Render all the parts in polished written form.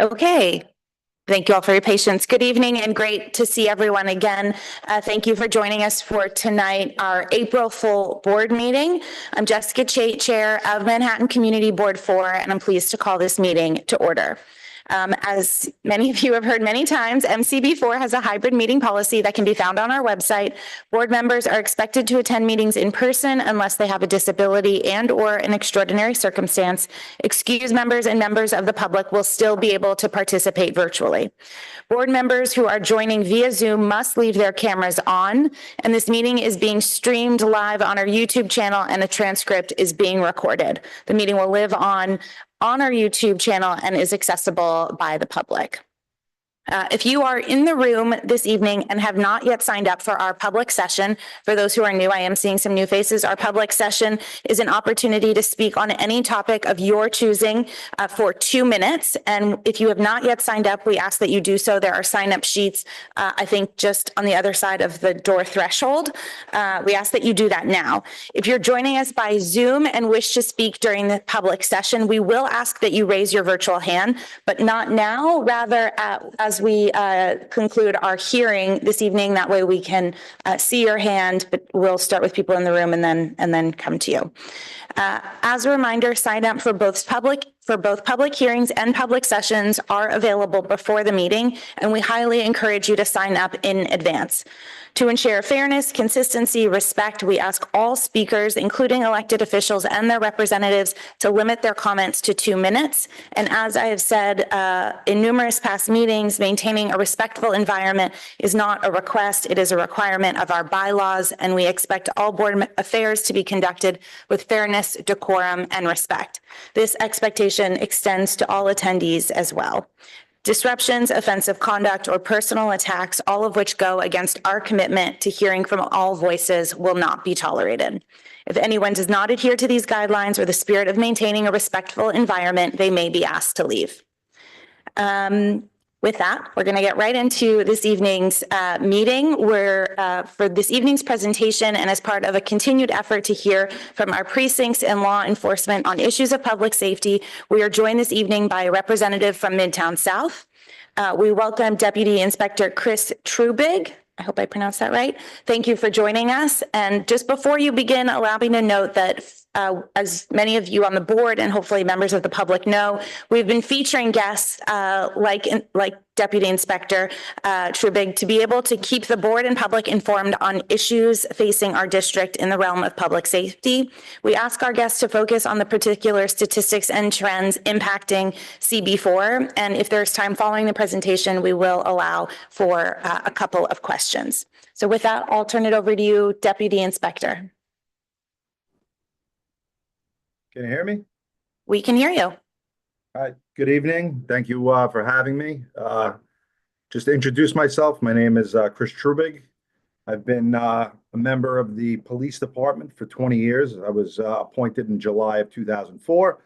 Okay. Thank you all for your patience. Good evening and great to see everyone again. Thank you for joining us for tonight, our April full board meeting. I'm Jessica Chait, Chair of Manhattan Community Board 4, and I'm pleased to call this meeting to order. As many of you have heard many times, MCB4 has a hybrid meeting policy that can be found on our website. Board members are expected to attend meetings in person unless they have a disability and/or an extraordinary circumstance. Excused members and members of the public will still be able to participate virtually. Board members who are joining via Zoom must leave their cameras on, and this meeting is being streamed live on our YouTube channel, and a transcript is being recorded. The meeting will live on our YouTube channel and is accessible by the public. If you are in the room this evening and have not yet signed up for our public session, for those who are new, I am seeing some new faces. Our public session is an opportunity to speak on any topic of your choosing for 2 minutes. And if you have not yet signed up, we ask that you do so. There are sign-up sheets, I think, just on the other side of the door threshold. We ask that you do that now. If you're joining us by Zoom and wish to speak during the public session, we will ask that you raise your virtual hand, but not now, rather as we conclude our hearing this evening. That way we can see your hand, but we'll start with people in the room and then come to you. As a reminder, sign up for both public hearings and public sessions are available before the meeting, and we highly encourage you to sign up in advance. To ensure fairness, consistency, respect, we ask all speakers, including elected officials and their representatives, to limit their comments to 2 minutes. And as I have said in numerous past meetings, maintaining a respectful environment is not a request, it is a requirement of our bylaws, and we expect all board affairs to be conducted with fairness, decorum, and respect. This expectation extends to all attendees as well. Disruptions, offensive conduct, or personal attacks, all of which go against our commitment to hearing from all voices, will not be tolerated. If anyone does not adhere to these guidelines or the spirit of maintaining a respectful environment, they may be asked to leave. With that, we're going to get right into this evening's meeting. For this evening's presentation, and as part of a continued effort to hear from our precincts and law enforcement on issues of public safety, we are joined this evening by a representative from Midtown South. We welcome Deputy Inspector Chris Trubig. I hope I pronounced that right. Thank you for joining us. And just before you begin, allow me to note that as many of you on the board and hopefully members of the public know, we've been featuring guests like Deputy Inspector Trubig to be able to keep the board and public informed on issues facing our district in the realm of public safety. We ask our guests to focus on the particular statistics and trends impacting CB4. And if there's time following the presentation, we will allow for a couple of questions. So with that, I'll turn it over to you, Deputy Inspector. Can you hear me? We can hear you. All right. Good evening. Thank you for having me. Just to introduce myself, my name is Chris Trubig. I've been a member of the police department for 20 years. I was appointed in July of 2004.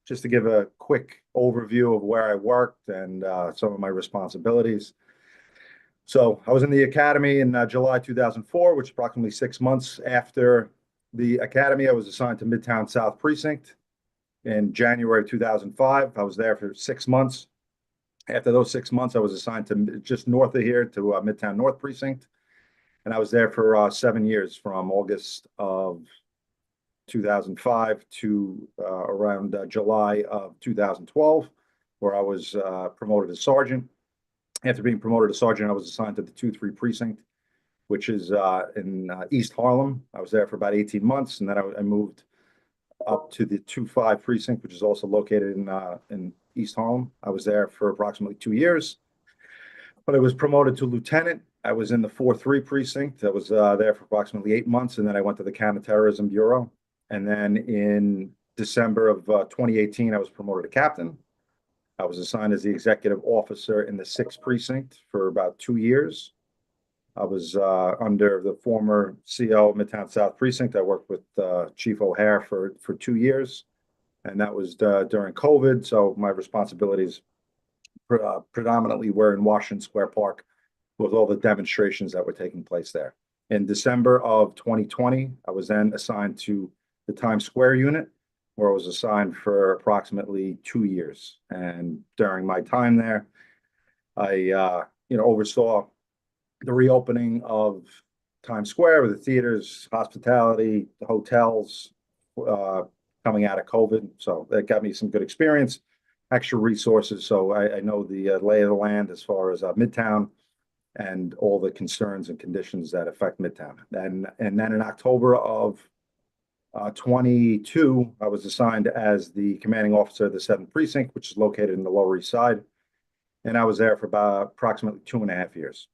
Just to give a quick overview of where I worked and some of my responsibilities. So I was in the academy in July 2004, which is approximately 6 months after the academy. I was assigned to Midtown South Precinct in January 2005. I was there for 6 months. After those 6 months, I was assigned to just north of here to Midtown North Precinct. And I was there for 7 years, from August of 2005 to around July of 2012, where I was promoted as sergeant. After being promoted to sergeant, I was assigned to the 2-3 Precinct, which is in East Harlem. I was there for about 18 months, and then I moved up to the 2-5 Precinct, which is also located in East Harlem. I was there for approximately 2 years, but I was promoted to lieutenant. I was in the 4-3 Precinct. I was there for approximately 8 months, and then I went to the Counterterrorism Bureau. And then in December of 2018, I was promoted to captain. I was assigned as the executive officer in the 6th Precinct for about 2 years. I was under the former CO of Midtown South Precinct. I worked with Chief O'Hare for 2 years, and that was during COVID. So my responsibilities predominantly were in Washington Square Park with all the demonstrations that were taking place there. In December of 2020, I was then assigned to the Times Square unit, where I was assigned for approximately 2 years. And during my time there, I, oversaw the reopening of Times Square with the theaters, hospitality, the hotels, coming out of COVID. So that got me some good experience, extra resources. So I know the lay of the land as far as Midtown and all the concerns and conditions that affect Midtown. And then in October of 22, I was assigned as the commanding officer of the 7th Precinct, which is located in the Lower East Side. And I was there for about approximately 2.5 years.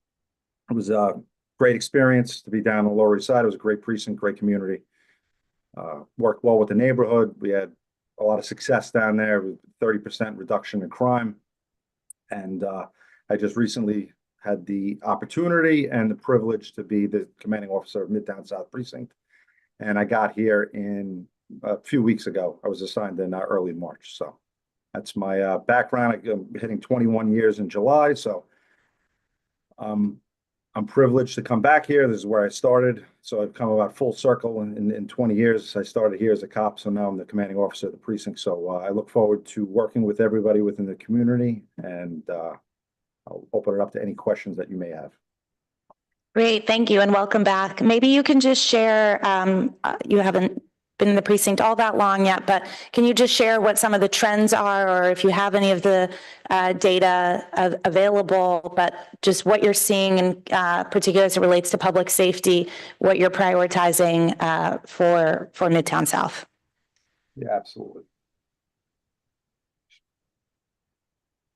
It was a great experience to be down on the Lower East Side. It was a great precinct, great community. Worked well with the neighborhood. We had a lot of success down there with 30% reduction in crime. And I just recently had the opportunity and the privilege to be the commanding officer of Midtown South Precinct. And I got here in a few weeks ago. I was assigned in early March. So that's my background. I'm hitting 21 years in July. So I'm privileged to come back here. This is where I started. So I've come about full circle in 20 years. I started here as a cop, so now I'm the commanding officer of the precinct. So I look forward to working with everybody within the community, and I'll open it up to any questions that you may have. Great, thank you, and welcome back. Maybe you can just share, you haven't been in the precinct all that long yet, but can you just share what some of the trends are, or if you have any of the data available, but just what you're seeing in particular as it relates to public safety, what you're prioritizing for Midtown South? Yeah, absolutely.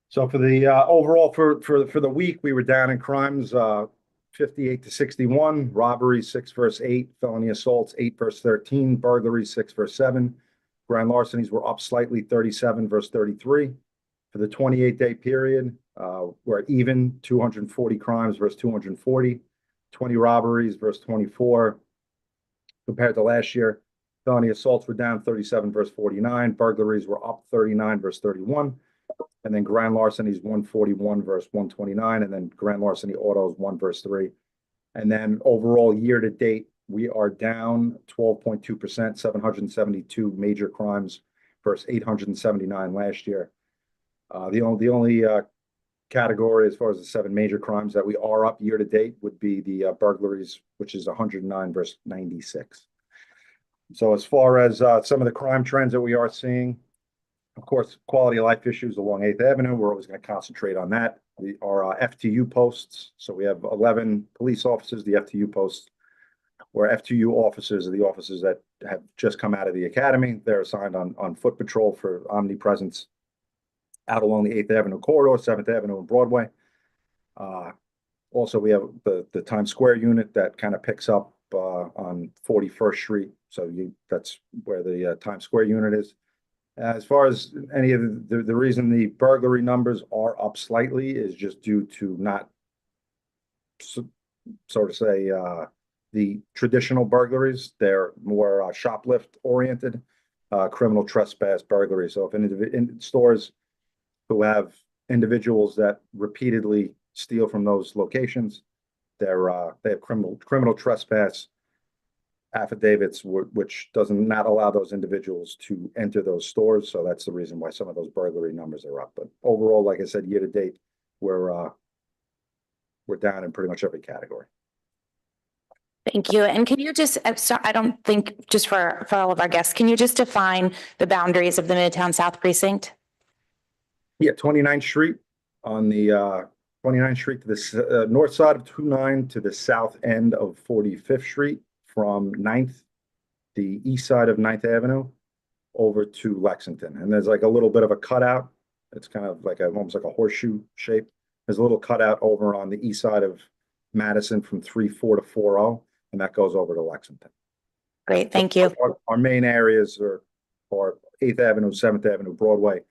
So for the overall for the week, we were down in crimes 58 to 61, robberies 6 versus 8, felony assaults 8 versus 13, burglaries 6 versus 7, grand larcenies were up slightly 37 versus 33. For the 28-day period, we're at even 240 crimes versus 240, 20 robberies versus 24 compared to last year. Felony assaults were down 37 versus 49, burglaries were up 39 versus 31. And then grand larcenies 141 versus 129, and then grand larceny autos 1 versus 3. And then overall year to date, we are down 12.2%, 772 major crimes versus 879 last year. The only category as far as the 7 major crimes that we are up year to date would be the burglaries, which is 109 versus 96. So as far as some of the crime trends that we are seeing, of course, quality of life issues along 8th Avenue. We're always going to concentrate on that. Our FTU posts. So we have 11 police officers. The FTU posts, where FTU officers are the officers that have just come out of the academy. They're assigned on foot patrol for omnipresence out along the 8th Avenue corridor, 7th Avenue and Broadway. Also, we have the Times Square unit that kind of picks up on 41st Street. So that's where the Times Square unit is. As far as any of the reason the burglary numbers are up slightly is just due to not, so to say, the traditional burglaries. They're more shoplift oriented, criminal trespass burglary. So if in stores who have individuals that repeatedly steal from those locations, they have criminal trespass affidavits, which doesn't not allow those individuals to enter those stores. So that's the reason why some of those burglary numbers are up. But overall, like I said, year to date, we're down in pretty much every category. Thank you. And can you just, I don't think, just for all of our guests, can you just define the boundaries of the Midtown South Precinct? Yeah, 29th Street on the 29th Street to the north side of 29 to the south end of 45th Street, from 9th, the east side of 9th Avenue, over to Lexington. And there's like a little bit of a cutout. It's kind of like almost like a horseshoe shape. There's a little cutout over on the east side of Madison from 34 to 40, and that goes over to Lexington. Great, thank you. Our main areas are 8th Avenue, 7th Avenue, Broadway,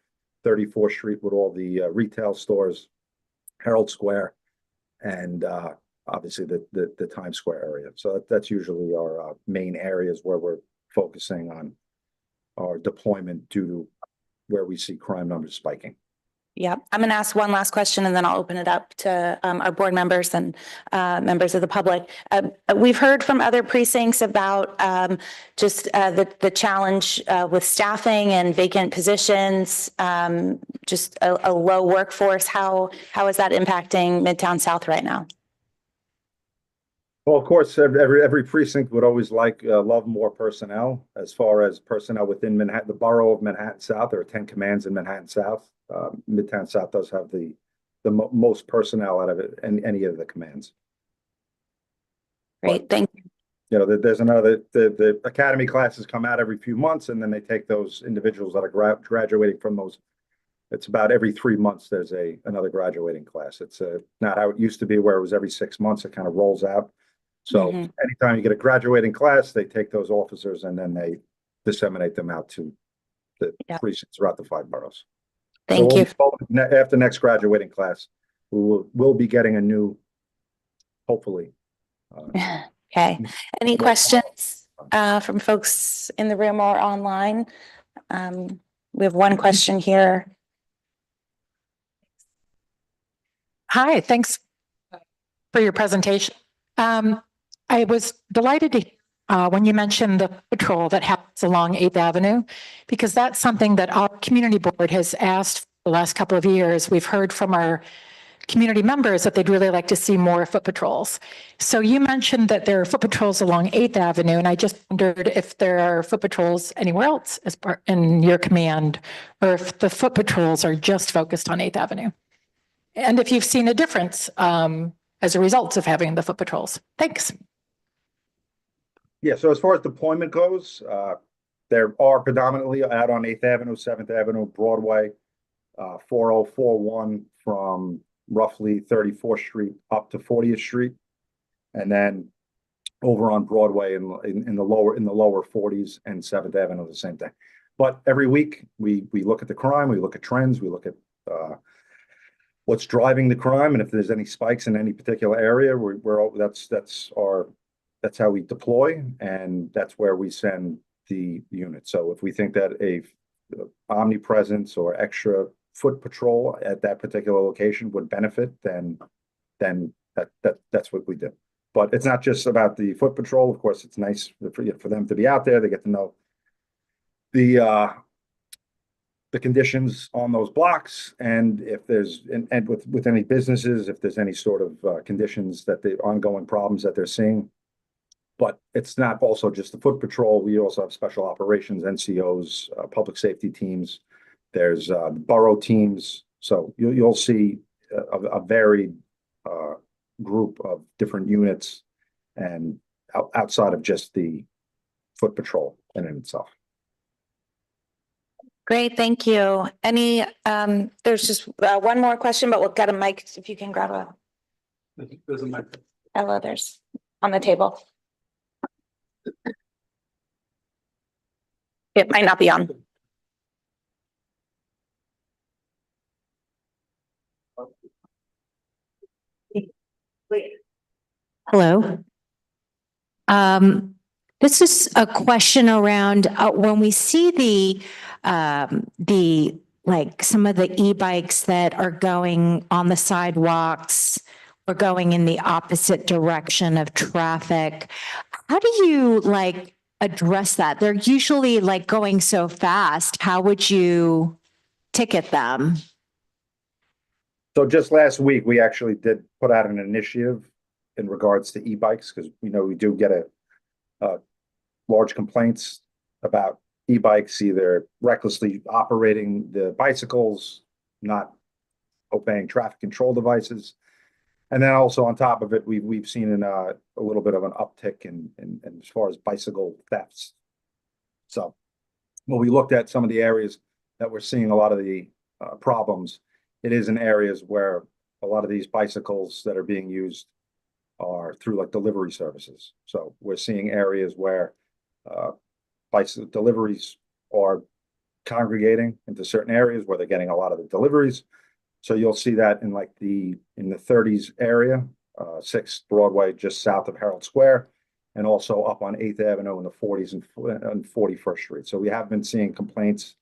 34th Street with all the retail stores, Herald Square, and obviously the Times Square area. So that's usually our main areas where we're focusing on our deployment due to where we see crime numbers spiking. Yeah, I'm going to ask one last question and then I'll open it up to our board members and members of the public. We've heard from other precincts about just the challenge with staffing and vacant positions, just a low workforce. How is that impacting Midtown South right now? Well, of course, every precinct would always love more personnel. As far as personnel within Manhattan, the borough of Manhattan South, there are 10 commands in Manhattan South. Midtown South does have the most personnel out of it, and any of the commands. Great, thank you. You know, there's the academy classes come out every few months, and then they take those individuals that are graduating from those. It's about every 3 months there's another graduating class. It's not how it used to be, where it was every 6 months. It kind of rolls out. So anytime you get a graduating class, they take those officers and then they disseminate them out to the precincts throughout the 5 boroughs. Thank you. After next graduating class, we'll be getting a new, hopefully. Okay. Any questions from folks in the room or online? We have one question here. Hi, thanks for your presentation. I was delighted to when you mentioned the patrol that happens along 8th Avenue, because that's something that our community board has asked for the last couple of years. We've heard from our community members that they'd really like to see more foot patrols. So you mentioned that there are foot patrols along 8th Avenue, and I just wondered if there are foot patrols anywhere else as part in your command, or if the foot patrols are just focused on 8th Avenue. And if you've seen a difference as a result of having the foot patrols. Thanks. Yeah, so as far as deployment goes, there are predominantly out on 8th Avenue, 7th Avenue, Broadway, 4041 from roughly 34th Street up to 40th Street. And then over on Broadway in the lower 40s and 7th Avenue, the same thing. But every week we look at the crime, we look at trends, we look at what's driving the crime, and if there's any spikes in any particular area, that's how we deploy, and that's where we send the unit. So if we think that a omnipresence or extra foot patrol at that particular location would benefit, then that's what we do. But it's not just about the foot patrol. Of course, it's nice for them to be out there. They get to know the conditions on those blocks, and if there's and with any businesses, if there's any sort of conditions that the ongoing problems that they're seeing. But it's not also just the foot patrol. We also have special operations, NCOs, public safety teams. There's borough teams. So you'll see a varied group of different units, and outside of just the foot patrol in itself. Great, thank you. There's just one more question, but we'll get a mic if you can grab a. There's a mic. Hello, there's on the table. It might not be on. Hello. This is a question around when we see like some of the e-bikes that are going on the sidewalks or going in the opposite direction of traffic. How do you like address that? They're usually like going so fast. How would you ticket them? So just last week, we actually did put out an initiative in regards to e-bikes, because we know we do get large complaints about e-bikes either recklessly operating the bicycles, not obeying traffic control devices. And then also on top of it, we've seen a little bit of an uptick in as far as bicycle thefts. So when we looked at some of the areas that we're seeing a lot of the problems, it is in areas where a lot of these bicycles that are being used are through like delivery services. So we're seeing areas where bicycle deliveries are congregating into certain areas where they're getting a lot of the deliveries. So you'll see that in the 30s area, 6th Broadway, just south of Herald Square, and also up on 8th Avenue in the 40s and 41st Street. So we have been seeing complaints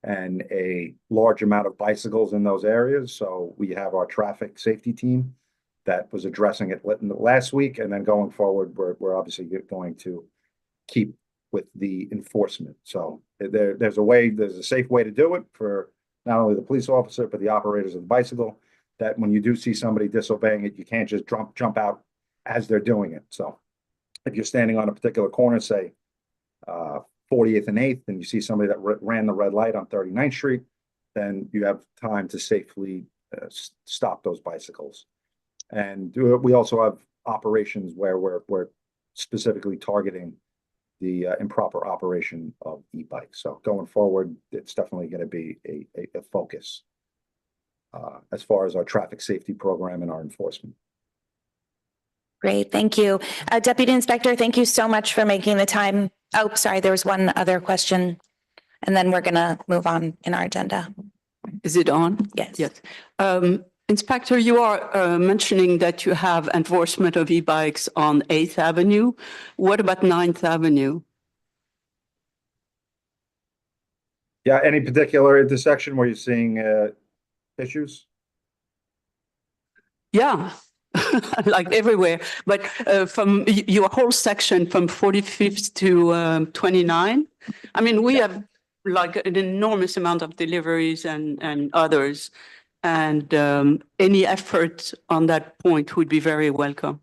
and a large amount of bicycles in those areas. So we have our traffic safety team that was addressing it last week, and then going forward, we're obviously going to keep with the enforcement. So there's a safe way to do it for not only the police officer, but the operators of the bicycle, that when you do see somebody disobeying it, you can't just jump out as they're doing it. So if you're standing on a particular corner, say 40th and 8th, and you see somebody that ran the red light on 39th Street, then you have time to safely stop those bicycles. And we also have operations where we're specifically targeting the improper operation of e-bikes. So going forward, it's definitely going to be a focus as far as our traffic safety program and our enforcement. Great, thank you. Deputy Inspector, thank you so much for making the time. Oh, sorry, there was one other question, and then we're gonna move on in our agenda. Is it on? Yes. Yes. Inspector, you are mentioning that you have enforcement of e-bikes on 8th Avenue. What about 9th Avenue? Yeah, any particular intersection where you're seeing issues? Yeah, like everywhere. But from your whole section from 45th to 29, I mean, we have like an enormous amount of deliveries and others. And any effort on that point would be very welcome.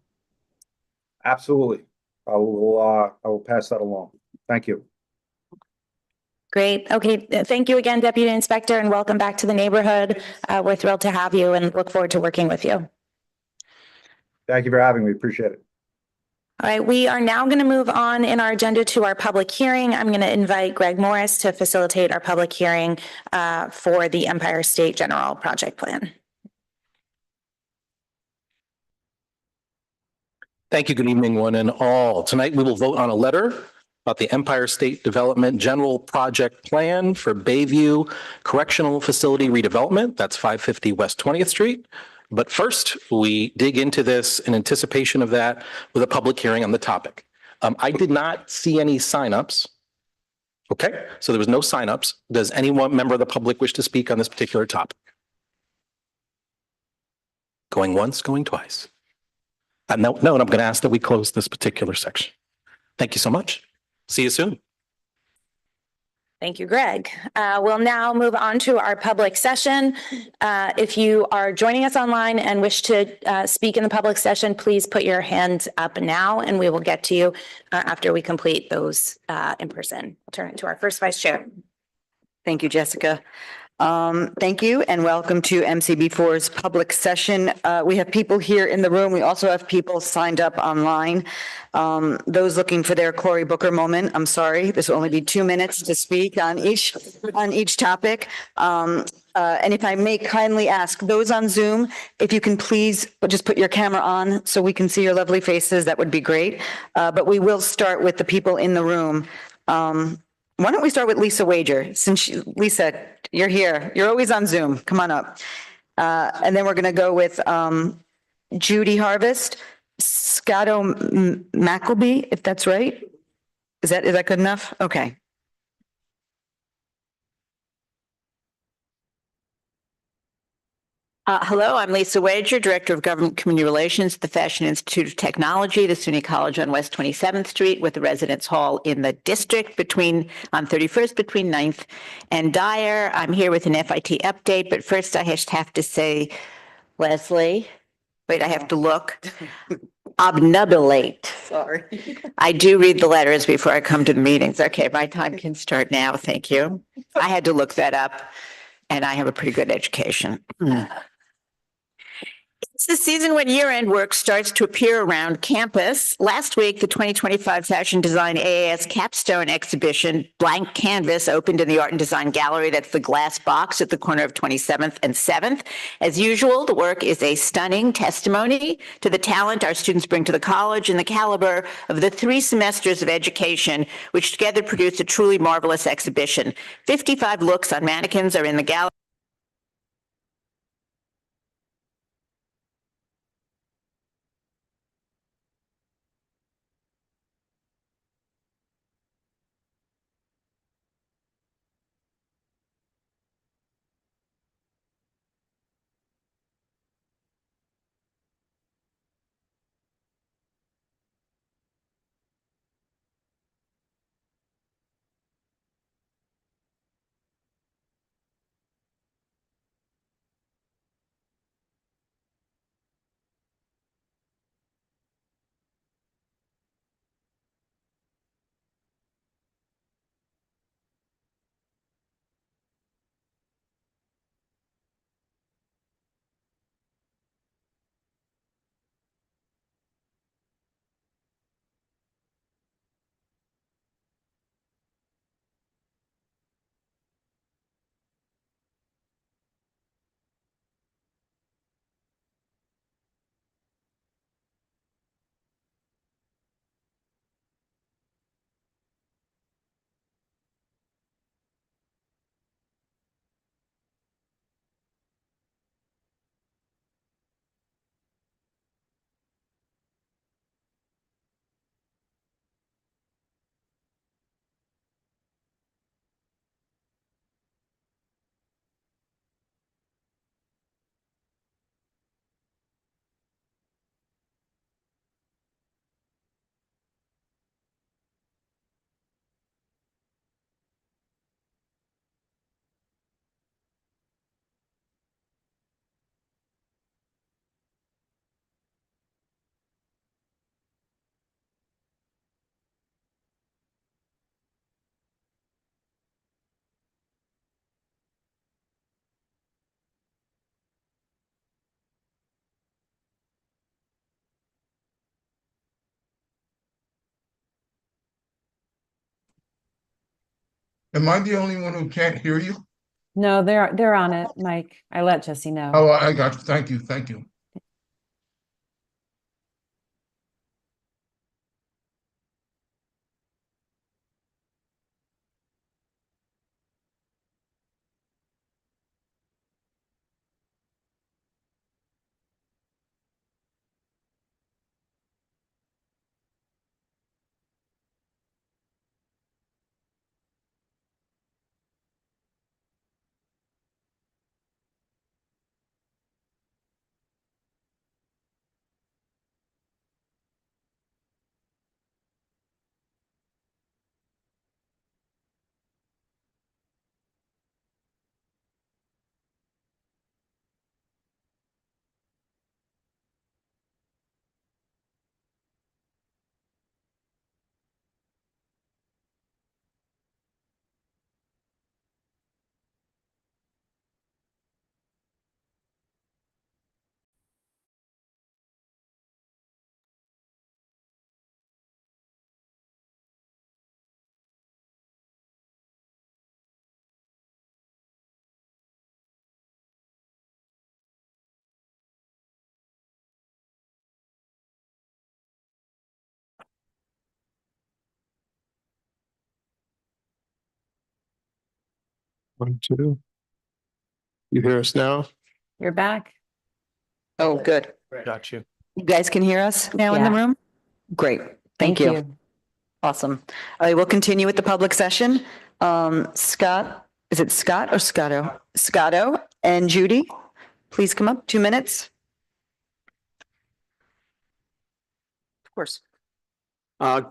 Absolutely. I will pass that along. Thank you. Great. Okay. Thank you again, Deputy Inspector, and welcome back to the neighborhood. We're thrilled to have you and look forward to working with you. Thank you for having me. Appreciate it. All right. We are now going to move on in our agenda to our public hearing. I'm going to invite Greg Morris to facilitate our public hearing for the Empire State General Project Plan. Thank you. Good evening, one and all. Tonight, we will vote on a letter about the Empire State Development General Project Plan for Bayview Correctional Facility Redevelopment. That's 550 West 20th Street. But first, we dig into this in anticipation of that with a public hearing on the topic. I did not see any signups. Okay, so there was no signups. Does any member of the public wish to speak on this particular topic? Going once, going twice. No, and I'm going to ask that we close this particular section. Thank you so much. See you soon. Thank you, Greg. We'll now move on to our public session. If you are joining us online and wish to speak in the public session, please put your hand up now and we will get to you after we complete those in person. I'll turn it to our first vice chair. Thank you, Jessica. Thank you and welcome to MCB4's public session. We have people here in the room. We also have people signed up online. Those looking for their Cory Booker moment, I'm sorry, this will only be 2 minutes to speak on each topic. And if I may kindly ask those on Zoom, if you can please just put your camera on so we can see your lovely faces, that would be great. But we will start with the people in the room. Why don't we start with Lisa Wager? Lisa, you're here. You're always on Zoom. Come on up. And then we're going to go with Judy Harvest, Scotto McElby, if that's right. Is that good enough? Okay. Hello, I'm Lisa Wager, Director of Government Community Relations at the Fashion Institute of Technology, the SUNY College on West 27th Street with the Residence Hall in the district on 31st between 9th and Dyer. I'm here with an FIT update, but first I have to say, Leslie, wait, I have to look. Obnubilate. Sorry. I do read the letters before I come to the meetings. Okay, my time can start now. Thank you. I had to look that up and I have a pretty good education. It's the season when year-end work starts to appear around campus. Last week, the 2025 Fashion Design AAS Capstone Exhibition, Blank Canvas, opened in the Art and Design Gallery. That's the glass box at the corner of 27th and 7th. As usual, the work is a stunning testimony to the talent our students bring to the college and the caliber of the 3 semesters of education, which together produce a truly marvelous exhibition. 55 looks on mannequins are in the gallery. Am I the only one who can't hear you? No, they're on it, Mike. I let Jesse know. Oh, I got you. Thank you. Thank you. One, two. You hear us now? You're back. Oh, good. Got you. You guys can hear us now in the Yeah. room? Great. Thank you. Awesome. All right, we'll continue with the public session. Scott, is it Scott or Scotto? Scotto and Judy, please come up, 2 minutes. Of course.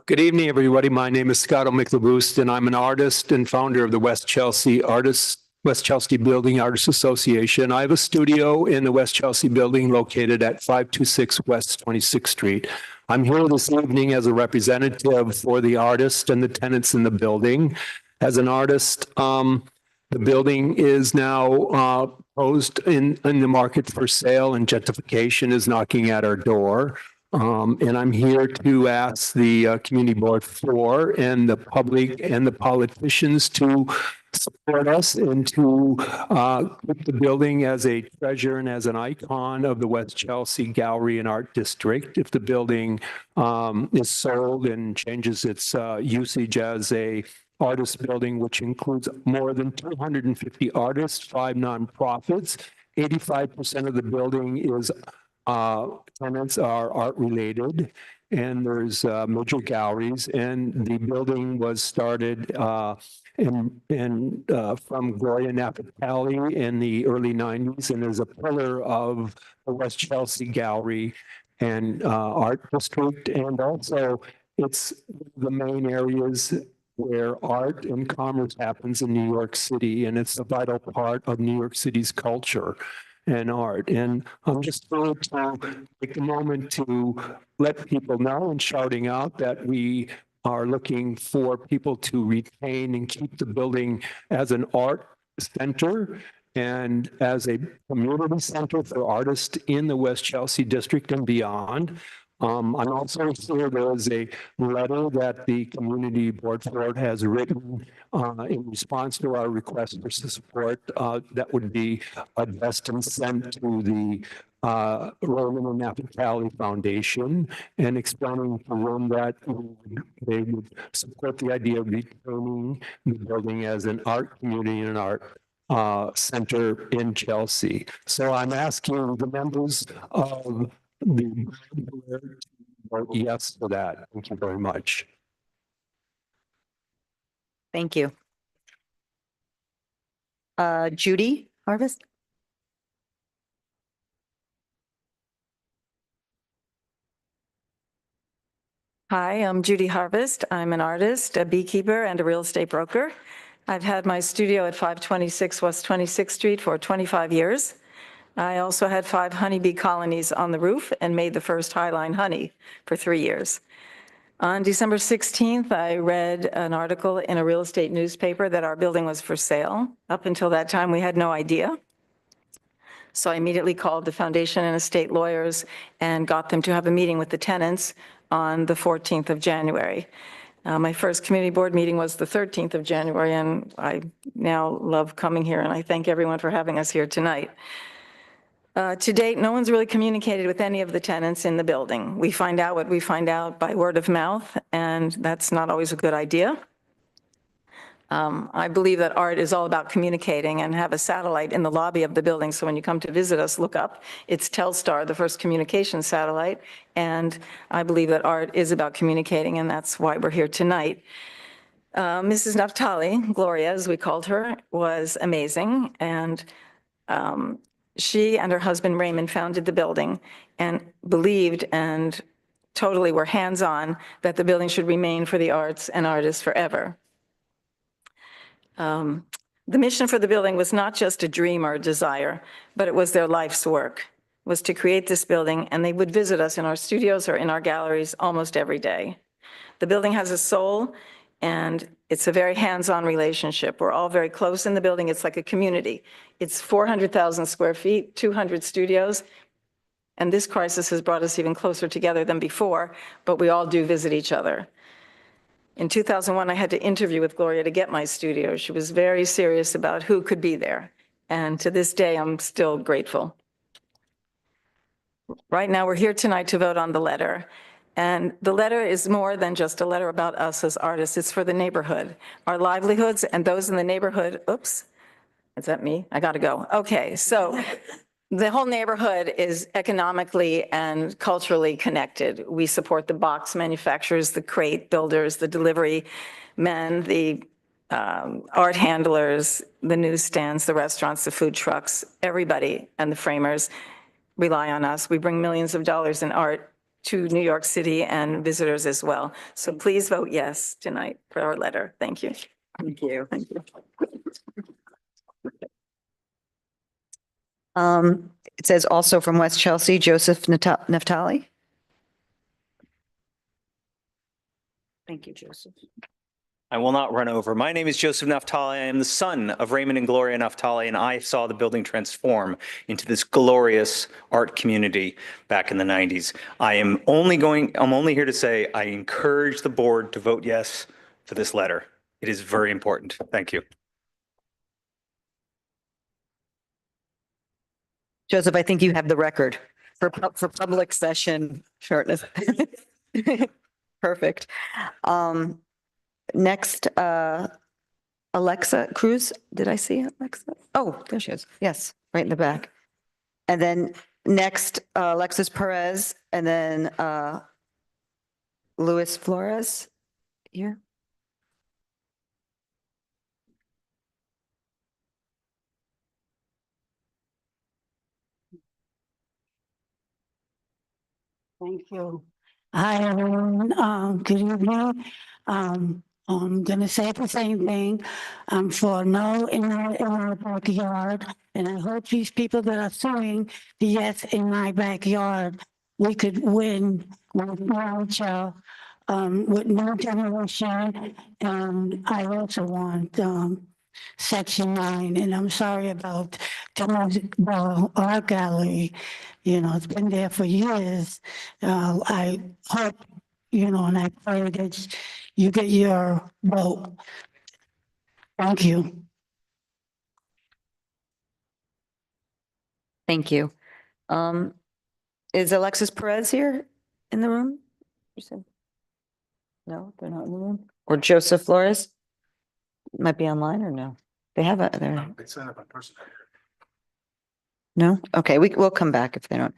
Good evening, everybody. My name is Scott McLaboost, and I'm an artist and founder of the West Chelsea Building Artists Association. I have a studio in the West Chelsea building located at 526 West 26th Street. I'm here this evening as a representative for the artist and the tenants in the building. As an artist, the building is now posed in the market for sale, and gentrification is knocking at our door. And I'm here to ask the community board for and the public and the politicians to support us and to keep the building as a treasure and as an icon of the West Chelsea Gallery and Art District. If the building is sold and changes its usage as a artist building, which includes more than 250 artists, 5 nonprofits, 85% of the building is tenants are art related, and there's major galleries, and the building was started from Gloria Naphtali in the early 90s, and there's a pillar of the West Chelsea Gallery and Art District, and also it's the main areas where art and commerce happens in New York City, and it's a vital part of New York City's culture and art. And I'm just going to take a moment to let people know and shouting out that we are looking for people to retain and keep the building as an art center and as a community center for artists in the West Chelsea district and beyond. I'm also here, there is a letter that the community board has written in response to our request for support that would be addressed and sent to the Roman and Naphtali Foundation, and explaining to them that they would support the idea of retaining the building as an art community and an art center in Chelsea. So I'm asking the members of the board to vote yes for that. Thank you very much. Thank you. Judy Harvest? Hi, I'm Judy Harvest. I'm an artist, a beekeeper, and a real estate broker. I've had my studio at 526 West 26th Street for 25 years. I also had 5 honeybee colonies on the roof and made the first Highline honey for 3 years. On December 16th, I read an article in a real estate newspaper that our building was for sale. Up until that time, we had no idea. So I immediately called the foundation and estate lawyers and got them to have a meeting with the tenants on the 14th of January. My first community board meeting was the 13th of January, and I now love coming here, and I thank everyone for having us here tonight. To date, no one's really communicated with any of the tenants in the building. We find out what we find out by word of mouth, and that's not always a good idea. I believe that art is all about communicating, and have a satellite in the lobby of the building. So when you come to visit us, look up. It's Telstar, the first communication satellite. And I believe that art is about communicating, and that's why we're here tonight. Mrs. Naftali, Gloria, as we called her, was amazing. And she and her husband Raymond founded the building and believed and totally were hands-on that the building should remain for the arts and artists forever. The mission for the building was not just a dream or a desire, but it was their life's work, was to create this building, and they would visit us in our studios or in our galleries almost every day. The building has a soul, and it's a very hands-on relationship. We're all very close in the building. It's like a community. It's 400,000 square feet, 200 studios, and this crisis has brought us even closer together than before, but we all do visit each other. In 2001, I had to interview with Gloria to get my studio. She was very serious about who could be there. And to this day, I'm still grateful. Right now, we're here tonight to vote on the letter. And the letter is more than just a letter about us as artists. It's for the neighborhood, our livelihoods, and those in the neighborhood. Oops, is that me? I gotta go. Okay, so the whole neighborhood is economically and culturally connected. We support the box manufacturers, the crate builders, the delivery men, the art handlers, the newsstands, the restaurants, the food trucks, everybody, and the framers rely on us. We bring millions of dollars in art to New York City and visitors as well. So please vote yes tonight for our letter. Thank you. Thank you. Thank you. It says also from West Chelsea, Joseph Naftali. Thank you, Joseph. I will not run over. My name is Joseph Naftali. I am the son of Raymond and Gloria Naftali, and I saw the building transform into this glorious art community back in the 90s. I'm only here to say I encourage the board to vote yes for this letter. It is very important. Thank you. Joseph, I think you have the record for public session shortness. Perfect. Next, Alexa Cruz. Did I see Alexa? Oh, there she is. Yes, right in the back. And then next, Alexis Perez, and then Luis Flores here. Thank you. Hi, everyone. Good evening. I'm gonna say the same thing. I'm for no in our backyard, and I hope these people that are suing the yes in my backyard, we could win with nature, with no demolition, and I also want Section 9, and I'm sorry about the art gallery. You know, it's been there for years. I hope, you know, and I pray that you get your vote. Thank you. Thank you. Is Alexis Perez here in the room? You said no, they're not in the room. Or Joseph Flores? Might be online or no? They have a there. It's set up in person. No? Okay, we'll come back if they don't.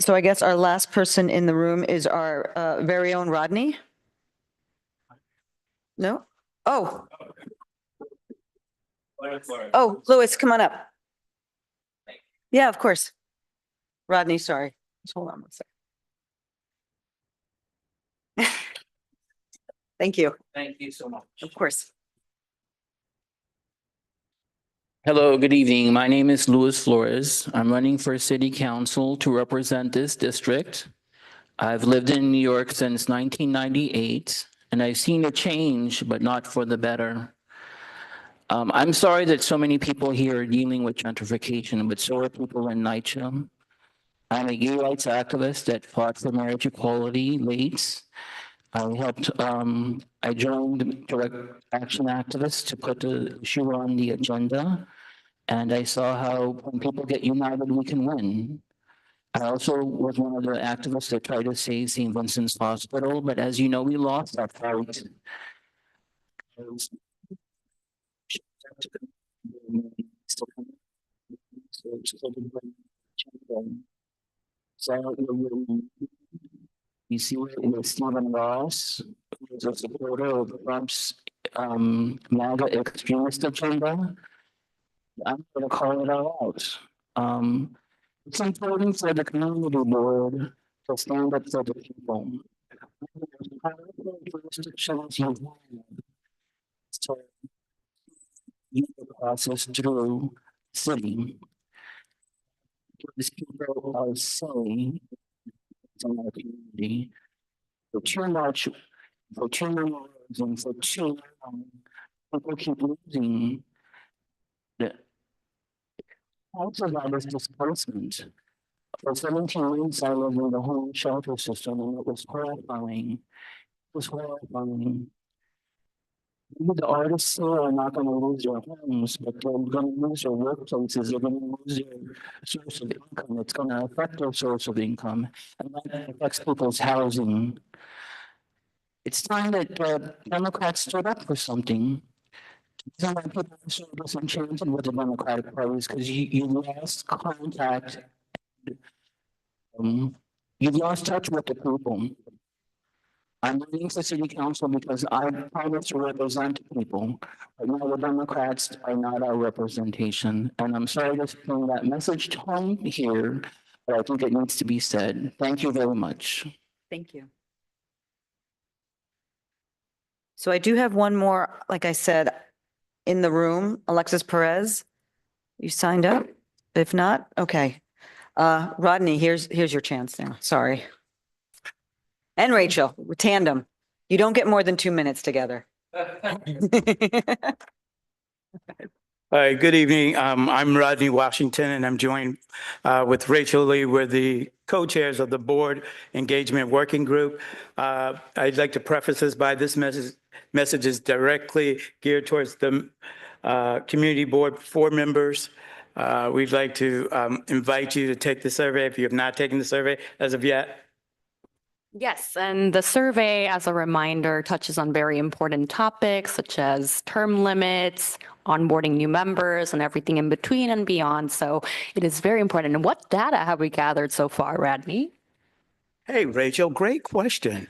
So I guess our last person in the room is our very own Rodney. No? Oh. Oh, Louis, come on up. Yeah, of course. Rodney, sorry. Just hold on one second. Thank you. Thank you so much. Of course. Hello, good evening. My name is Luis Flores. I'm running for city council to represent this district. I've lived in New York since 1998, and I've seen a change, but not for the better. I'm sorry that so many people here are dealing with gentrification, but so are people in NYCHA. I'm a gay rights activist that fought for marriage equality late. I joined Direct Action Activists to put the issue on the agenda. And I saw how when people get united, we can win. I also was one of the activists that tried to save St. Vincent's Hospital, but as you know, we lost that fight. So you see with Stephen Ross, who's a supporter of Trump's MAGA extremist agenda. I'm going to call it all out. It's important for the community board to stand up for the people. To use the process through the city. These people are saying in our community for too much, for too many words, and for too long, people keep losing. The also that is displacement. For 17 years, I lived in the home shelter system, and it was horrifying. It was horrifying. Maybe the artists here are not going to lose their homes, but they're going to lose their workplaces. They're going to lose their source of income. It's going to affect their source of income, and that affects people's housing. It's time that Democrats stood up for something. Some people are so disenchanted with the Democratic parties because you lost contact. You've lost touch with the people. I'm running for city council because I promise to represent people, but now the Democrats are not our representation. And I'm sorry to bring that message home here, but I think it needs to be said. Thank you very much. Thank you. So I do have one more, like I said, in the room. Alexis Perez, you signed up? If not, okay. Rodney, here's your chance now. Sorry. And Rachel, tandem. You don't get more than 2 minutes together. All right, good evening. I'm Rodney Washington, and I'm joined with Rachel Lee. We're the co-chairs of the Board Engagement Working Group. I'd like to preface this by this message is directly geared towards the Community Board 4 members. We'd like to invite you to take the survey if you have not taken the survey as of yet. Yes, and the survey, as a reminder, touches on very important topics such as term limits, onboarding new members, and everything in between and beyond. So it is very important. And what data have we gathered so far, Rodney? Hey, Rachel, great question.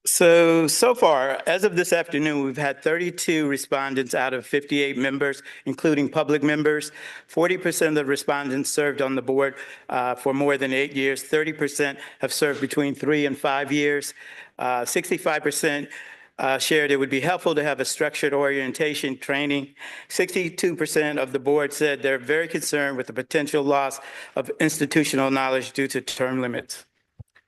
So far, as of this afternoon, we've had 32 respondents out of 58 members, including public members. 40% of the respondents served on the board for more than 8 years. 30% have served between 3 and 5 years. 65% shared it would be helpful to have a structured orientation training. 62% of the board said they're very concerned with the potential loss of institutional knowledge due to term limits.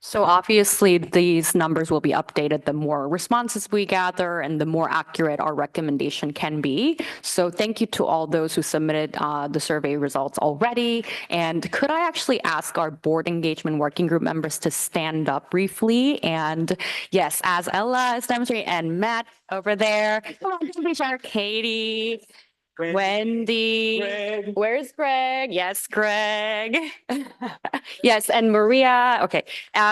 So obviously, these numbers will be updated the more responses we gather and the more accurate our recommendation can be. So thank you to all those who submitted the survey results already. And could I actually ask our Board Engagement Working Group members to stand up briefly? And yes, as Ella is demonstrating, and Matt over there, come on, don't be shy, Katie. Wendy, Greg. Where's Greg? Yes, Greg. Yes, and Maria. Okay,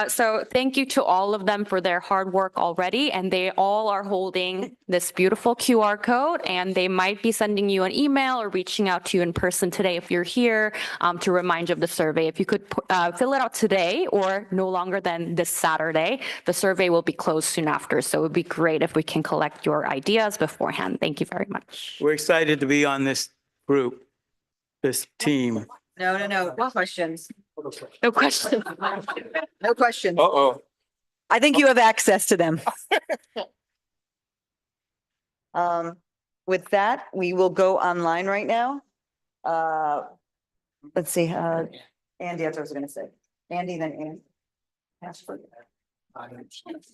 so thank you to all of them for their hard work already, and they all are holding this beautiful QR code, and they might be sending you an email or reaching out to you in person today if you're here to remind you of the survey. If you could fill it out today or no longer than this Saturday, the survey will be closed soon after, so it would be great if we can collect your ideas beforehand. Thank you very much. We're excited to be on this group, this team. No questions. No questions. No questions. Uh-oh. I think you have access to them. With that, we will go online right now. Let's see, Andy, that's what I was gonna say. Andy, then Andy.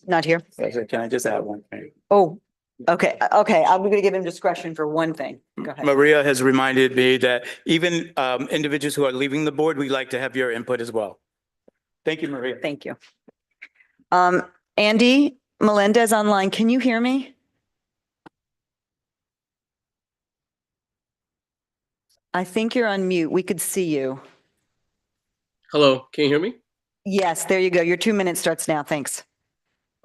Not here. Can I just add one thing? Oh, okay. I'm gonna give him discretion for one thing. Go ahead. Maria has reminded me that even individuals who are leaving the board, we'd like to have your input as well. Thank you, Maria. Thank you. Andy Melendez online, can you hear me? I think you're on mute. We could see you. Hello, can you hear me? Yes, there you go. Your 2 minutes starts now. Thanks.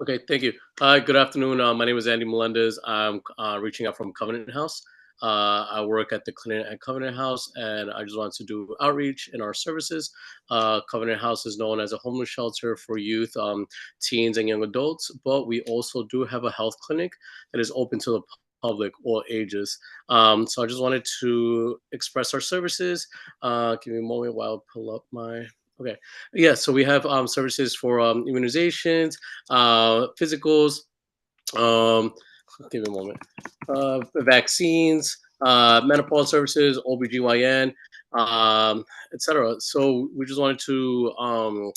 Okay, thank you. Hi, good afternoon. My name is Andy Melendez. I'm reaching out from Covenant House. I work at the clinic at Covenant House, and I just wanted to do outreach in our services. Covenant House is known as a homeless shelter for youth, teens, and young adults, but we also do have a health clinic that is open to the public, all ages. So I just wanted to express our services. Give me a moment while I pull up my... Okay. Yeah, so we have services for immunizations, physicals, give me a moment, vaccines, menopause services, OBGYN, etc. So we just wanted to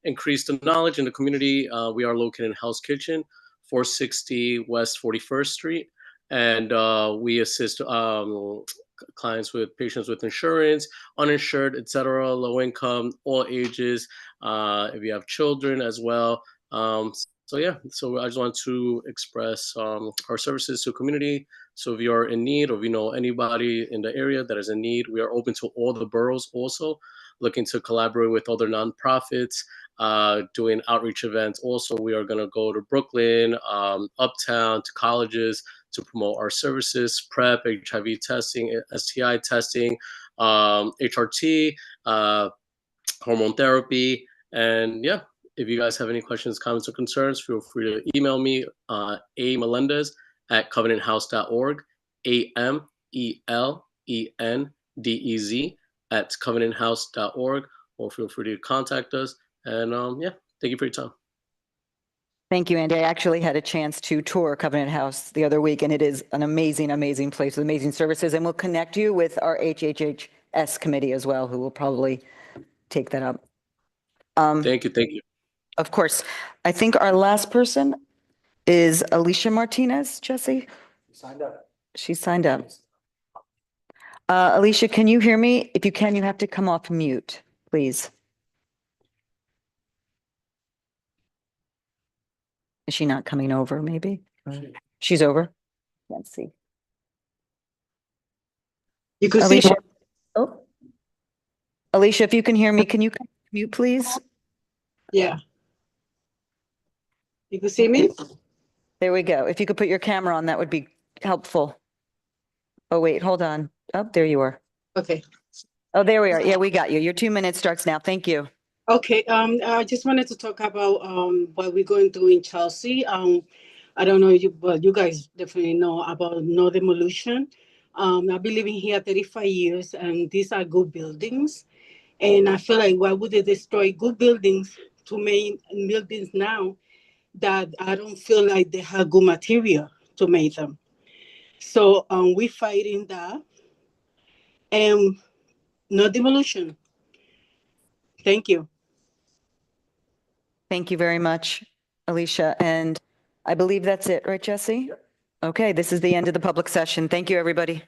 increase the knowledge in the community. We are located in Hell's Kitchen, 460 West 41st Street, and we assist clients with patients with insurance, uninsured, etc., low income, all ages. If you have children as well. So yeah, so I just want to express our services to community. So if you're in need, or if you know anybody in the area that is in need, we are open to all the boroughs also, looking to collaborate with other nonprofits, doing outreach events. Also, we are going to go to Brooklyn, uptown, to colleges to promote our services, PrEP, HIV testing, STI testing, HRT, hormone therapy. And yeah, if you guys have any questions, comments, or concerns, feel free to email me, amelendez@covenanthouse.org, AMELENDEZ@covenanthouse.org, or feel free to contact us. And yeah, thank you for your time. Thank you, Andy. I actually had a chance to tour Covenant House the other week, and it is an amazing, amazing place with amazing services. And we'll connect you with our HHHS committee as well, who will probably take that up. Thank you. Thank you. Of course. I think our last person is Alicia Martinez, Jesse? Signed up. She signed up. Alicia, can you hear me? If you can, you have to come off mute, please. Is she not coming over, maybe? She's over? Can't see. You can Alicia. see. Oh. Alicia, if you can hear me, can you come off mute, please? Yeah. You can see me? There we go. If you could put your camera on, that would be helpful. Oh, wait, hold on. Oh, there you are. Okay. Oh, there we are. Yeah, we got you. Your 2 minutes starts now. Thank you. Okay. I just wanted to talk about what we're going through in Chelsea. I don't know you, but you guys definitely know about no demolition. I've been living here 35 years, and these are good buildings. And I feel like why would they destroy good buildings to make buildings now that I don't feel like they have good material to make them. So we're fighting that, and no demolition. Thank you. Thank you very much, Alicia. And I believe that's it, right, Jesse? Okay, this is the end of the public session. Thank you, everybody.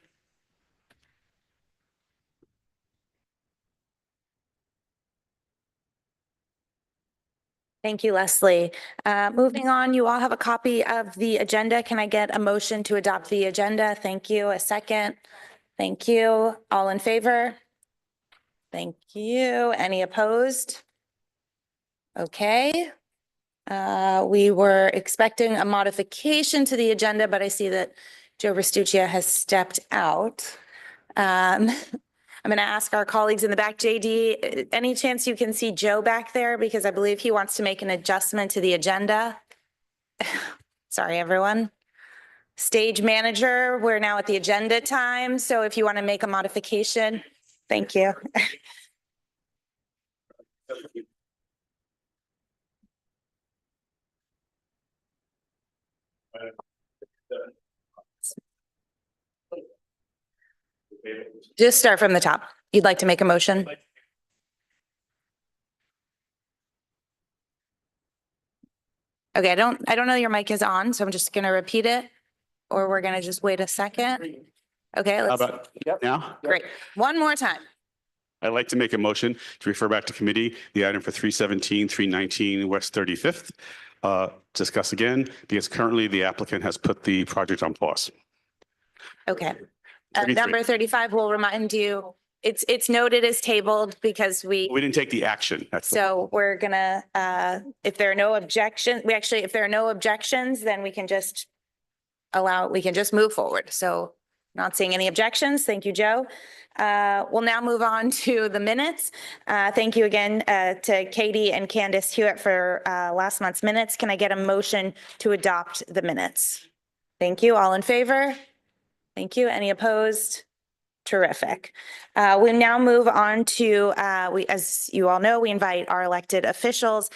Thank you, Leslie. Moving on, you all have a copy of the agenda. Can I get a motion to adopt the agenda? Thank you. A second. Thank you. All in favor? Thank you. Any opposed? Okay. We were expecting a modification to the agenda, but I see that Joe Restuccia has stepped out. I'm going to ask our colleagues in the back, JD, any chance you can see Joe back there? Because I believe he wants to make an adjustment to the agenda. Sorry, everyone. Stage manager, we're now at the agenda time. So if you want to make a modification, thank you. Just start from the top. You'd like to make a motion? Okay, I don't know your mic is on, so I'm just gonna repeat it, or we're gonna just wait a second. Okay, How let's, about now? great. One more time. I'd like to make a motion to refer back to committee the item for 317, 319 West 35th. discuss again because currently the applicant has put the project on pause. Okay. 33. Number 35 will remind you, it's noted as tabled because We didn't take the action. so we're gonna, if there are no objections, if there are no objections, then we can just move forward. So not seeing any objections. Thank you, Joe. We'll now move on to the minutes. Thank you again to Katie and Candace Hewitt for last month's minutes. Can I get a motion to adopt the minutes? Thank you. All in favor? Thank you. Any opposed? Terrific. We now move on to, as you all know, we invite our elected officials.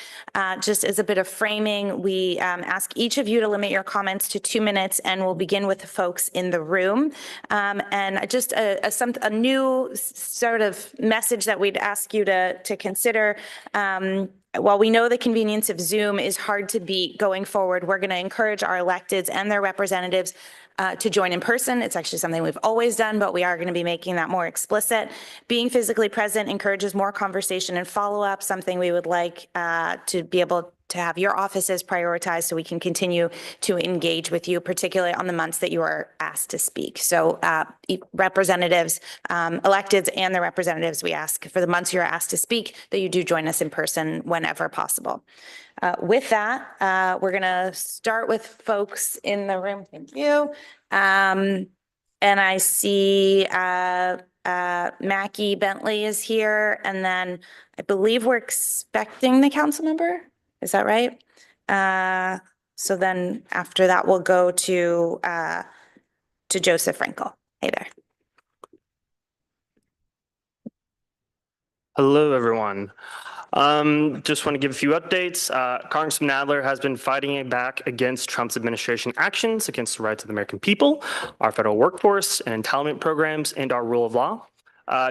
Just as a bit of framing, we ask each of you to limit your comments to 2 minutes, and we'll begin with the folks in the room. And just a new sort of message that we'd ask you to consider. While we know the convenience of Zoom is hard to beat going forward, we're going to encourage our electeds and their representatives to join in person. It's actually something we've always done, but we are going to be making that more explicit. Being physically present encourages more conversation and follow-up, something we would like to be able to have your offices prioritize so we can continue to engage with you, particularly on the months that you are asked to speak. So representatives, electeds and the representatives, we ask for the months you're asked to speak that you do join us in person whenever possible. With that, we're going to start with folks in the room. Thank you. And I see Mackie Bentley is here, and then I believe we're expecting the council member. Is that right? So then after that, we'll go to Joseph Frankel. Hey there. Hello, everyone. Just want to give a few updates. Congressman Nadler has been fighting back against Trump's administration actions against the rights of the American people, our federal workforce and entitlement programs, and our rule of law.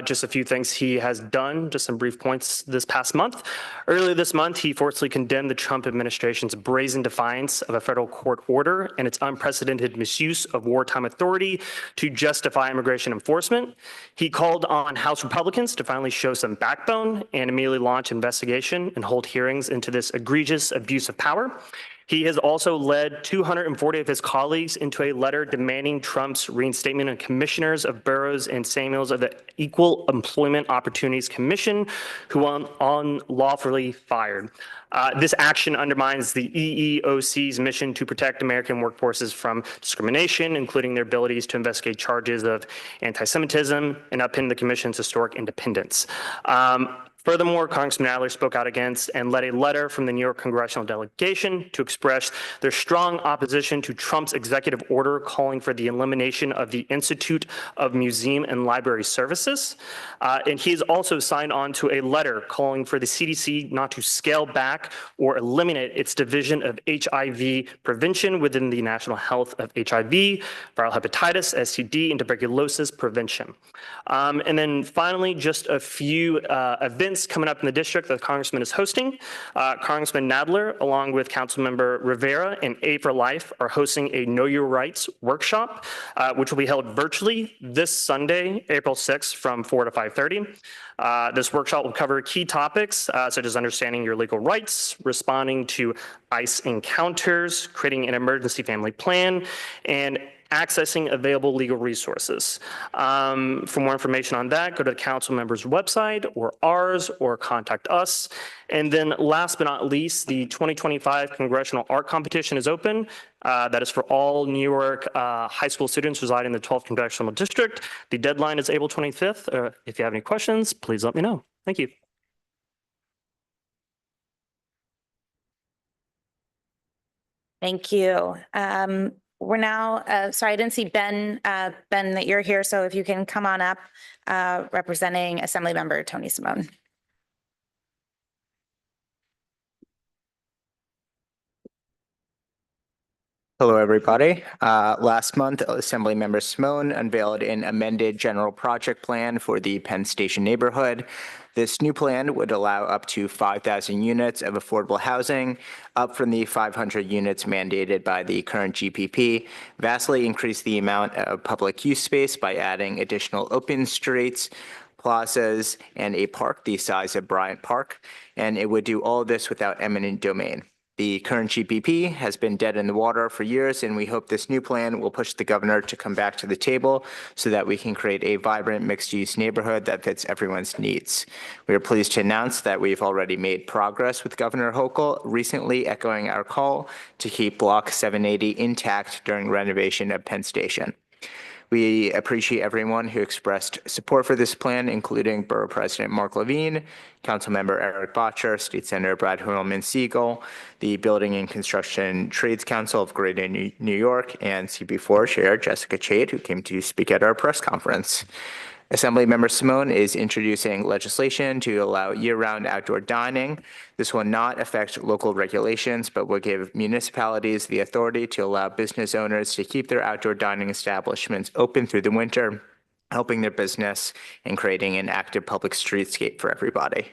Just a few things he has done, just some brief points this past month. Earlier this month, he forcefully condemned the Trump administration's brazen defiance of a federal court order and its unprecedented misuse of wartime authority to justify immigration enforcement. He called on House Republicans to finally show some backbone and immediately launch investigation and hold hearings into this egregious abuse of power. He has also led 240 of his colleagues into a letter demanding Trump's reinstatement of commissioners of boroughs and Samuels of the Equal Employment Opportunities Commission, who were unlawfully fired. This action undermines the EEOC's mission to protect American workforces from discrimination, including their abilities to investigate charges of anti-Semitism and upend the commission's historic independence. Furthermore, Congressman Nadler spoke out against and led a letter from the New York congressional delegation to express their strong opposition to Trump's executive order calling for the elimination of the Institute of Museum and Library Services. And he has also signed on to a letter calling for the CDC not to scale back or eliminate its division of HIV prevention within the National Health of HIV, viral hepatitis, STD, and tuberculosis prevention. And then finally, just a few events coming up in the district that the Congressman is hosting. Congressman Nadler, along with Councilmember Rivera and A for Life, are hosting a Know Your Rights workshop, which will be held virtually this Sunday, April 6th from 4 to 5:30. This workshop will cover key topics such as understanding your legal rights, responding to ICE encounters, creating an emergency family plan, and accessing available legal resources. For more information on that, go to the council member's website or ours, or contact us. And then last but not least, the 2025 Congressional Art Competition is open. That is for all New York high school students residing in the 12th Congressional District. The deadline is April 25th. If you have any questions, please let me know. Thank you. Thank you. We're now, sorry, I didn't see Ben, that you're here. So if you can come on up, representing Assemblymember Tony Simone. Hello, everybody. Last month, Assemblymember Simone unveiled an amended general project plan for the Penn Station neighborhood. This new plan would allow up to 5,000 units of affordable housing, up from the 500 units mandated by the current GPP, vastly increase the amount of public use space by adding additional open streets, plazas, and a park the size of Bryant Park, and it would do all of this without eminent domain. The current GPP has been dead in the water for years, and we hope this new plan will push the governor to come back to the table so that we can create a vibrant mixed-use neighborhood that fits everyone's needs. We are pleased to announce that we've already made progress with Governor Hochul, recently echoing our call to keep Block 780 intact during renovation of Penn Station. We appreciate everyone who expressed support for this plan, including Borough President Mark Levine, Councilmember Eric Botcher, State Senator Brad Hurlman Siegel, the Building and Construction Trades Council of Greater New York, and CB4 Chair Jessica Chait, who came to speak at our press conference. Assemblymember Simone is introducing legislation to allow year-round outdoor dining. This will not affect local regulations, but will give municipalities the authority to allow business owners to keep their outdoor dining establishments open through the winter, helping their business and creating an active public streetscape for everybody.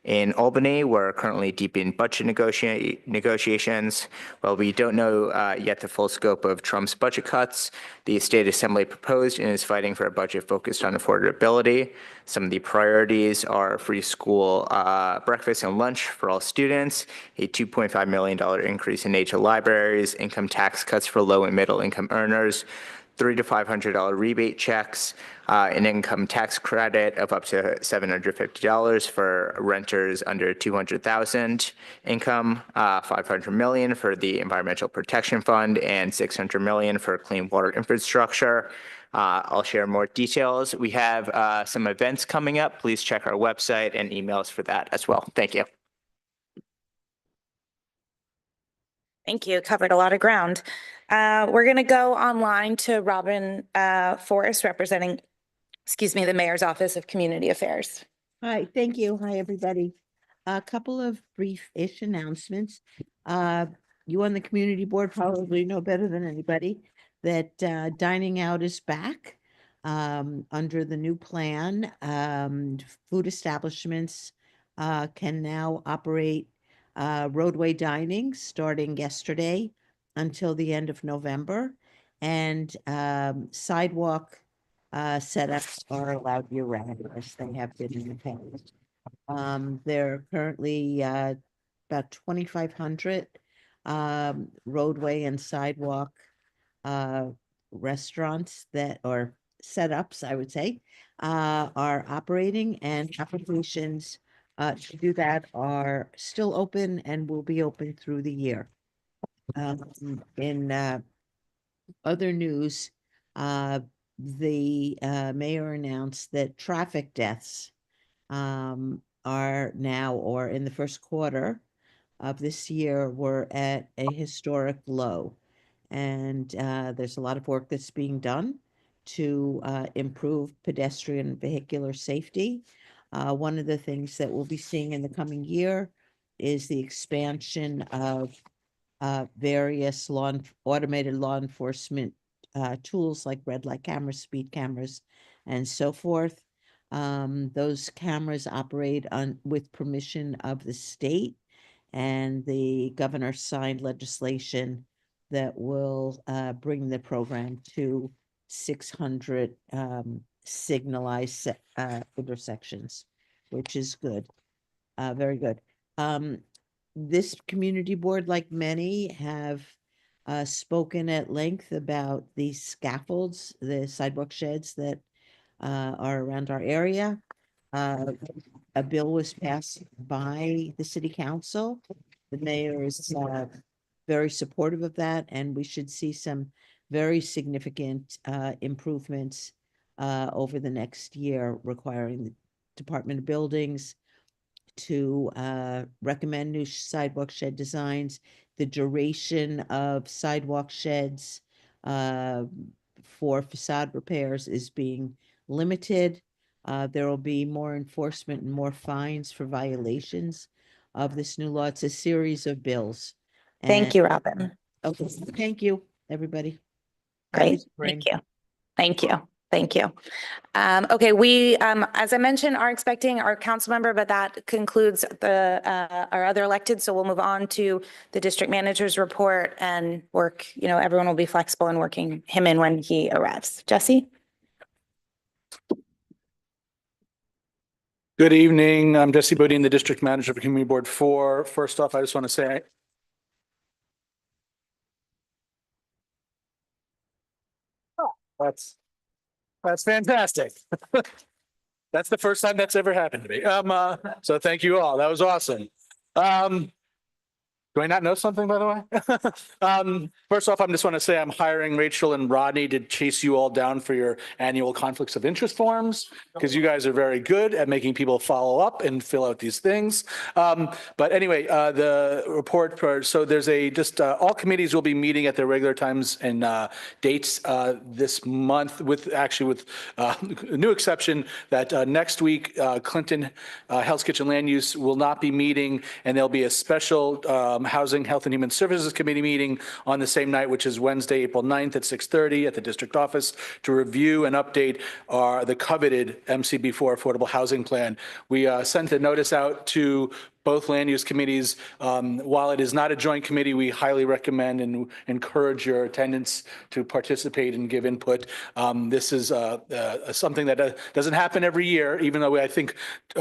In Albany, we're currently deep in budget negotiations. While we don't know yet the full scope of Trump's budget cuts, the State Assembly proposed and is fighting for a budget focused on affordability. Some of the priorities are free school breakfast and lunch for all students, a $2.5 million increase in aid to libraries, income tax cuts for low and middle income earners, $300 to $500 rebate checks, an income tax credit of up to $750 for renters under $200,000 income, $500 million for the Environmental Protection Fund, and $600 million for clean water infrastructure. I'll share more details. We have some events coming up. Please check our website and emails for that as well. Thank you. Thank you. Covered a lot of ground. We're going to go online to Robin Forrest, representing, the Mayor's Office of Community Affairs. Hi, thank you. Hi, everybody. A couple of brief-ish announcements. You on the community board probably know better than anybody that dining out is back under the new plan. Food establishments can now operate roadway dining starting yesterday until the end of November, and sidewalk setups are allowed year-round as they have been in the past. There are currently about 2,500 roadway and sidewalk restaurants that are setups, I would say, are operating, and applications to do that are still open and will be open through the year. In other news, the mayor announced that traffic deaths are now, or in the first quarter of this year, were at a historic low. And there's a lot of work that's being done to improve pedestrian and vehicular safety. One of the things that we'll be seeing in the coming year is the expansion of various automated law enforcement tools like red light cameras, speed cameras, and so forth. Those cameras operate with permission of the state, and the governor signed legislation that will bring the program to 600 signalized intersections, which is good, very good. This community board, like many, have spoken at length about the scaffolds, the sidewalk sheds that are around our area. A bill was passed by the city council. The mayor is very supportive of that, and we should see some very significant improvements over the next year, requiring the Department of Buildings to recommend new sidewalk shed designs. The duration of sidewalk sheds for facade repairs is being limited. There will be more enforcement and more fines for violations of this new law. It's a series of bills. Thank you, Robin. Okay, thank you, everybody. Great, thank you. Thank you. Thank you. Okay, we, as I mentioned, are expecting our council member, but that concludes our other elected. So we'll move on to the district manager's report and work. Everyone will be flexible in working him in when he arrives. Jesse? Good evening. I'm Jesse Bodine, the District Manager for Community Board 4. First off, I just want to say That's fantastic. That's the first time that's ever happened to me. So thank you all. That was awesome. Do I not know something, by the way? First off, I just want to say I'm hiring Rachel and Rodney to chase you all down for your annual conflicts of interest forms, because you guys are very good at making people follow up and fill out these things. But anyway, the report, so there's all committees will be meeting at their regular times and dates this month, with a new exception that next week, Clinton Hell's Kitchen Land Use will not be meeting, and there'll be a special Housing, Health and Human Services Committee meeting on the same night, which is Wednesday, April 9th at 6:30 at the district office, to review and update the coveted MCB4 affordable housing plan. We sent a notice out to both land use committees. While it is not a joint committee, we highly recommend and encourage your attendance to participate and give input. This is something that doesn't happen every year, even though I think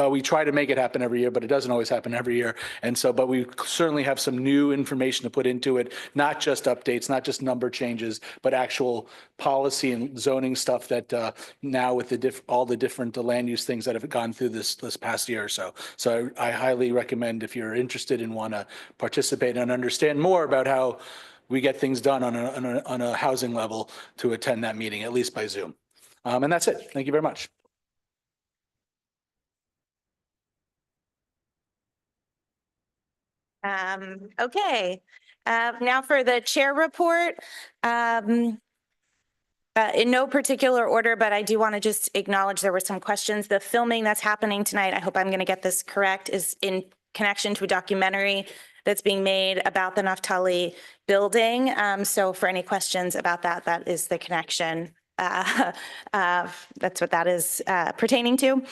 we try to make it happen every year, but it doesn't always happen every year. And so, but we certainly have some new information to put into it, not just updates, not just number changes, but actual policy and zoning stuff that now with all the different land use things that have gone through this past year or so. So I highly recommend, if you're interested and want to participate and understand more about how we get things done on a housing level, to attend that meeting, at least by Zoom. And that's it. Thank you very much. Okay. Now for the chair report. In no particular order, but I do want to just acknowledge there were some questions. The filming that's happening tonight, I hope I'm going to get this correct, is in connection to a documentary that's being made about the Naftali building. So for any questions about that, that is the connection. That's what that is pertaining to.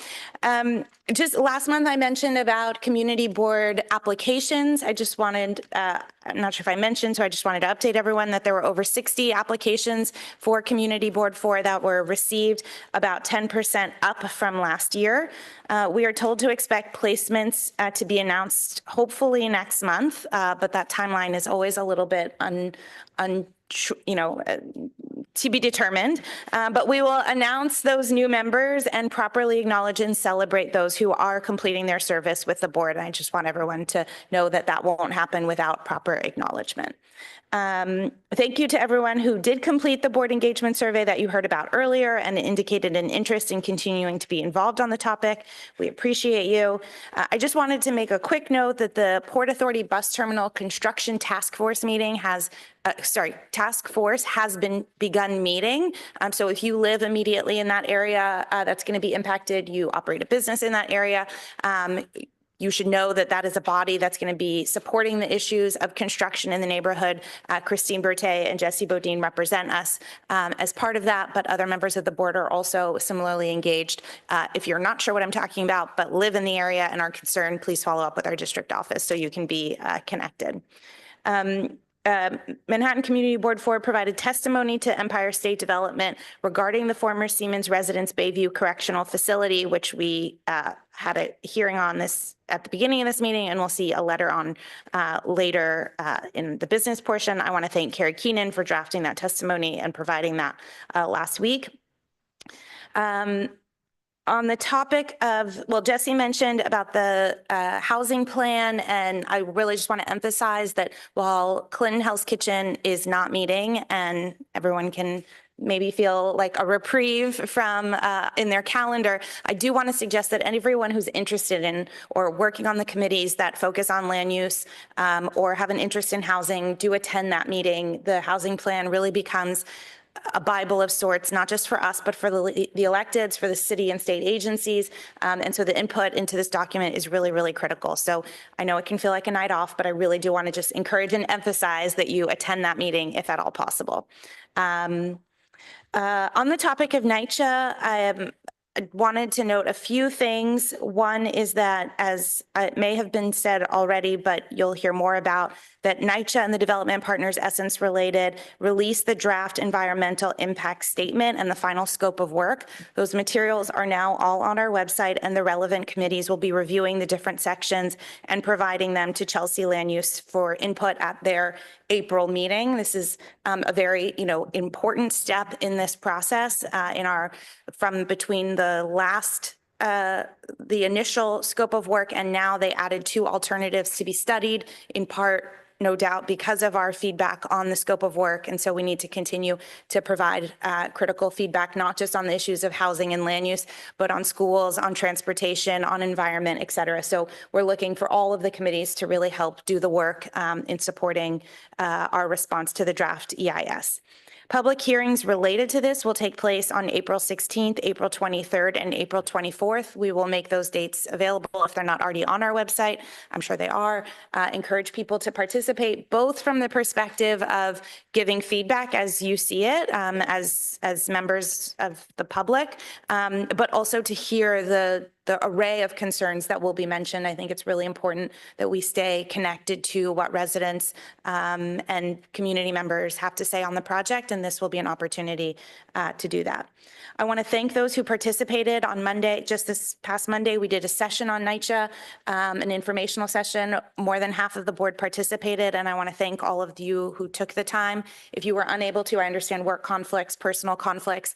Just last month, I mentioned about community board applications. I just wanted, I'm not sure if I mentioned, so I just wanted to update everyone that there were over 60 applications for community board 4 that were received, about 10% up from last year. We are told to expect placements to be announced hopefully next month, but that timeline is always a little bit to be determined, but we will announce those new members and properly acknowledge and celebrate those who are completing their service with the board. And I just want everyone to know that that won't happen without proper acknowledgement. Thank you to everyone who did complete the board engagement survey that you heard about earlier and indicated an interest in continuing to be involved on the topic. We appreciate you. I just wanted to make a quick note that the Port Authority Bus Terminal Construction Task Force meeting has begun meeting. So if you live immediately in that area that's going to be impacted, you operate a business in that area, you should know that that is a body that's going to be supporting the issues of construction in the neighborhood. Christine Berthet and Jesse Bodine represent us as part of that, but other members of the board are also similarly engaged. If you're not sure what I'm talking about, but live in the area and are concerned, please follow up with our district office so you can be connected. Manhattan Community Board 4 provided testimony to Empire State Development regarding the former Siemens Residence Bayview Correctional Facility, which we had a hearing on this at the beginning of this meeting, and we'll see a letter on later in the business portion. I want to thank Carrie Keenan for drafting that testimony and providing that last week. On the topic of, well, Jesse mentioned about the housing plan, and I really just want to emphasize that while Clinton Hell's Kitchen is not meeting and everyone can maybe feel like a reprieve from in their calendar, I do want to suggest that everyone who's interested in or working on the committees that focus on land use or have an interest in housing do attend that meeting. The housing plan really becomes a Bible of sorts, not just for us, but for the electeds, for the city and state agencies. And so the input into this document is really, really critical. So I know it can feel like a night off, but I really do want to just encourage and emphasize that you attend that meeting if at all possible. On the topic of NYCHA, I wanted to note a few things. One is that, as it may have been said already, but you'll hear more about, that NYCHA and the Development Partners Essence Related released the draft environmental impact statement and the final scope of work. Those materials are now all on our website, and the relevant committees will be reviewing the different sections and providing them to Chelsea Land Use for input at their April meeting. This is a very, important step in this process from between the initial scope of work, and now they added 2 alternatives to be studied, in part, no doubt, because of our feedback on the scope of work. And so we need to continue to provide critical feedback, not just on the issues of housing and land use, but on schools, on transportation, on environment, et cetera. So we're looking for all of the committees to really help do the work in supporting our response to the draft EIS. Public hearings related to this will take place on April 16th, April 23rd, and April 24th. We will make those dates available if they're not already on our website. I'm sure they are. Encourage people to participate, both from the perspective of giving feedback as you see it, as members of the public, but also to hear the array of concerns that will be mentioned. I think it's really important that we stay connected to what residents and community members have to say on the project, and this will be an opportunity to do that. I want to thank those who participated on Monday. Just this past Monday, we did a session on NYCHA, an informational session. More than half of the board participated, and I want to thank all of you who took the time. If you were unable to, I understand work conflicts, personal conflicts.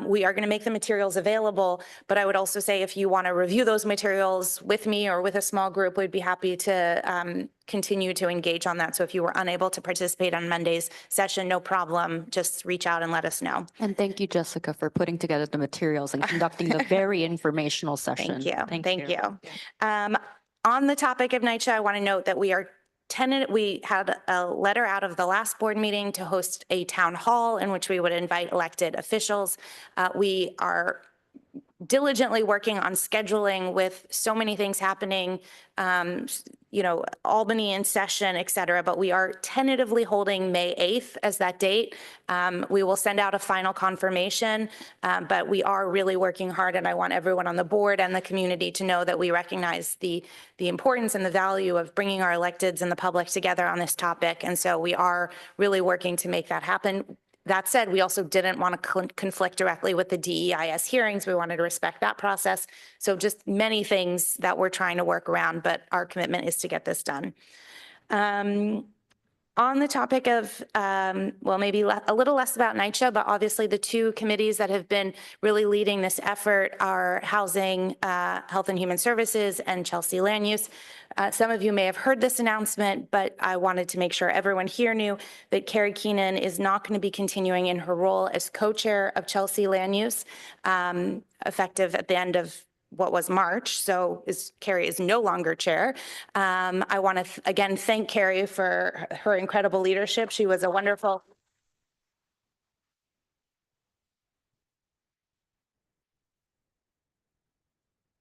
We are going to make the materials available, but I would also say if you want to review those materials with me or with a small group, we'd be happy to continue to engage on that. So if you were unable to participate on Monday's session, no problem, just reach out and let us know. And thank you, Jessica, for putting together the materials and conducting the very informational session. Thank you. On the topic of NYCHA, I want to note that we had a letter out of the last board meeting to host a town hall in which we would invite elected officials. We are diligently working on scheduling with so many things happening, Albany in session, et cetera, but we are tentatively holding May 8th as that date. We will send out a final confirmation, but we are really working hard, and I want everyone on the board and the community to know that we recognize the importance and the value of bringing our electeds and the public together on this topic. And so we are really working to make that happen. That said, we also didn't want to conflict directly with the DEIS hearings. We wanted to respect that process. So just many things that we're trying to work around, but our commitment is to get this done. On the topic of, maybe a little less about NYCHA, but obviously the 2 committees that have been really leading this effort are Housing, Health and Human Services, and Chelsea Land Use. Some of you may have heard this announcement, but I wanted to make sure everyone here knew that Carrie Keenan is not going to be continuing in her role as co-chair of Chelsea Land Use, effective at the end of what was March. So Carrie is no longer chair. I want to again thank Carrie for her incredible leadership. She was a wonderful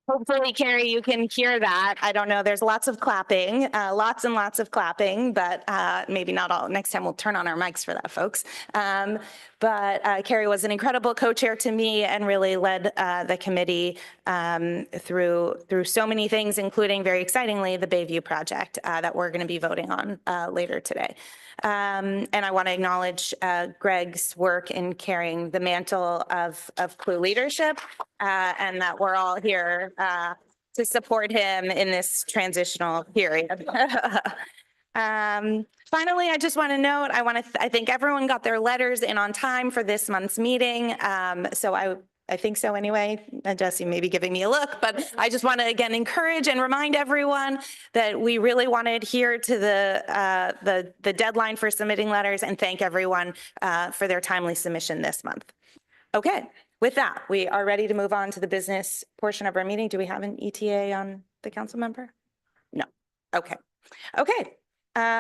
Hopefully, Carrie, you can hear that. I don't know. There's lots of clapping, lots and lots of clapping, but maybe not all. Next time we'll turn on our mics for that, folks. But Carrie was an incredible co-chair to me and really led the committee through so many things, including very excitingly the Bayview project that we're going to be voting on later today. And I want to acknowledge Greg's work in carrying the mantle of CLUE leadership and that we're all here to support him in this transitional period. Finally, I just want to note, I think everyone got their letters in on time for this month's meeting. So I think so anyway. Jesse may be giving me a look, but I just want to again encourage and remind everyone that we really want to adhere to the deadline for submitting letters, and thank everyone for their timely submission this month. Okay, with that, we are ready to move on to the business portion of our meeting. Do we have an ETA on the council member? No. Okay.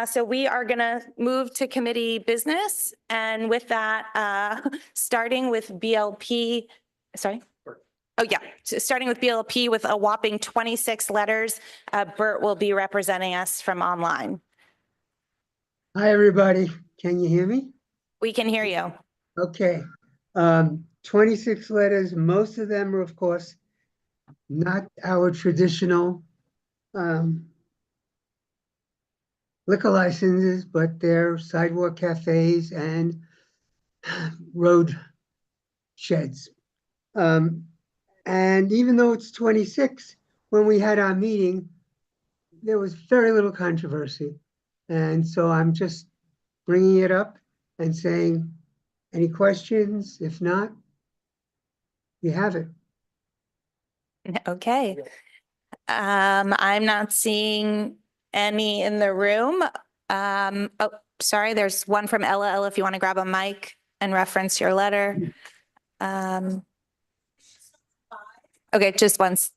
So we are going to move to committee business, and with that, starting with BLP. Sorry? Oh, yeah. So starting with BLP with a whopping 26 letters. Bert will be representing us from online. Hi, everybody. Can you hear me? We can hear you. Okay. 26 letters. Most of them are, of course, not our traditional liquor licenses, but they're sidewalk cafes and road sheds. And even though it's 26, when we had our meeting, there was very little controversy. And so I'm just bringing it up and saying, any questions? If not, you have it. Okay. I'm not seeing any in the room. Oh, sorry, there's one from Ella. Ella, if you want to grab a mic and reference your letter. Okay, just once.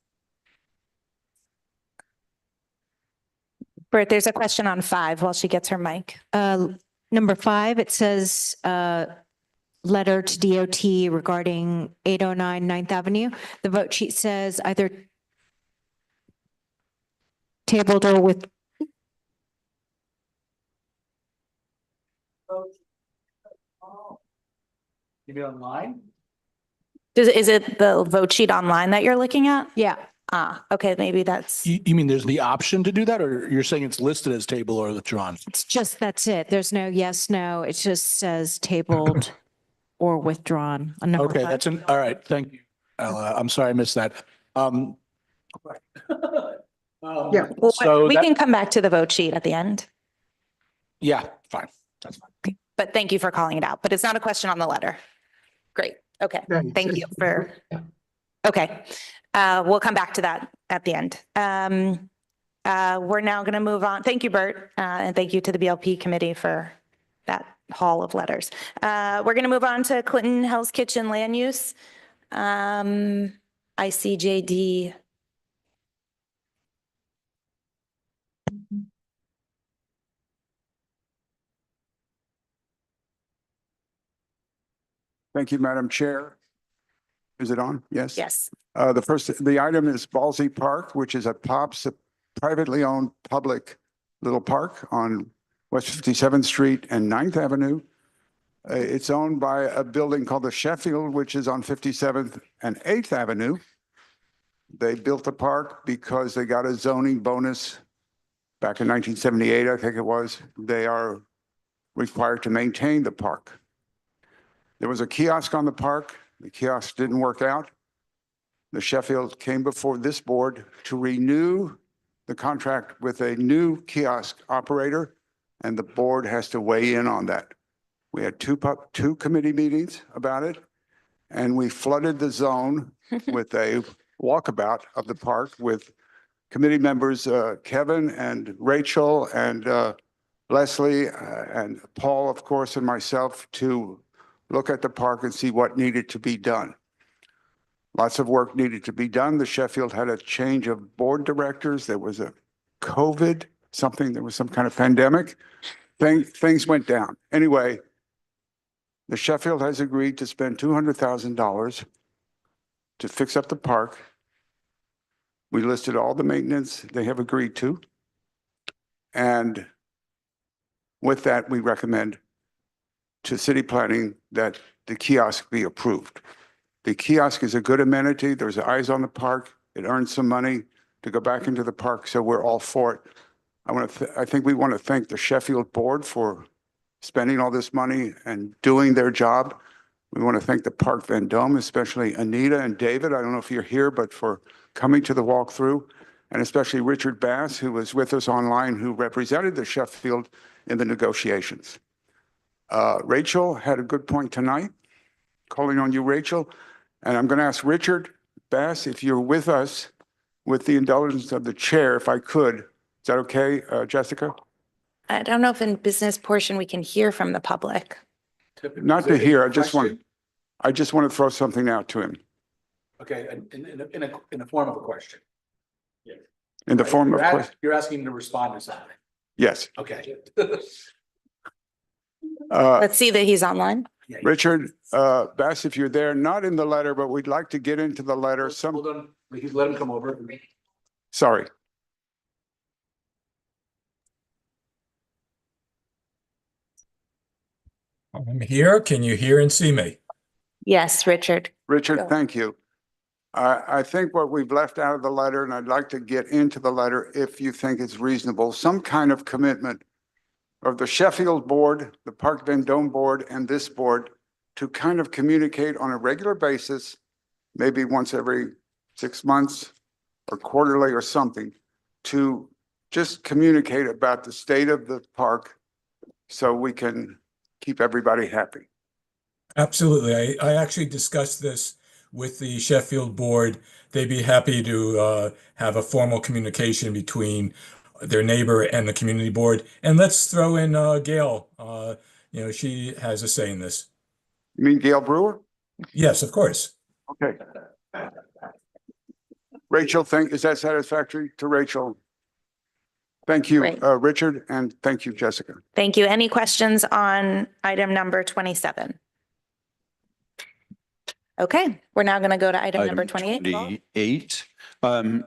Bert, there's a question on 5 while she gets her mic. Number 5, it says, letter to DOT regarding 809 9th Avenue. The vote sheet says either tabled or with. You mean online? Is it the vote sheet online that you're looking at? Yeah. Okay, maybe that's. You mean there's the option to do that, or you're saying it's listed as table or withdrawn? It's just, that's it. There's no yes, no. It just says tabled or withdrawn. On number Okay, 5. all right. Thank you, Ella. I'm sorry I missed that. Yeah. Well, So we that- can come back to the vote sheet at the end, Yeah, fine. That's fine. but thank you for calling it out. But it's not a question on the letter. Great. Okay. Right. Thank you for. Okay. We'll come back to that at the end. We're now going to move on. Thank you, Bert. And thank you to the BLP committee for that haul of letters. We're going to move on to Clinton Hell's Kitchen land use. ICJD. Thank you, Madam Chair. Is it on? Yes. Yes. The item is Ballsy Park, which is a privately owned public little park on West 57th Street and 9th Avenue. It's owned by a building called the Sheffield, which is on 57th and 8th Avenue. They built the park because they got a zoning bonus back in 1978, I think it was. They are required to maintain the park. There was a kiosk on the park. The kiosk didn't work out. The Sheffield came before this board to renew the contract with a new kiosk operator, and the board has to weigh in on that. We had two committee meetings about it, and we flooded the zone with a walkabout of the park with committee members, Kevin and Rachel and Leslie and Paul, of course, and myself to look at the park and see what needed to be done. Lots of work needed to be done. The Sheffield had a change of board directors. There was a COVID, there was some kind of pandemic. Things went down. Anyway, the Sheffield has agreed to spend $200,000 to fix up the park. We listed all the maintenance they have agreed to. And with that, we recommend to city planning that the kiosk be approved. The kiosk is a good amenity. There's eyes on the park. It earns some money to go back into the park, so we're all for it. I think we want to thank the Sheffield board for spending all this money and doing their job. We want to thank the Park Vendome, especially Anita and David. I don't know if you're here, but for coming to the walkthrough, and especially Richard Bass, who was with us online, who represented the Sheffield in the negotiations. Rachel had a good point tonight, calling on you, Rachel. And I'm going to ask Richard Bass, if you're with us, with the indulgence of the chair, if I could. Is that okay, Jessica? I don't know if in business portion we can hear from the public. Not to hear. I just want to throw something out to him. Okay, in the form of a question. In the form of question. You're asking him to respond to something. Yes. Okay. Let's see that he's online. Richard Bass, if you're there, not in the letter, but we'd like to get into the letter. Hold on, let him come over. Sorry. I'm here. Can you hear and see me? Yes, Richard. Richard, thank you. I think what we've left out of the letter, and I'd like to get into the letter if you think it's reasonable, some kind of commitment of the Sheffield board, the Park Vendome board, and this board to kind of communicate on a regular basis, maybe once every 6 months or quarterly or something, to just communicate about the state of the park so we can keep everybody happy. Absolutely. I actually discussed this with the Sheffield board. They'd be happy to have a formal communication between their neighbor and the community board. And let's throw in Gail. She has a say in this. You mean Gail Brewer? Yes, of course. Okay. Rachel, is that satisfactory to Rachel? Thank you, Great. Richard, and thank you, Jessica. Thank you. Any questions on item number 27? Okay, we're now going to go to item number 28. 28.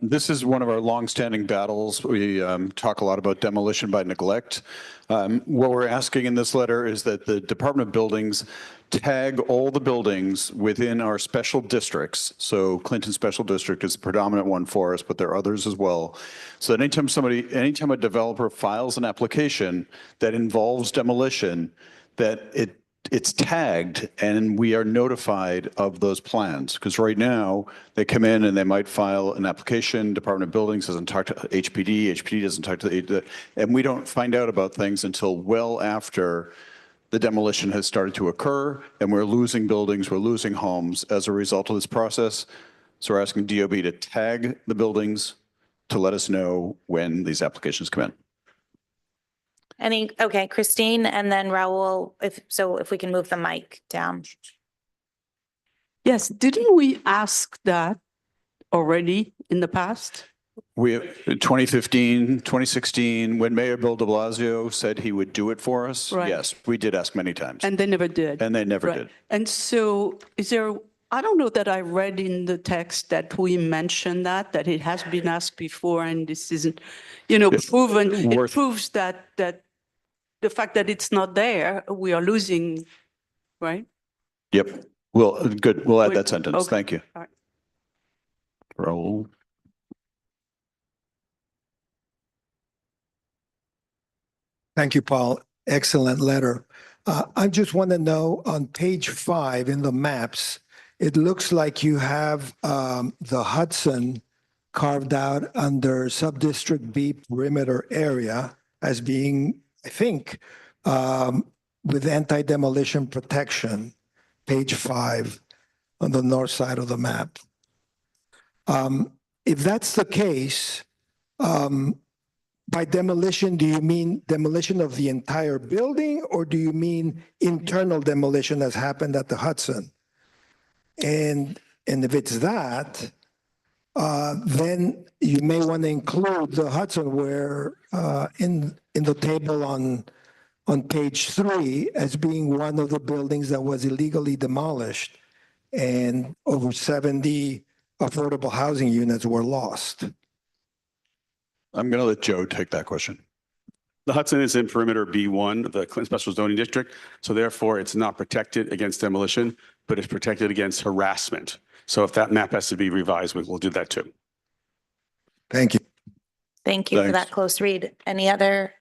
This is one of our longstanding battles. We talk a lot about demolition by neglect. What we're asking in this letter is that the Department of Buildings tag all the buildings within our special districts. So Clinton Special District is the predominant one for us, but there are others as well. So that anytime a developer files an application that involves demolition, that it's tagged and we are notified of those plans. Because right now they come in and they might file an application, Department of Buildings doesn't talk to HPD doesn't talk to the, and we don't find out about things until well after the demolition has started to occur, and we're losing buildings, we're losing homes as a result of this process. So we're asking DOB to tag the to let us know when these applications come in. Okay, Christine, and then Raul, if we can move the mic down. Yes, didn't we ask that already in the past? We, 2015, 2016, when Mayor Bill de Blasio said he would do it for us, Right. yes, we did ask many times. And they never did. And they never Right. did. And so is there, I don't know that I read in the text that we mentioned that it has been asked before and this isn't, proven. It proves that the fact that it's not there, we are losing, right? Yep. Well, good. We'll add that sentence. Okay. Thank you. All right. Raul. Thank you, Paul. Excellent letter. I just want to know on page 5 in the maps, it looks like you have the Hudson carved out under sub-district B perimeter area as being, I think, with anti-demolition protection, page 5 on the north side of the map. If that's the case, by demolition, do you mean demolition of the entire building or do you mean internal demolition as happened at the Hudson? And if it's that, then you may want to include the Hudson where in the table on page 3 as being one of the buildings that was illegally demolished and over 70 affordable housing units were lost. I'm going to let Joe take that question. The Hudson is in perimeter B1, the Clinton Special Zoning District. So therefore, it's not protected against demolition, but it's protected against harassment. So if that map has to be revised, we'll do that too. Thank you. Thank you for Thanks. that close read. Any other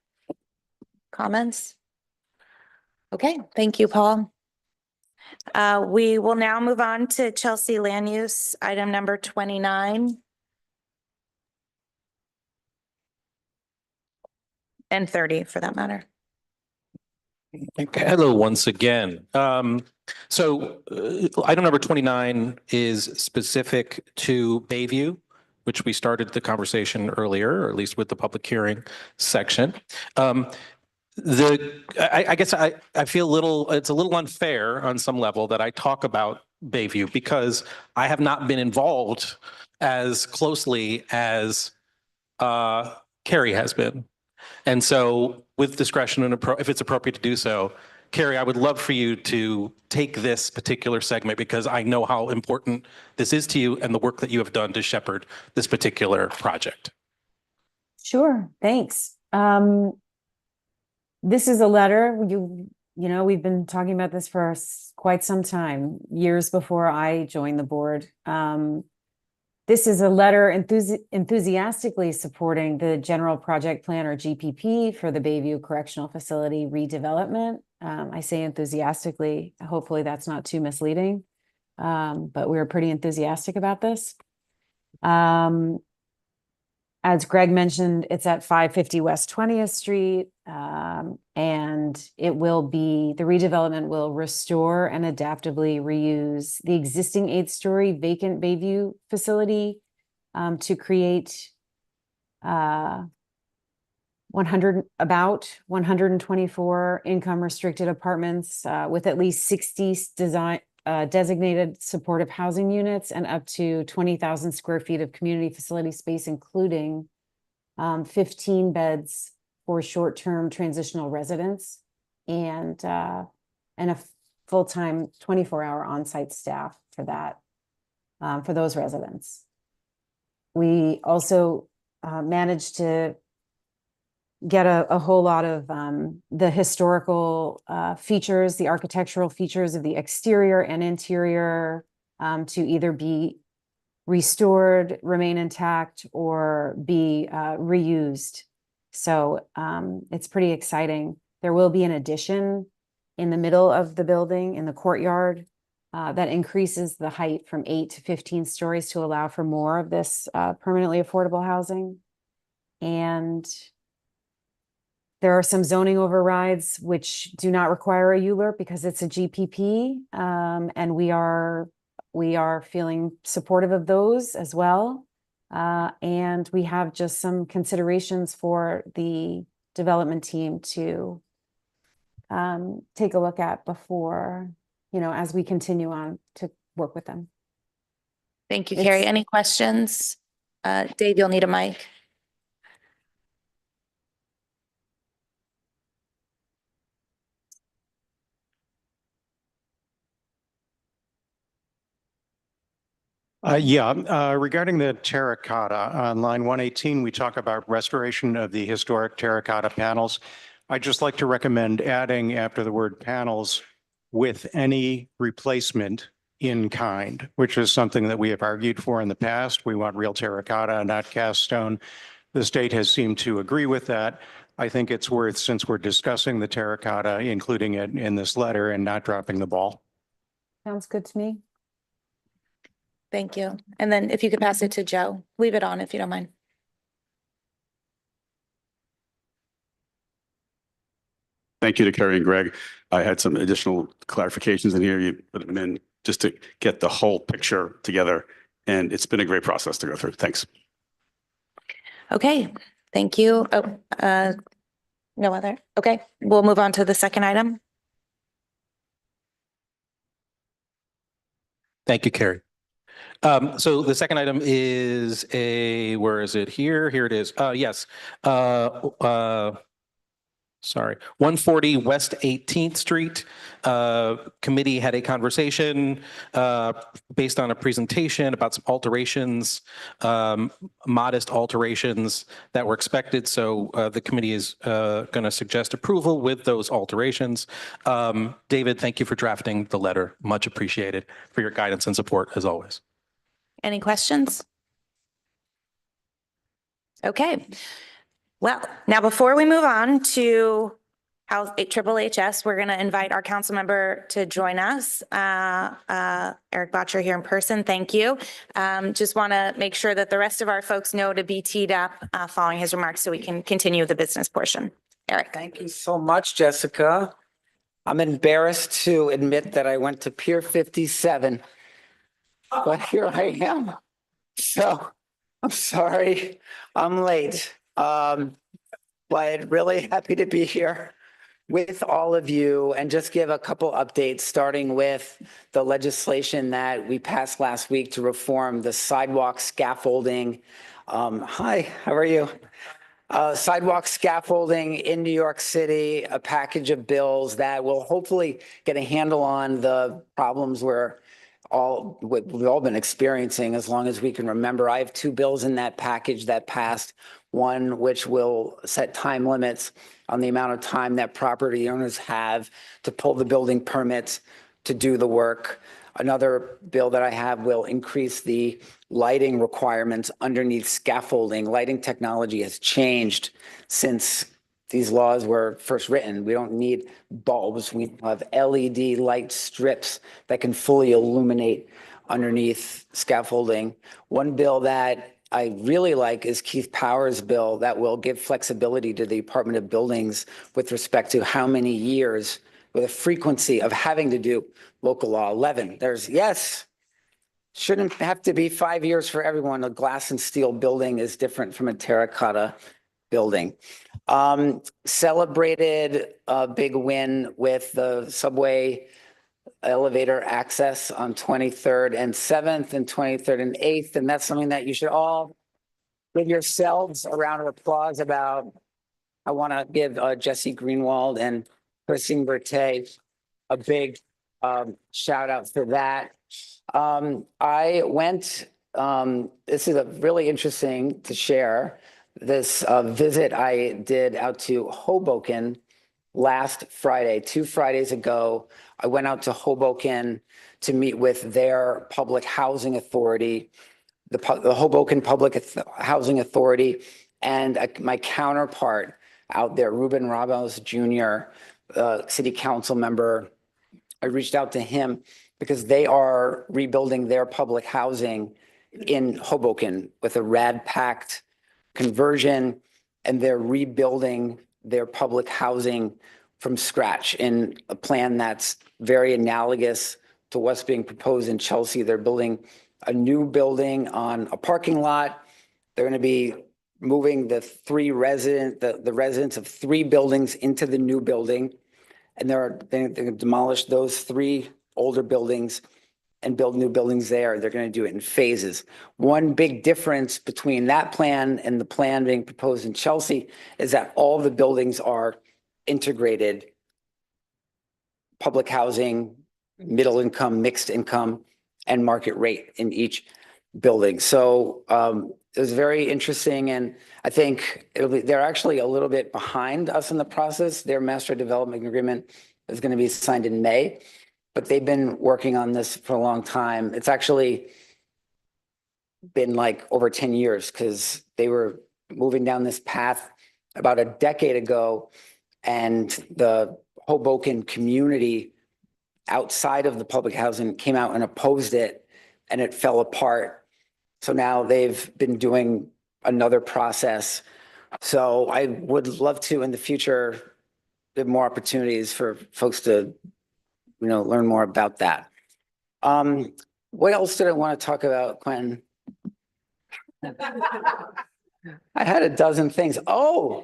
comments? Okay, thank you, Paul. We will now move on to Chelsea Land Use, item number 29. And 30 for that matter. Hello, once again. So item number 29 is specific to Bayview, which we started the conversation earlier, or at least with the public hearing section. I guess I feel it's a little unfair on some level that I talk about Bayview because I have not been involved as closely as Carrie has been. And so with discretion and if it's appropriate to do so, Carrie, I would love for you to take this particular segment because I know how important this is to you and the work that you have done to shepherd this particular project. Sure, thanks. This is a letter, we've been talking about this for quite some time, years before I joined the board. This is a letter enthusiastically supporting the general project plan or GPP for the Bayview Correctional Facility redevelopment. I say enthusiastically, hopefully that's not too misleading, but we're pretty enthusiastic about this. I As Greg mentioned, it's at 550 West 20th Street. And the redevelopment will restore and adaptively reuse the existing 8-story vacant Bayview facility to create about 124 income restricted apartments with at least 60 designated supportive housing units and up to 20,000 square feet of community facility space, including 15 beds for short-term transitional residents and a full-time 24-hour on-site staff for that, for those residents. We also managed to get a whole lot of the historical features, the architectural features of the exterior and interior to either be restored, remain intact, or be reused. So it's pretty exciting. There will be an addition in the middle of the building in the courtyard that increases the height from 8 to 15 stories to allow for more of this permanently affordable housing. And there are some zoning overrides which do not require a ULURP because it's a GPP, and we are feeling supportive of those as well. And we have just some considerations for the development team to take a look at before, as we continue on to work with them. Thank you, Carrie. Any questions? Dave, you'll need a mic. Regarding the terracotta, on line 118, we talk about restoration of the historic terracotta panels. I'd just like to recommend adding after the word panels with any replacement in kind, which is something that we have argued for in the past. We want real terracotta, not cast stone. The state has seemed to agree with that. I think it's worth, since we're discussing the terracotta, including it in this letter and not dropping the ball. Sounds good to me. Thank you. And then if you could pass it to Joe, leave it on if you don't mind. Thank you to Carrie and Greg. I had some additional clarifications in here. You put them in just to get the whole picture together. And it's been a great process to go through. Thanks. Okay, thank you. Oh, no other. Okay, we'll move on to the second item. Thank you, Carrie. So the second item is where is it here? Here it is. Yes. Sorry, 140 West 18th Street. Committee had a conversation based on a presentation about some alterations, modest alterations that were expected. So the committee is going to suggest approval with those alterations. David, thank you for drafting the letter. Much appreciated for your guidance and support as always. Any questions? Okay. Well, now before we move on to HHS, we're going to invite our council member to join us. Eric Botcher here in person. Thank you. Just want to make sure that the rest of our folks know to be teed up following his remarks so we can continue the business portion. Eric. Thank you so much, Jessica. I'm embarrassed to admit that I went to Pier 57, but here I am. So I'm sorry I'm late. But really happy to be here with all of you and just give a couple updates, starting with the legislation that we passed last week to reform the sidewalk scaffolding. Hi, how are you? Sidewalk scaffolding in New York City, a package of bills that will hopefully get a handle on the problems we've all been experiencing as long as we can remember. I have 2 bills in that package that passed. One which will set time limits on the amount of time that property owners have to pull the building permits to do the work. Another bill that I have will increase the lighting requirements underneath scaffolding. Lighting technology has changed since these laws were first written. We don't need bulbs. We have LED light strips that can fully illuminate underneath scaffolding. One bill that I really like is Keith Powers' bill that will give flexibility to the Department of Buildings with respect to how many years with a frequency of having to do local law 11. Shouldn't have to be 5 years for everyone. A glass and steel building is different from a terracotta building. Celebrated a big win with the subway elevator access on 23rd and 7th and 23rd and 8th. And that's something that you should all give yourselves a round of applause about. I want to give Jesse Greenwald and Precinct a big shout out for that. I went, this is a really interesting to share, this visit I did out to Hoboken last Friday, 2 Fridays ago. I went out to Hoboken to meet with their public housing authority, the Hoboken Public Housing Authority, and my counterpart out there, Ruben Ramos Jr., city council member. I reached out to him because they are rebuilding their public housing in Hoboken with a RAD-packed conversion, and they're rebuilding their public housing from scratch in a plan that's very analogous to what's being proposed in Chelsea. They're building a new building on a parking lot. They're going to be moving the residents of 3 buildings into the new building, and they're going to demolish those 3 older buildings and build new buildings there. They're going to do it in phases. One big difference between that plan and the plan being proposed in Chelsea is that all the buildings are integrated public housing, middle income, mixed income, and market rate in each building. So it was very interesting, and I think they're actually a little bit behind us in the process. Their master development agreement is going to be signed in May, but they've been working on this for a long time. It's actually been like over 10 years because they were moving down this path about a decade ago, and the Hoboken community outside of the public housing came out and opposed it, and it fell apart. So now they've been doing another process. So I would love to in the future have more opportunities for folks to, learn more about that. What else did I want to talk about, Quentin? I had a dozen things. The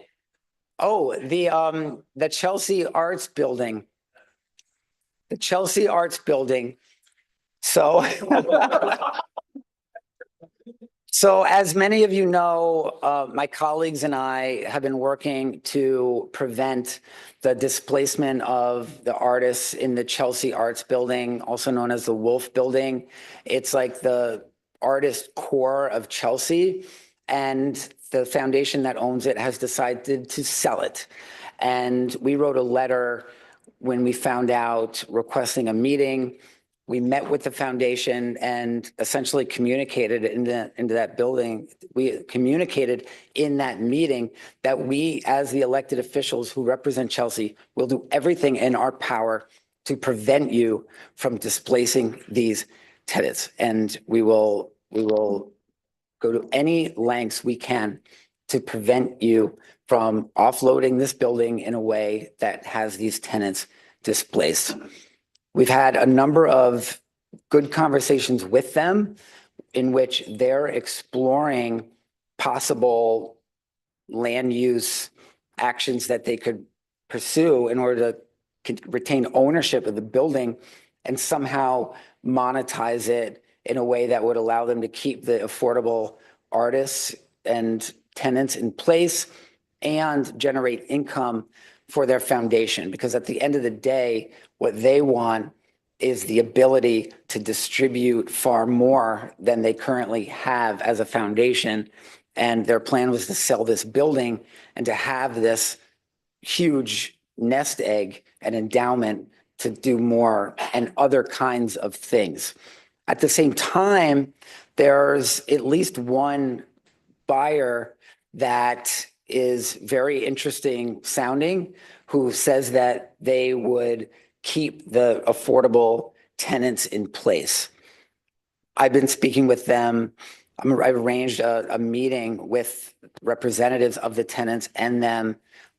Chelsea Arts Building. The Chelsea Arts Building. So as many of you know, my colleagues and I have been working to prevent the displacement of the artists in the Chelsea Arts Building, also known as the Wolf Building. It's like the artist core of Chelsea, and the foundation that owns it has decided to sell it. And we wrote a letter when we found out, requesting a meeting. We met with the foundation and essentially communicated into that building. We communicated in that meeting that we, as the elected officials who represent Chelsea, will do everything in our power to prevent you from displacing these tenants. And we will go to any lengths we can to prevent you from offloading this building in a way that has these tenants displaced. We've had a number of good conversations with them in which they're exploring possible land use actions that they could pursue in order to retain ownership of the building and somehow monetize it in a way that would allow them to keep the affordable artists and tenants in place and generate income for their foundation. Because at the end of the day, what they want is the ability to distribute far more than they currently have as a foundation. And their plan was to sell this building and to have this huge nest egg and endowment to do more and other kinds of things. At the same time, there's at least one buyer that is very interesting sounding, who says that they would keep the affordable tenants in place. I've been speaking with them. I've arranged a meeting with representatives of the tenants and them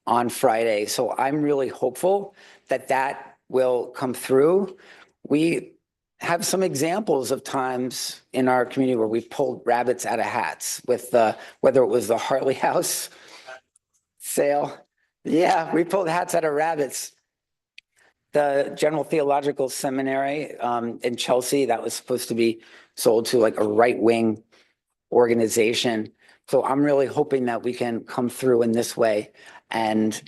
on Friday. So I'm really hopeful that that will come through. We have some examples of times in our community where we pulled rabbits out of hats with whether it was the Hartley House sale. Yeah, we pulled hats out of rabbits. The General Theological Seminary in Chelsea, that was supposed to be sold to like a right-wing organization. So I'm really hoping that we can come through in this way and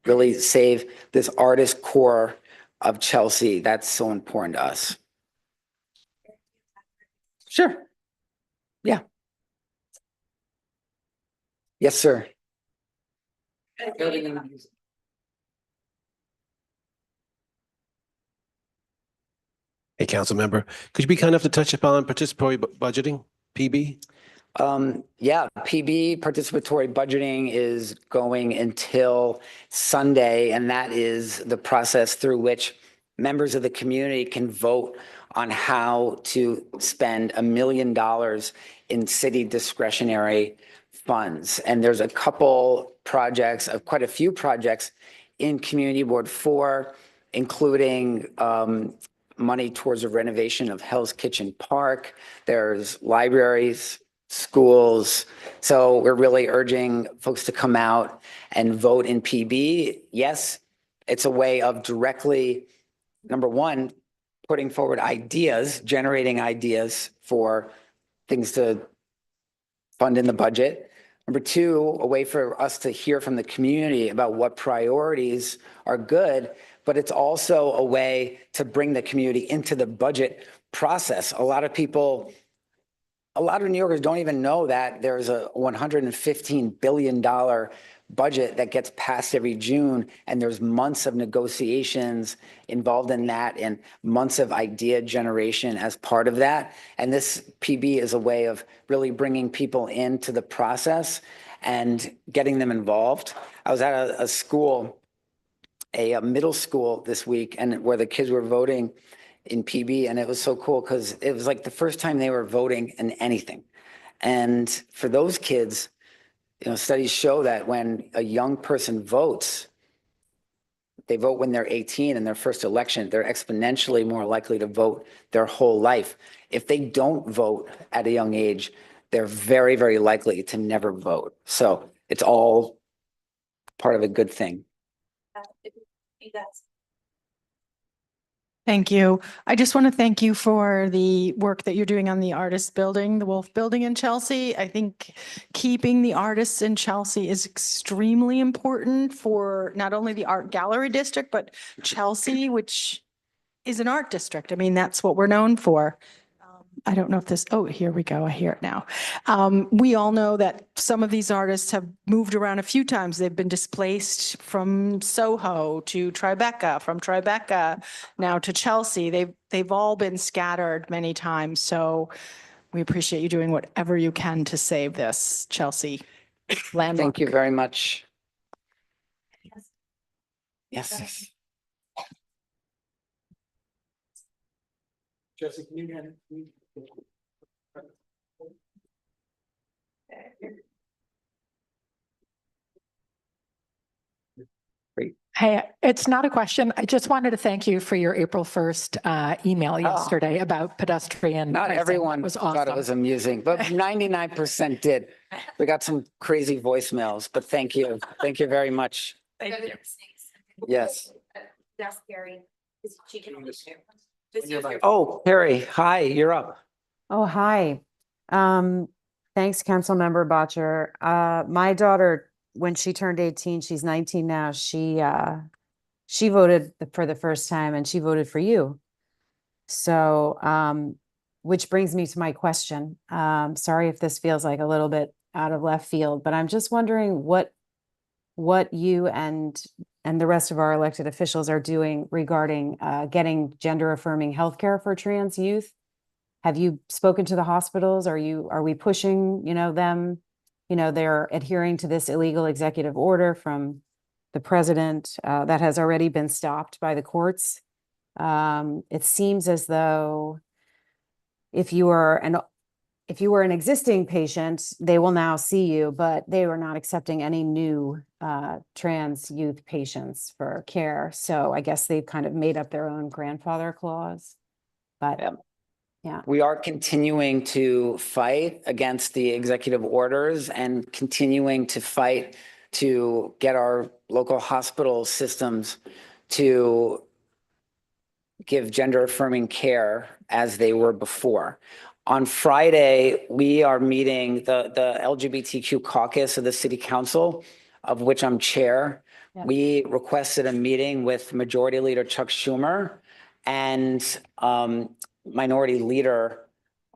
really save this artist core of Chelsea. That's so important to us. Sure. Yeah. Yes, sir. Hey, council member, could you be kind enough to touch upon participatory budgeting, PB? Yeah, PB, participatory budgeting, is going until Sunday, and that is the process through which members of the community can vote on how to spend $1 million in city discretionary funds. And there's a couple projects, quite a few projects in Community Board 4, including money towards the renovation of Hell's Kitchen Park. There's libraries, schools. So we're really urging folks to come out and vote in PB. Yes, it's a way of directly, number one, putting forward ideas, generating ideas for things to fund in the budget. Number two, a way for us to hear from the community about what priorities are good, but it's also a way to bring the community into the budget process. A lot of New Yorkers don't even know that there's a $115 billion budget that gets passed every June, and there's months of negotiations involved in that and months of idea generation as part of that. And this PB is a way of really bringing people into the process and getting them involved. I was at a school, a middle school this week, and where the kids were voting in PB, and it was so cool because it was like the first time they were voting in anything. And for those kids, studies show that when a young person votes, they vote when they're 18 in their first election, they're exponentially more likely to vote their whole life. If they don't vote at a young age, they're very, very likely to never vote. So it's all part of a good thing. Thank you. I just want to thank you for the work that you're doing on the artist building, the Wolf Building in Chelsea. I think keeping the artists in Chelsea is extremely important for not only the art gallery district, but Chelsea, which is an art district. I mean, that's what we're known for. I don't know if this, oh, here we go. I hear it now. We all know that some of these artists have moved around a few times. They've been displaced from Soho to Tribeca, from Tribeca now to Chelsea. They've all been scattered many times. So we appreciate you doing whatever you can to save this Chelsea landmark. Thank you very much. Yes. Jessica, can you hand me? Great. Hey, it's not a question. I just wanted to thank you for your April 1st email yesterday about pedestrian. Not pricing. everyone was thought it awesome. was amusing, but 99% did. We got some crazy voicemails, but thank you. Thank you very much. Thank you. Yes. That's Gary. Oh, Carrie, hi, you're up. Oh, hi. Thanks, Councilmember Botcher. My daughter, when she turned 18, she's 19 now, she voted for the first time and she voted for you. So, which brings me to my question. Sorry if this feels like a little bit out of left field, but I'm just wondering what you and the rest of our elected officials are doing regarding getting gender affirming healthcare for trans youth. Have you spoken to the hospitals? Are we pushing, them, they're adhering to this illegal executive order from the president that has already been stopped by the courts? It seems as though if you are if you were an existing patient, they will now see you, but they were not accepting any new trans youth patients for care. So I guess they've kind of made up their own grandfather clause. But yeah. We are continuing to fight against the executive orders and continuing to fight to get our local hospital systems to give gender affirming care as they were before. On Friday, we are meeting the LGBTQ caucus of the city council, of which I'm chair. Yeah. We requested a meeting with Majority Leader Chuck Schumer and Minority Leader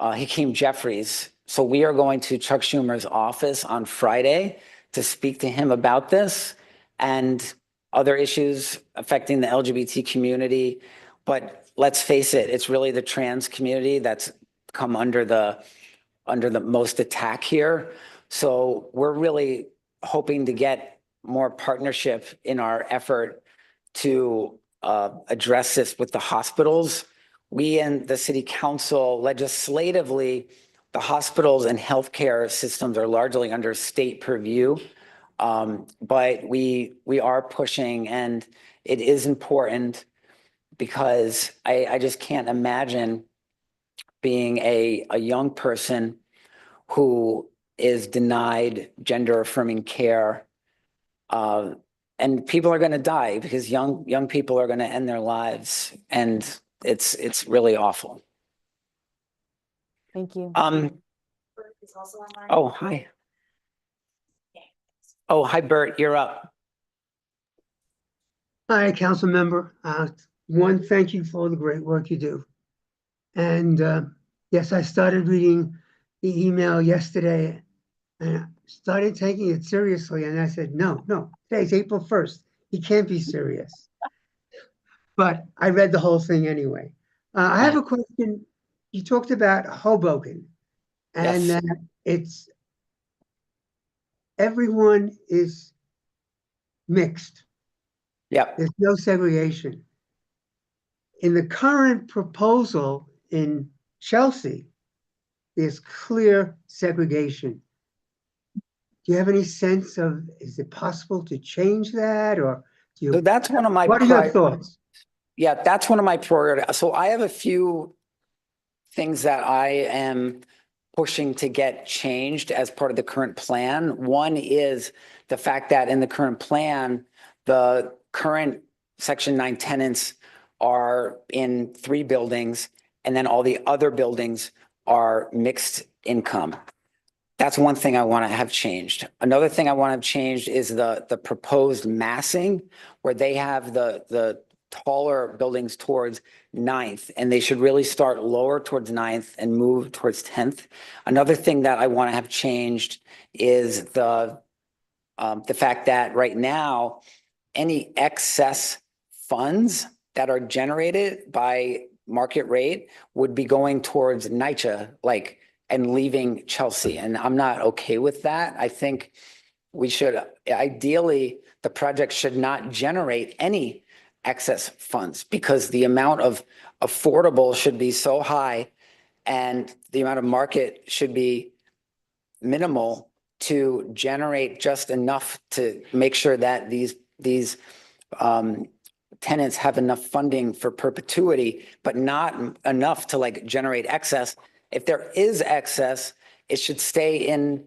Hakeem Jeffries. So we are going to Chuck Schumer's office on Friday to speak to him about this and other issues affecting the LGBT community. But let's face it, it's really the trans community that's come under the most attack here. So we're really hoping to get more partnership in our effort to address this with the hospitals. We and the city council legislatively, the hospitals and healthcare systems are largely under state purview. But we are pushing, and it is important because I just can't imagine being a young person who is denied gender affirming care. And people are going to die because young people are going to end their lives. And it's really awful. Thank you. Oh, hi. Oh, hi, Bert, you're up. Hi, council member. One, thank you for all the great work you do. And yes, I started reading the email yesterday and I started taking it seriously. And I said, no, today's April 1st. He can't be serious. But I read the whole thing anyway. I have a question. You talked about Hoboken and Yes. it's everyone is mixed. Yep. There's no segregation. In the current proposal in Chelsea, there's clear segregation. Do you have any sense of, is it possible to change that, or do you? So that's one of my. What are your thoughts? Yeah, that's one of my priorities. So I have a few things that I am pushing to get changed as part of the current plan. One is the fact that in the current plan, the current Section 9 tenants are in 3 buildings, and then all the other buildings are mixed income. That's one thing I want to have changed. Another thing I want to have changed is the proposed massing, where they have the taller buildings towards 9th, and they should really start lower towards 9th and move towards 10th. Another thing that I want to have changed is the fact that right now, any excess funds that are generated by market rate would be going towards NYCHA, and leaving Chelsea. And I'm not okay with that. I think we should, ideally, the project should not generate any excess funds because the amount of affordable should be so high and the amount of market should be minimal to generate just enough to make sure that these tenants have enough funding for perpetuity, but not enough to generate excess. If there is excess, it should stay in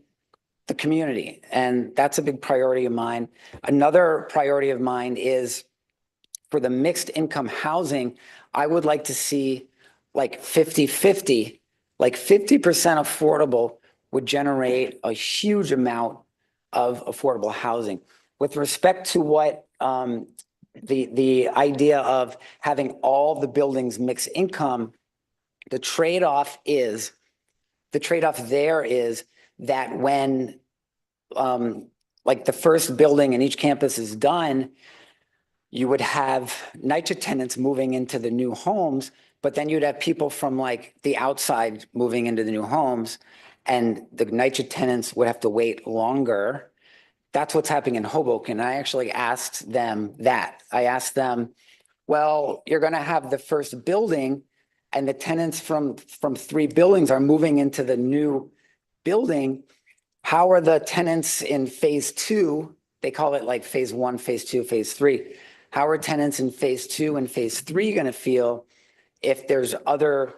the community. And that's a big priority of mine. Another priority of mine is for the mixed income housing, I would like to see 50-50, 50% affordable would generate a huge amount of affordable housing. With respect to what the idea of having all the buildings mixed income, the trade-off there is that when the first building in each campus is done, you would have NYCHA tenants moving into the new homes, but then you'd have people from the outside moving into the new homes, and the NYCHA tenants would have to wait longer. That's what's happening in Hoboken. I actually asked them that. I asked them, well, you're going to have the first building and the tenants from 3 buildings are moving into the new building, how are the tenants in phase 2, they call it like phase 1, phase 2, phase 3. How are tenants in phase 2 and phase 3 going to feel if there's other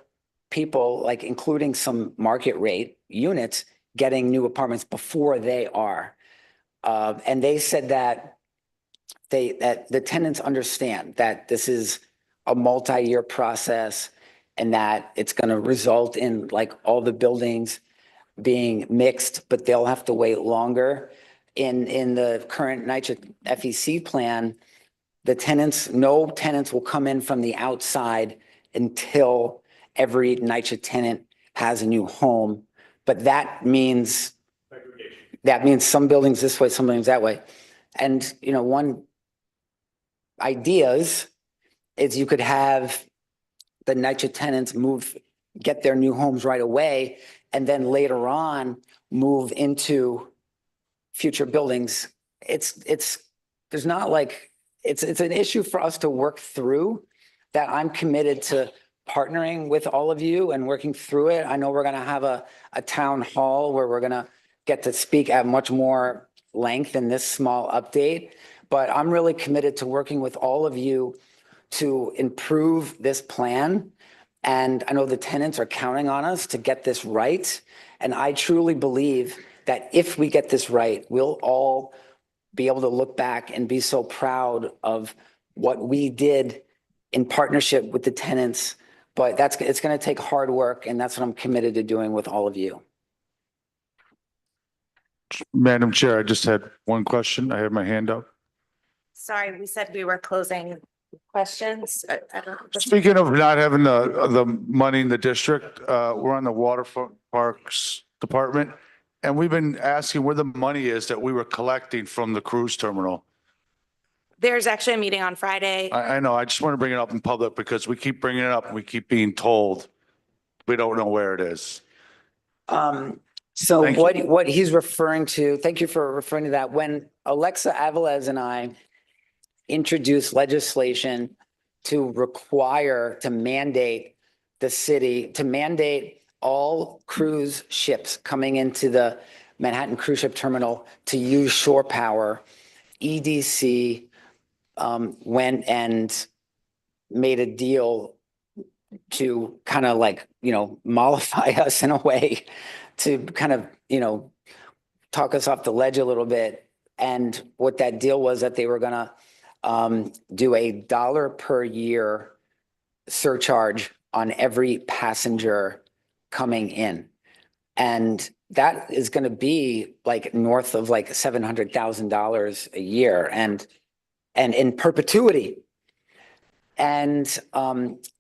people, like including some market rate units, getting new apartments before they are? And they said that the tenants understand that this is a multi-year process and that it's going to result in like all the buildings being mixed, but they'll have to wait longer. In the current NYCHA FEC plan, no tenants will come in from the outside until every NYCHA tenant has a new home. But that means some buildings this way, some buildings that way. And, one ideas is you could have the NYCHA tenants get their new homes right away, and then later on move into future buildings. It's an issue for us to work through that I'm committed to partnering with all of you and working through it. I know we're going to have a town hall where we're going to get to speak at much more length in this small update, but I'm really committed to working with all of you to improve this plan. And I know the tenants are counting on us to get this right. And I truly believe that if we get this right, we'll all be able to look back and be so proud of what we did in partnership with the tenants. But it's going to take hard work, and that's what I'm committed to doing with all of you. Madam Chair, I just had one question. I have my hand up. Sorry, we said we were closing questions. I don't. Speaking of not having the money in the district, we're on the waterfront parks department, and we've been asking where the money is that we were collecting from the cruise terminal. There's actually a meeting on Friday. I know. I just want to bring it up in public because we keep bringing it up and we keep being told we don't know where it is. So what he's referring to, thank you for referring to that. When Alexa Avilés and I introduced legislation to mandate the city, to mandate all cruise ships coming into the Manhattan cruise ship terminal to use shore power, EDC went and made a deal to kind of like, mollify us in a way, to kind of, talk us off the ledge a little bit. And what that deal was that they were going to do $1 per year surcharge on every passenger coming in. And that is going to be like north of like $700,000 a year and in perpetuity. And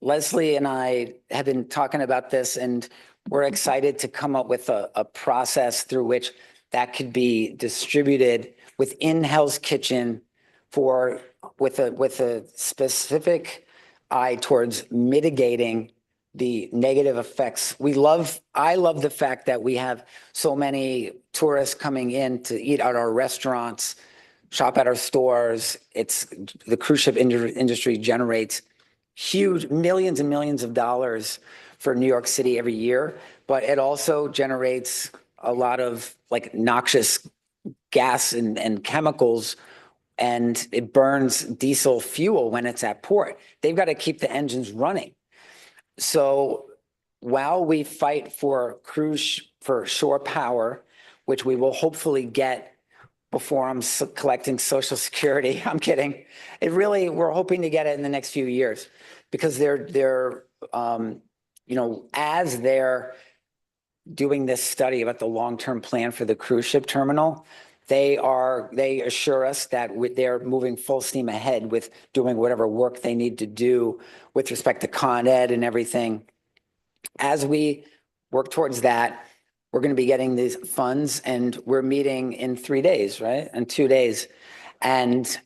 Leslie and I have been talking about this, and we're excited to come up with a process through which that could be distributed within Hell's Kitchen with a specific eye towards mitigating the negative effects. I love the fact that we have so many tourists coming in to eat at our restaurants, shop at our stores. The cruise ship industry generates huge millions and millions of dollars for New York City every year, but it also generates a lot of like noxious gas and chemicals, and it burns diesel fuel when it's at port. They've got to keep the engines running. So while we fight for shore power, which we will hopefully get before I'm collecting Social Security, I'm kidding. We're hoping to get it in the next few years, because they're as they're doing this study about the long-term plan for the cruise ship terminal, they assure us that they're moving full steam ahead with doing whatever work they need to do with respect to Con Ed and everything. As we work towards that, we're going to be getting these funds, and we're meeting in 3 days, right? In 2 days. And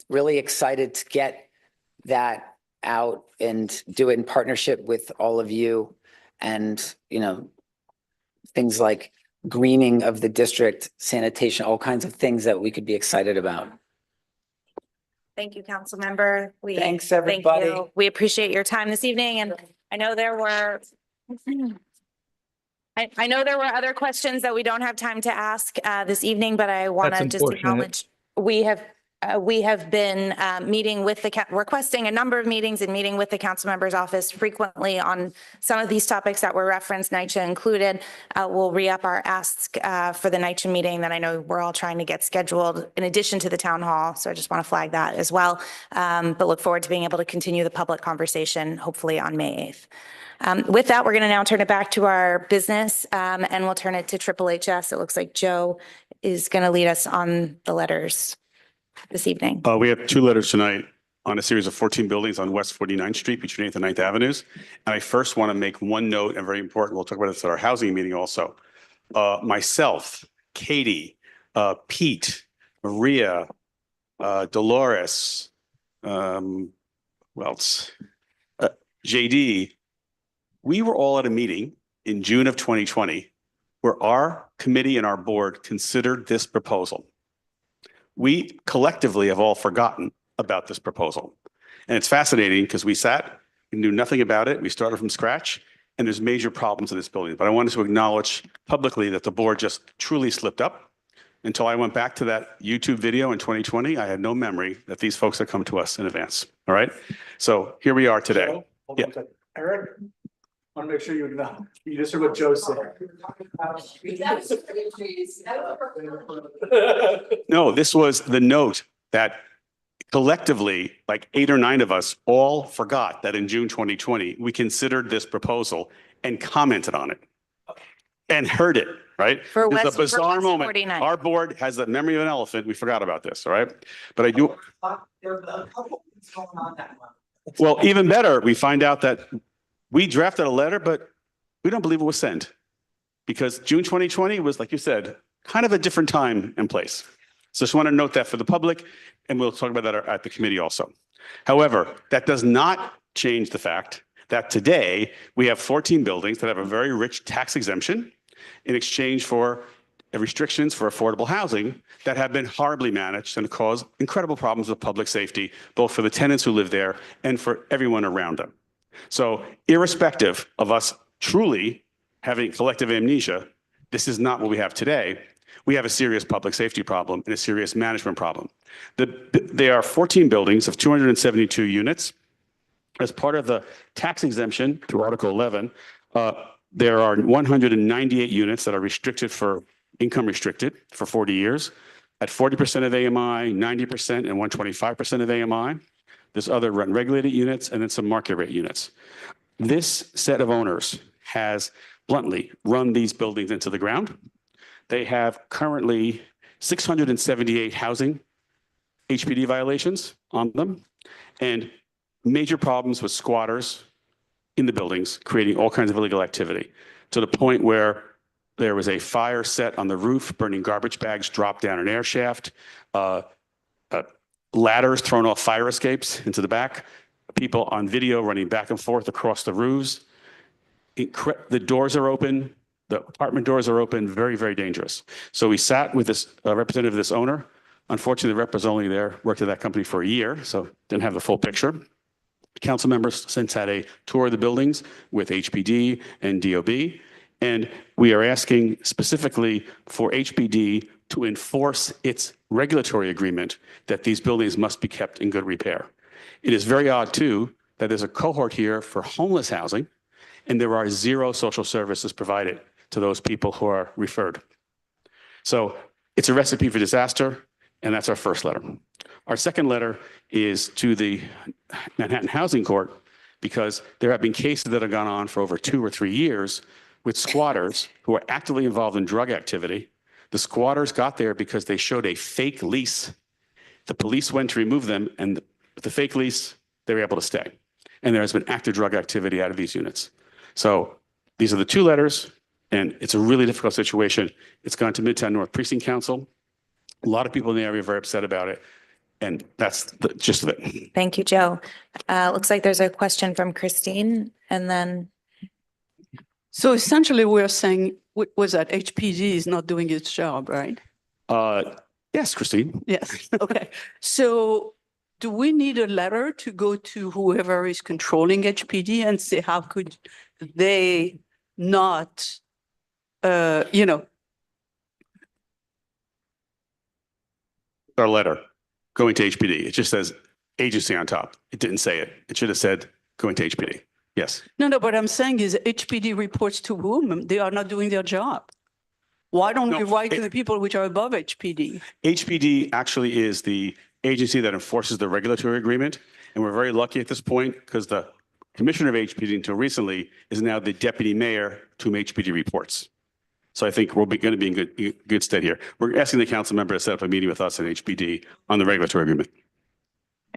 really excited to get that out and do it in partnership with all of you. And, things like greening of the district, sanitation, all kinds of things that we could be excited about. Thank you, council member. Thanks, everybody. Thank you. We appreciate your time this evening, and I know there were, I know there were other questions that we don't have time to ask this evening, but I want to That's just unfortunate. acknowledge, we have been meeting with requesting a number of meetings and meeting with the council member's office frequently on some of these topics that were referenced, NYCHA included. We'll re-up our ask for the NYCHA meeting that I know we're all trying to get scheduled in addition to the town hall. So I just want to flag that as well. But look forward to being able to continue the public conversation, hopefully on May 8th. With that, we're going to now turn it back to our business and we'll turn it to HHS. It looks like Joe is going to lead us on the letters this evening. We have two letters tonight on a series of 14 buildings on West 49th Street between 8th and 9th Avenues. And I first want to make one note, and very important, we'll talk about this at our housing meeting also. Myself, Katie, Pete, Maria, Dolores, who else? JD, we were all at a meeting in June of 2020 where our committee and our board considered this proposal. We collectively have all forgotten about this proposal. And it's fascinating because we sat, we knew nothing about it. We started from scratch and there's major problems in this building. But I wanted to acknowledge publicly that the board just truly slipped up. Until I went back to that YouTube video in 2020, I had no memory that these folks had come to us in advance. All right. So here we are today. Joe, hold on a second. Eric, I want to make sure you know. You just heard what Joe said. No, this was the note that collectively, like 8 or 9 of us all forgot that in June 2020, we considered this proposal and commented on it and heard it, right? For It's West- a bizarre for West moment. 49. Our board has the memory of an elephant. We forgot about this, all right? But I do. Well, even better, we find out that we drafted a letter, but we don't believe it was sent because June 2020 was, like you said, kind of a different time and place. So just want to note that for the public, and we'll talk about that at the committee also. However, that does not change the fact that today we have 14 buildings that have a very rich tax exemption in exchange for restrictions for affordable housing that have been horribly managed and cause incredible problems with public safety, both for the tenants who live there and for everyone around them. So irrespective of us truly having collective amnesia, this is not what we have today. We have a serious public safety problem and a serious management problem. There are 14 buildings of 272 units. As part of the tax exemption through Article 11, there are 198 units that are restricted for income restricted for 40 years at 40% of AMI, 90% and 125% of AMI. There's other rent regulated units and then some market rate units. This set of owners has bluntly run these buildings into the ground. They have currently 678 housing HPD violations on them and major problems with squatters in the buildings, creating all kinds of illegal activity to the point where there was a fire set on the roof, burning garbage bags dropped down an air shaft, ladders thrown off fire escapes into the back, people on video running back and forth across the roofs. The doors are open, the apartment doors are open, very, very dangerous. So we sat with this representative of this owner. Unfortunately, the rep was only there, worked at that company for a year, so didn't have the full picture. Council members since had a tour of the buildings with HPD and DOB. And we are asking specifically for HPD to enforce its regulatory agreement that these buildings must be kept in good repair. It is very odd too that there's a cohort here for homeless housing and there are 0 social services provided to those people who are referred. So it's a recipe for disaster, and that's our first letter. Our second letter is to the Manhattan Housing Court because there have been cases that have gone on for over 2 or 3 years with squatters who are actively involved in drug activity. The squatters got there because they showed a fake lease. The police went to remove them, and with the fake lease, they were able to stay. And there has been active drug activity out of these units. So these are the 2 letters, and it's a really difficult situation. It's gone to Midtown North Precinct Council. A lot of people in the area are very upset about it, and that's the gist of it. Thank you, Joe. Looks like there's a question from Christine and then. So essentially we're saying was that HPD is not doing its job, right? Yes, Christine. Yes. Okay. So do we need a letter to go to whoever is controlling HPD and say, how could they not, you know, Our letter going to HPD. It just says agency on top. It didn't say it. It should have said going to HPD. Yes. no, what I'm saying is HPD reports to whom? They are not doing their job. Why don't we write to the people which are above HPD? HPD actually is the agency that enforces the regulatory agreement. And we're very lucky at this point because the commissioner of HPD until recently is now the deputy mayor to whom HPD reports. So I think we're going to be in good stead here. We're asking the council member to set up a meeting with us at HPD on the regulatory agreement.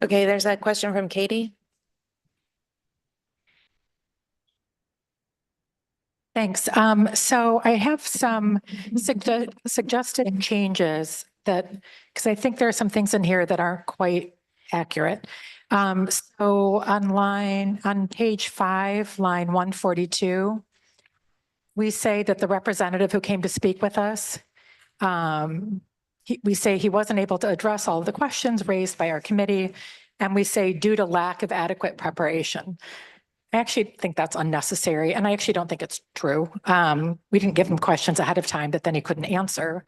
Okay, there's a question from Katie. Thanks. So I have some suggested changes that, because I think there are some things in here that aren't quite accurate. So on page 5, line 142, we say that the representative who came to speak with us, we say he wasn't able to address all of the questions raised by our committee, and we say due to lack of adequate preparation. I actually think that's unnecessary, and I actually don't think it's true. We didn't give him questions ahead of time that then he couldn't answer.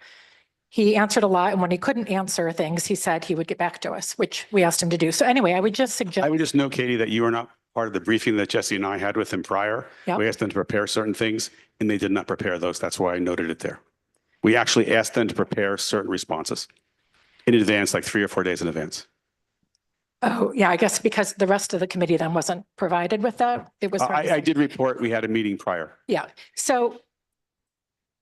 He answered a lot, and when he couldn't answer things, he said he would get back to us, which we asked him to do. So anyway, I would just suggest. I would just note, Katie, that you are not part of the briefing that Jesse and I had with him prior. Yep. We asked them to prepare certain things, and they did not prepare those. That's why I noted it there. We actually asked them to prepare certain responses in advance, like 3 or 4 days in advance. Oh, yeah, I guess because the rest of the committee then wasn't provided with that. It was. I did report we had a meeting prior. Yeah, so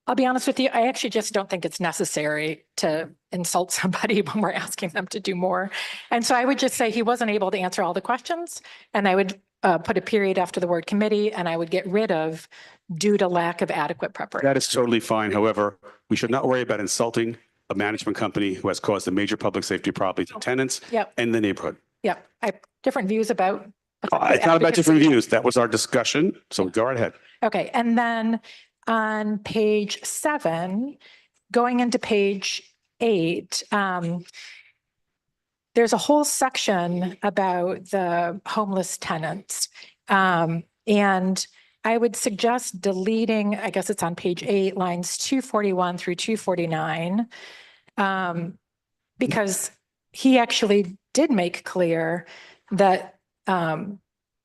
I'll be honest with you, I actually just don't think it's necessary to insult somebody when we're asking them to do more. And so I would just say he wasn't able to answer all the questions, and I would put a period after the word committee, and I would get rid of due to lack of adequate preparation. That is totally fine. However, we should not worry about insulting a management company who has caused a major public safety problem to tenants and the neighborhood. Yeah, I have different views about. It's not about different views. That was our discussion. So go right ahead. Okay, and then on page 7, going into page 8, there's a whole section about the homeless tenants. And I would suggest deleting, I guess it's on page 8, lines 241 through 249, because he actually did make clear that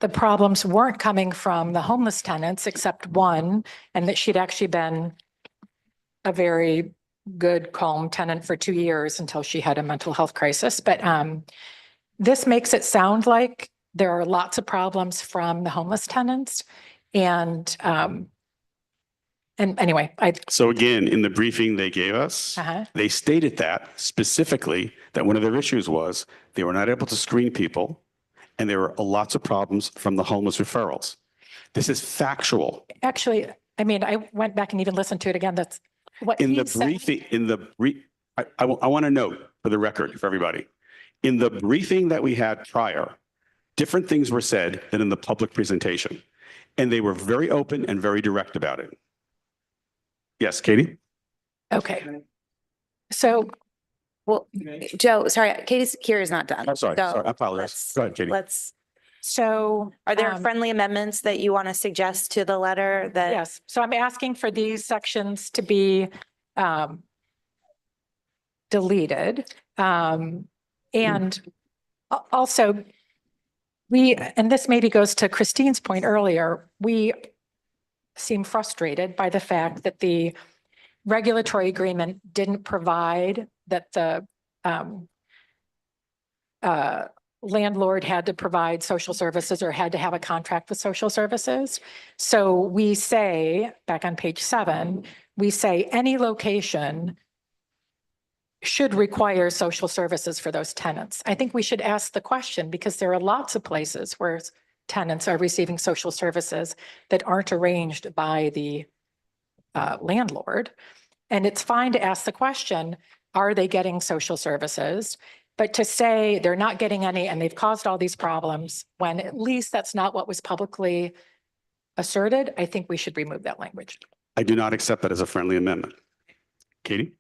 the problems weren't coming from the homeless tenants except one, and that she'd actually been a very good, calm tenant for 2 years until she had a mental health crisis. But this makes it sound like there are lots of problems from the homeless tenants. And anyway, So again, in the briefing they gave us, they stated that specifically that one of their issues was they were not able to screen people, and there were lots of problems from the homeless referrals. This is factual. Actually, I mean, I went back and even listened to it again. That's what In he the said. briefing, I want to note for the record, for everybody, in the briefing that we had prior, different things were said than in the public presentation. And they were very open and very direct about it. Yes, Katie? Okay. So, well, Joe, sorry, Katie's here is not done. I'm sorry. So I apologize. Go ahead, Katie. So are there friendly amendments that you want to suggest to the letter that? Yes, so I'm asking for these sections to be deleted. And also, and this maybe goes to Christine's point earlier, we seem frustrated by the fact that the regulatory agreement didn't provide that the landlord had to provide social services or had to have a contract with social services. So we say, back on page 7, we say any location should require social services for those tenants. I think we should ask the question because there are lots of places where tenants are receiving social services that aren't arranged by the landlord. And it's fine to ask the question, are they getting social services? But to say they're not getting any and they've caused all these problems, when at least that's not what was publicly asserted, I think we should remove that language. I do not accept that as a friendly amendment. Katie?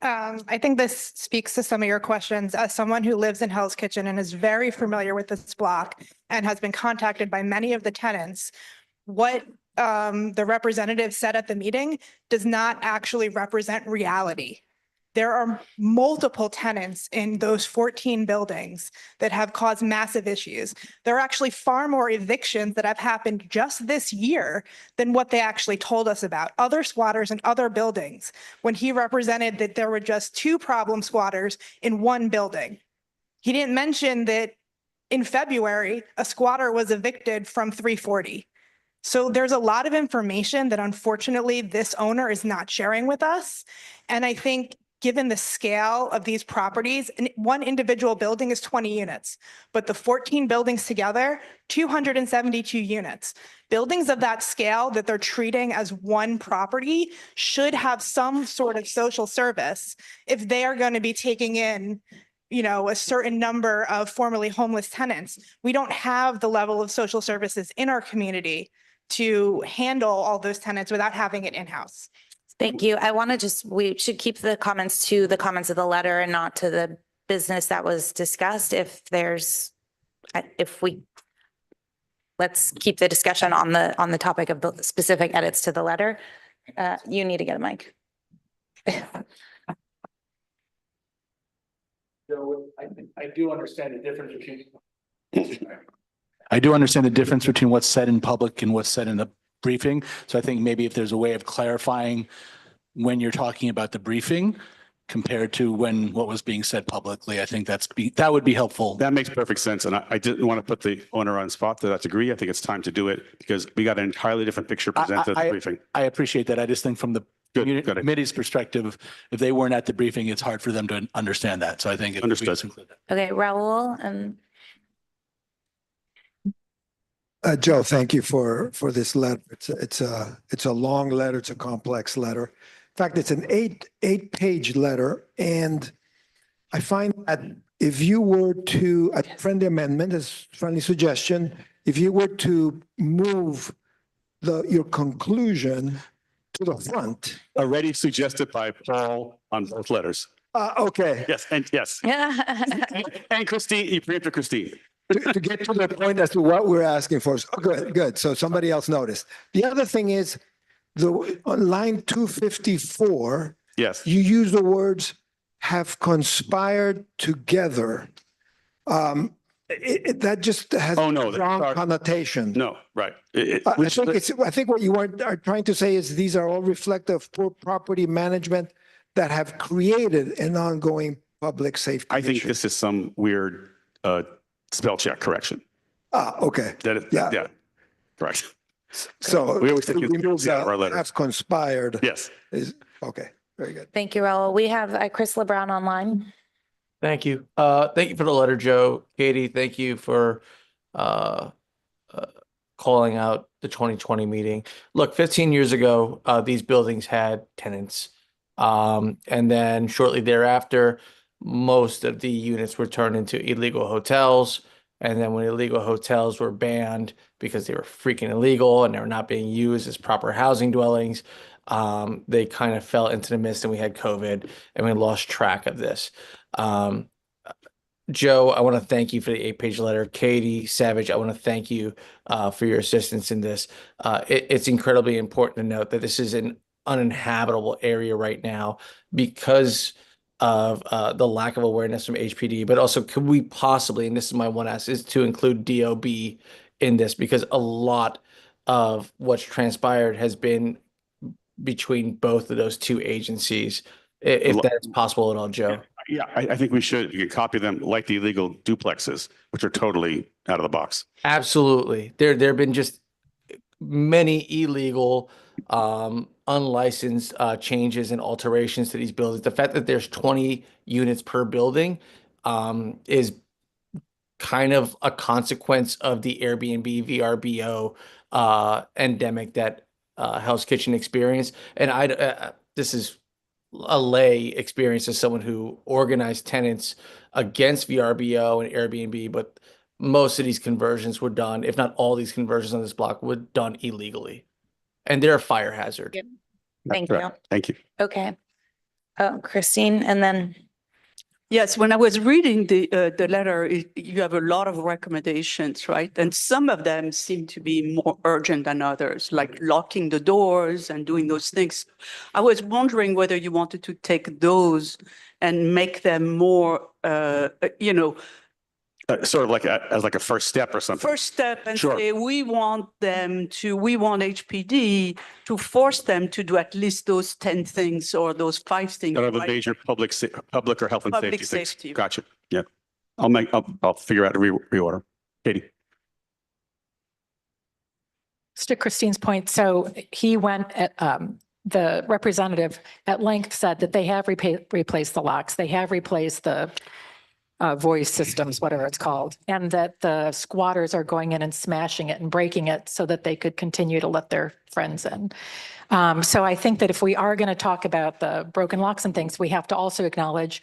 Hi, I think this speaks to some of your questions. As someone who lives in Hell's Kitchen and is very familiar with this block and has been contacted by many of the tenants, what the representative said at the meeting does not actually represent reality. There are multiple tenants in those 14 buildings that have caused massive issues. There are actually far more evictions that have happened just this year than what they actually told us about. Other squatters in other buildings, when he represented that there were just 2 problem squatters in 1 building. He didn't mention that in February, a squatter was evicted from 340. So there's a lot of information that unfortunately this owner is not sharing with us. And I think given the scale of these properties, one individual building is 20 units, but the 14 buildings together, 272 units. Buildings of that scale that they're treating as one property should have some sort of social service if they are going to be taking in, you know, a certain number of formerly homeless tenants. We don't have the level of social services in our community to handle all those tenants without having it in-house. Thank you. I want to we should keep the comments to the comments of the letter and not to the business that was discussed. Let's keep the discussion on the topic of the specific edits to the letter. You need to get a mic. I do understand the difference between what's said in public and what's said in the briefing. So I think maybe if there's a way of clarifying when you're talking about the briefing compared to what was being said publicly, I think that would be helpful. That makes perfect sense. And I didn't want to put the owner on spot to that degree. I think it's time to do it because we got an entirely different picture presented at the briefing. I appreciate that. I just think from the committee's perspective, if they weren't at the briefing, it's hard for them to understand that. So I think Understood. Okay, Raul and Joe, thank you for this letter. It's a long letter. It's a complex letter. In fact, it's an eight-page letter. And I find that if you were to, a friendly amendment, a friendly suggestion, if you were to move your conclusion to the front. Already suggested by Paul on both letters. Okay. Yes, and yes. And Christine, you preempted Christine. To get to the point as to what we're asking for. Oh, good. So somebody else noticed. The other thing is on line 254. Yes. You use the words have conspired together. That just has wrong connotation. No, right. I think what you are trying to say is these are all reflective of poor property management that have created an ongoing public safety I think issue. this is some weird spell check correction. Okay. Yeah, correct. So we always take it out of our letters. Have conspired. Yes. Okay, very good. thank you, Raul. We have Chris LeBron online. Thank you. Thank you for the letter, Joe. Katie, thank you for calling out the 2020 meeting. Look, 15 years ago, these buildings had tenants. And then shortly thereafter, most of the units were turned into illegal hotels. And then when illegal hotels were banned because they were freaking illegal and they were not being used as proper housing dwellings, they kind of fell into the mist and we had COVID and we lost track of this. Joe, I want to thank you for the 8-page letter. Katie, Savage, I want to thank you for your assistance in this. It's incredibly important to note that this is an uninhabitable area right now because of the lack of awareness from HPD, but also could we possibly, and this is my one ask, is to include DOB in this because a lot of what's transpired has been between both of those two agencies, if that's possible at all, Joe. Yeah, I think we should. You can copy them like the illegal duplexes, which are totally out of the box. Absolutely. There have been just many illegal, unlicensed changes and alterations to these buildings. The fact that there's 20 units per building is kind of a consequence of the Airbnb VRBO endemic that Hell's Kitchen experienced. And this is a lay experience as someone who organized tenants against VRBO and Airbnb, but most of these conversions were done, if not all these conversions on this block were done illegally. And they're a fire hazard. Thank you. Thank you. Okay. Oh, Christine, and then. Yes, when I was reading the letter, you have a lot of recommendations, right? And some of them seem to be more urgent than others, like locking the doors and doing those things. I was wondering whether you wanted to take those and make them more, Sort of like as like a first step or something. first step and Sure. say, we want HPD to force them to do at least those 10 things or those 5 things. That are the right? major public or health and Public safety things. safety. Gotcha. Yeah. I'll figure out a reorder. Katie. To Christine's point, so he went at, the representative at length said that they have replaced the locks, they have replaced the voice systems, whatever it's called, and that the squatters are going in and smashing it and breaking it so that they could continue to let their friends in. So I think that if we are going to talk about the broken locks and things, we have to also acknowledge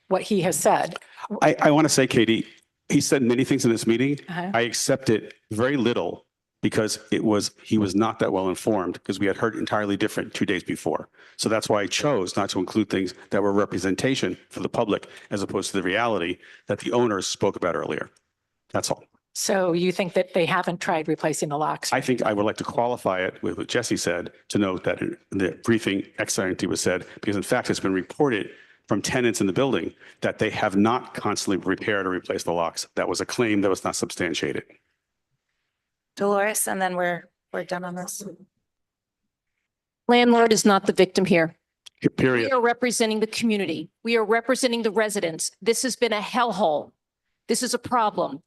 what he has said. I want to say, Katie, he said many things in this meeting. Uh-huh. I accepted very little because he was not that well informed because we had heard entirely different 2 days before. So that's why I chose not to include things that were representation for the public as opposed to the reality that the owners spoke about earlier. That's all. So you think that they haven't tried replacing the locks? I think I would like to qualify it with what Jesse said to note that in the briefing ex-ante was said, because in fact, it's been reported from tenants in the building that they have not constantly repaired or replaced the locks. That was a claim that was not substantiated. Dolores, and then we're done on this. Landlord is not the victim here. Period. We are representing the community. We are representing the residents. This has been a hellhole. This is a problem.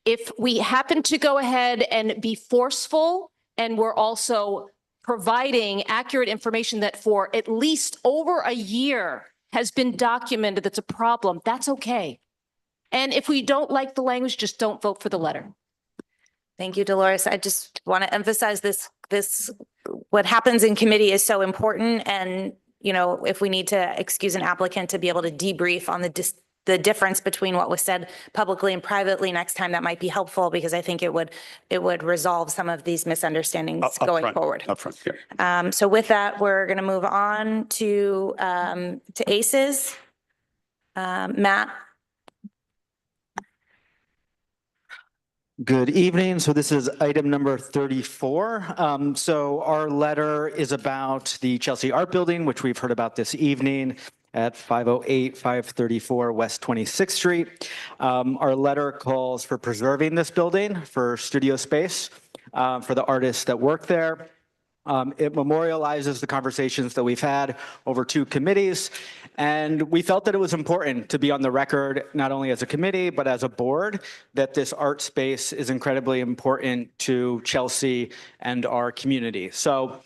If we happen to go ahead and be forceful, and we're also providing accurate information that for at least over a year has been documented that's a problem, that's okay. And if we don't like the language, just don't vote for the letter. Thank you, Dolores. I just want to emphasize what happens in committee is so important. And, if we need to excuse an applicant to be able to debrief on the difference between what was said publicly and privately next time, that might be helpful, because I think it would resolve some of these misunderstandings going forward. Up front, yeah. So with that, we're going to move on to ACEs. Matt. Good evening. So this is item number 34. So our letter is about the Chelsea Art Building, which we've heard about this evening at 508, 534 West 26th Street. Our letter calls for preserving this building for studio space for the artists that work there. It memorializes the conversations that we've had over 2 committees. And we felt that it was important to be on the record, not only as a committee, but as a board, that this art space is incredibly important to Chelsea and our community. So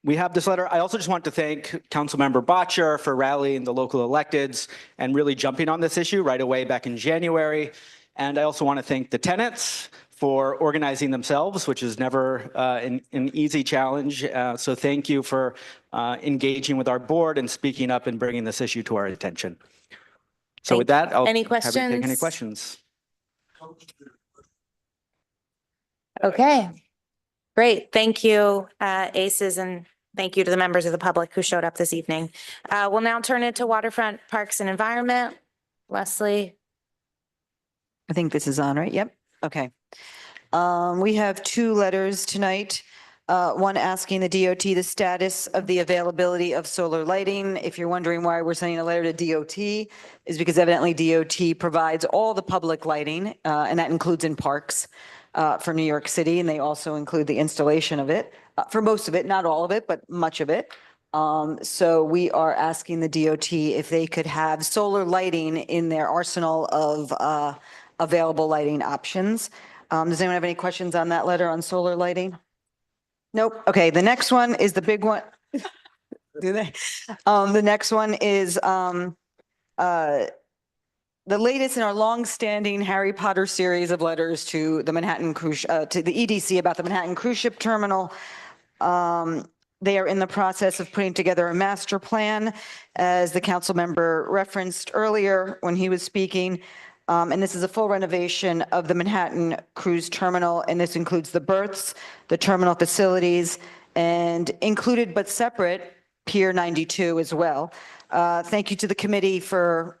we have this letter. I also just want to thank Councilmember Botcher for rallying the local electeds and really jumping on this issue right away back in January. And I also want to thank the tenants for organizing themselves, which is never an easy challenge. So thank you for engaging with our board and speaking up and bringing this issue to our attention. So with that, I'll Any have you take any questions? questions. Okay, great. Thank you, ACEs, and thank you to the members of the public who showed up this evening. We'll now turn it to Waterfront Parks and Environment. Leslie. I think this is on, right? Yep. Okay. We have 2 letters tonight. One asking the DOT the status of the availability of solar lighting. If you're wondering why we're sending a letter to DOT, is because evidently DOT provides all the public lighting, and that includes in parks for New York City, and they also include the installation of it, for most of it, not all of it, but much of it. So we are asking the DOT if they could have solar lighting in their arsenal of available lighting options. Does anyone have any questions on that letter on solar lighting? Nope. Okay, the next one is the big one. Do they? The next one is the latest in our long-standing Harry Potter series of letters to the Manhattan cruise to the EDC about the Manhattan cruise ship terminal. They are in the process of putting together a master plan, as the council member referenced earlier when he was speaking. And this is a full renovation of the Manhattan Cruise Terminal, and this includes the berths, the terminal facilities, and included but separate Pier 92 as well. Thank you to the committee for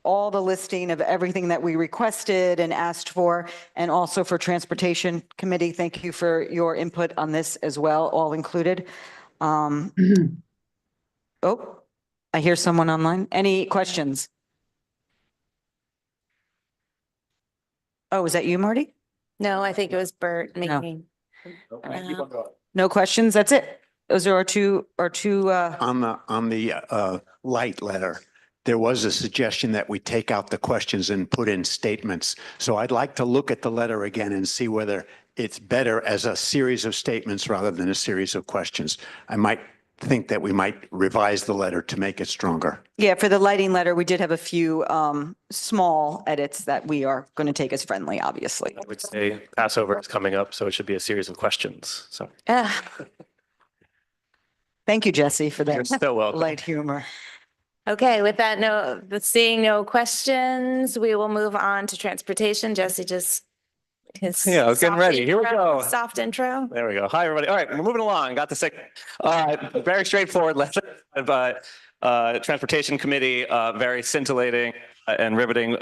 all the listing of everything that we requested and asked for, and also for Transportation Committee. Thank you for your input on this as well, all included. Oh, I hear someone online. Any questions? Oh, is that you, Marty? No, I think it was Bert No. making. No questions? That's it? Those are our two, On the light letter, there was a suggestion that we take out the questions and put in statements. So I'd like to look at the letter again and see whether it's better as a series of statements rather than a series of questions. I might think that we might revise the letter to make it stronger. yeah, for the lighting letter, we did have a few small edits that we are going to take as friendly, obviously. I would say Passover is coming up, so it should be a series of questions. So Thank you, Jesse, for you're that so welcome. light humor. Okay, with that note, seeing no questions, we will move on to transportation. Jesse just his. Yeah, I was getting soft ready. Here we intro- go. Soft intro. There we go. Hi, everybody. All right, we're moving along. Got the second. Very straightforward letter, but Transportation Committee, very scintillating and riveting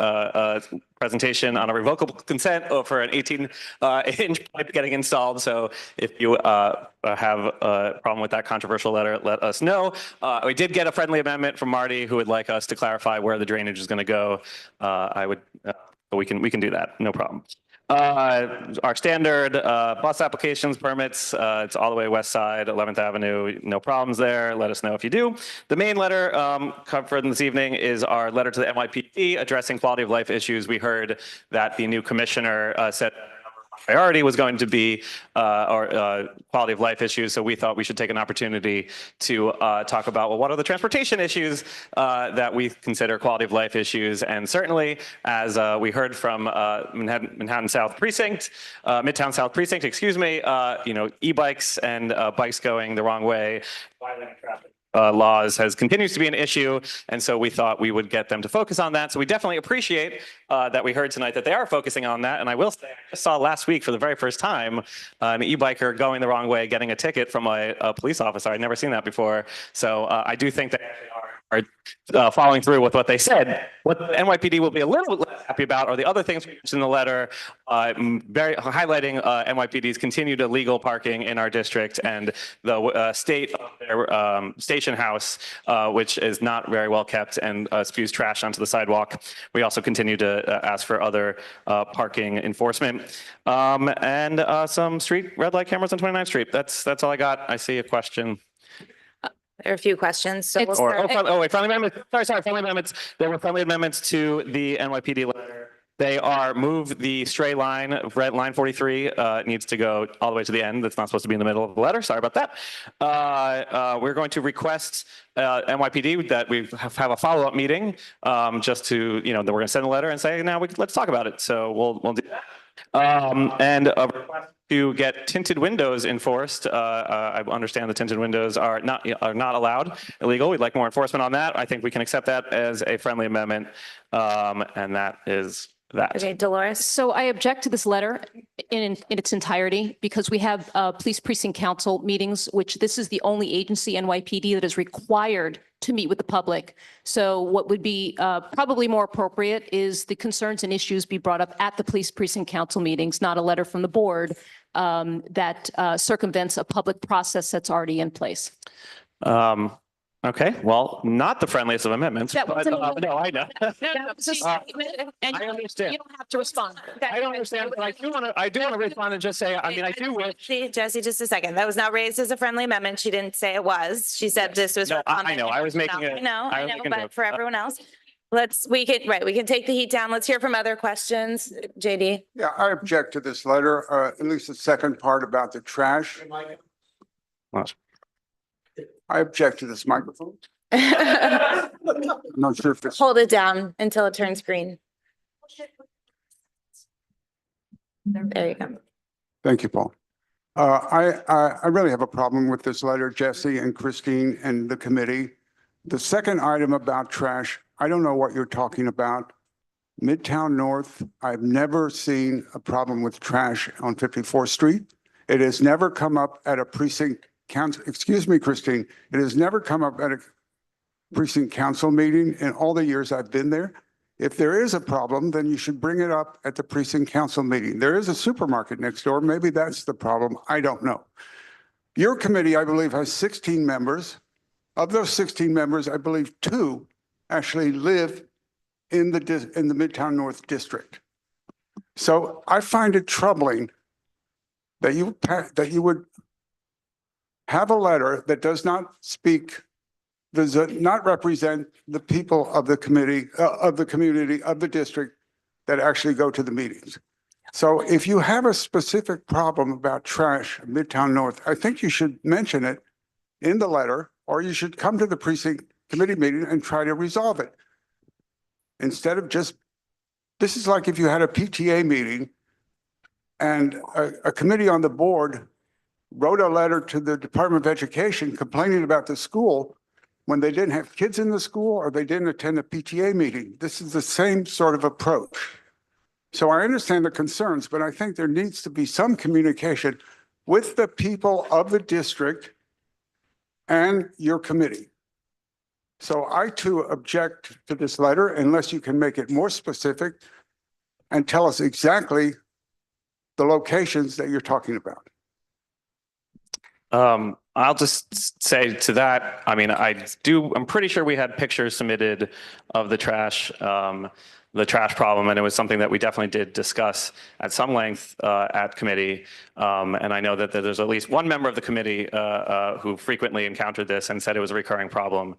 presentation on a revocable consent for an 18-inch pipe getting installed. So if you have a problem with that controversial letter, let us know. We did get a friendly amendment from Marty who would like us to clarify where the drainage is going to go. We can do that. No problem. Our standard bus applications, permits, it's all the way west side, 11th Avenue, no problems there. Let us know if you do. The main letter covered this evening is our letter to the NYPD addressing quality of life issues. We heard that the new commissioner said priority was going to be quality of life issues. So we thought we should take an opportunity to talk about, well, what are the transportation issues that we consider quality of life issues? And certainly, as we heard from Manhattan South Precinct, Midtown South Precinct, excuse me, e-bikes and bikes going the wrong way, violating traffic laws continues to be an issue. And so we thought we would get them to focus on that. So we definitely appreciate that we heard tonight that they are focusing on that. And I will say, I just saw last week for the very first time an e-biker going the wrong way, getting a ticket from a police officer. I'd never seen that before. So I do think that they are following through with what they said. What the NYPD will be a little bit less happy about are the other things we mentioned in the letter, very highlighting NYPD's continued illegal parking in our district and the state of their station house, which is not very well kept and spews trash onto the sidewalk. We also continue to ask for other parking enforcement and some street red light cameras on 29th Street. That's all I got. I see a question. There are a few questions. So Friendly amendments. Sorry, friendly amendments. There were friendly amendments to the NYPD letter. They are move the stray line, red line 43 needs to go all the way to the end. That's not supposed to be in the middle of the letter. Sorry about that. We're going to request NYPD that we have a follow-up meeting just to, that we're going to send a letter and say, now let's talk about it. So we'll do that. And a request to get tinted windows enforced. I understand the tinted windows are not allowed, illegal. We'd like more enforcement on that. I think we can accept that as a friendly amendment. And that is that. Okay, Dolores. So I object to this letter in its entirety because we have police precinct council meetings, which this is the only agency, NYPD, that is required to meet with the public. So what would be probably more appropriate is the concerns and issues be brought up at the police precinct council meetings, not a letter from the board that circumvents a public process that's already in place. Okay, well, not the friendliest of amendments, That but wasn't a- no, I know. That was a statement, and I understand. you don't have to respond. I don't understand, but I do want to respond and just say, I do wish. See, Jesse, just a second. That was not raised as a friendly amendment. She didn't say it was. She said this was. No, her I comment. know, I was making a. I know, making a but joke. for everyone else, we can take the heat down. Let's hear from other questions. JD. Yeah, I object to this letter, at least the second part about the trash. I object to this microphone. I'm not sure if it's. Hold it down until it turns green. There you go. Thank you, Paul. I really have a problem with this letter, Jesse and Christine and the committee. The second item about trash, I don't know what you're talking about. Midtown North, I've never seen a problem with trash on 54th Street. It has never come up at a precinct council, excuse me, Christine, it has never come up at a precinct council meeting in all the years I've been there. If there is a problem, then you should bring it up at the precinct council meeting. There is a supermarket next door. Maybe that's the problem. I don't know. Your committee, I believe, has 16 members. Of those 16 members, I believe 2 actually live in the Midtown North District. So I find it troubling that you would have a letter that does not represent the people of the committee, of the community, of the district that actually go to the meetings. So if you have a specific problem about trash in Midtown North, I think you should mention it in the letter, or you should come to the precinct committee meeting and try to resolve it. Instead of just, this is like if you had a PTA meeting and a committee on the board wrote a letter to the Department of Education complaining about the school when they didn't have kids in the school or they didn't attend a PTA meeting. This is the same sort of approach. So I understand the concerns, but I think there needs to be some communication with the people of the district and your committee. So I too object to this letter unless you can make it more specific and tell us exactly the locations that you're talking about. I'll just say to that, I mean, I'm pretty sure we had pictures submitted of the trash problem, and it was something that we definitely did discuss at some length at committee. And I know that there's at least one member of the committee who frequently encountered this and said it was a recurring problem.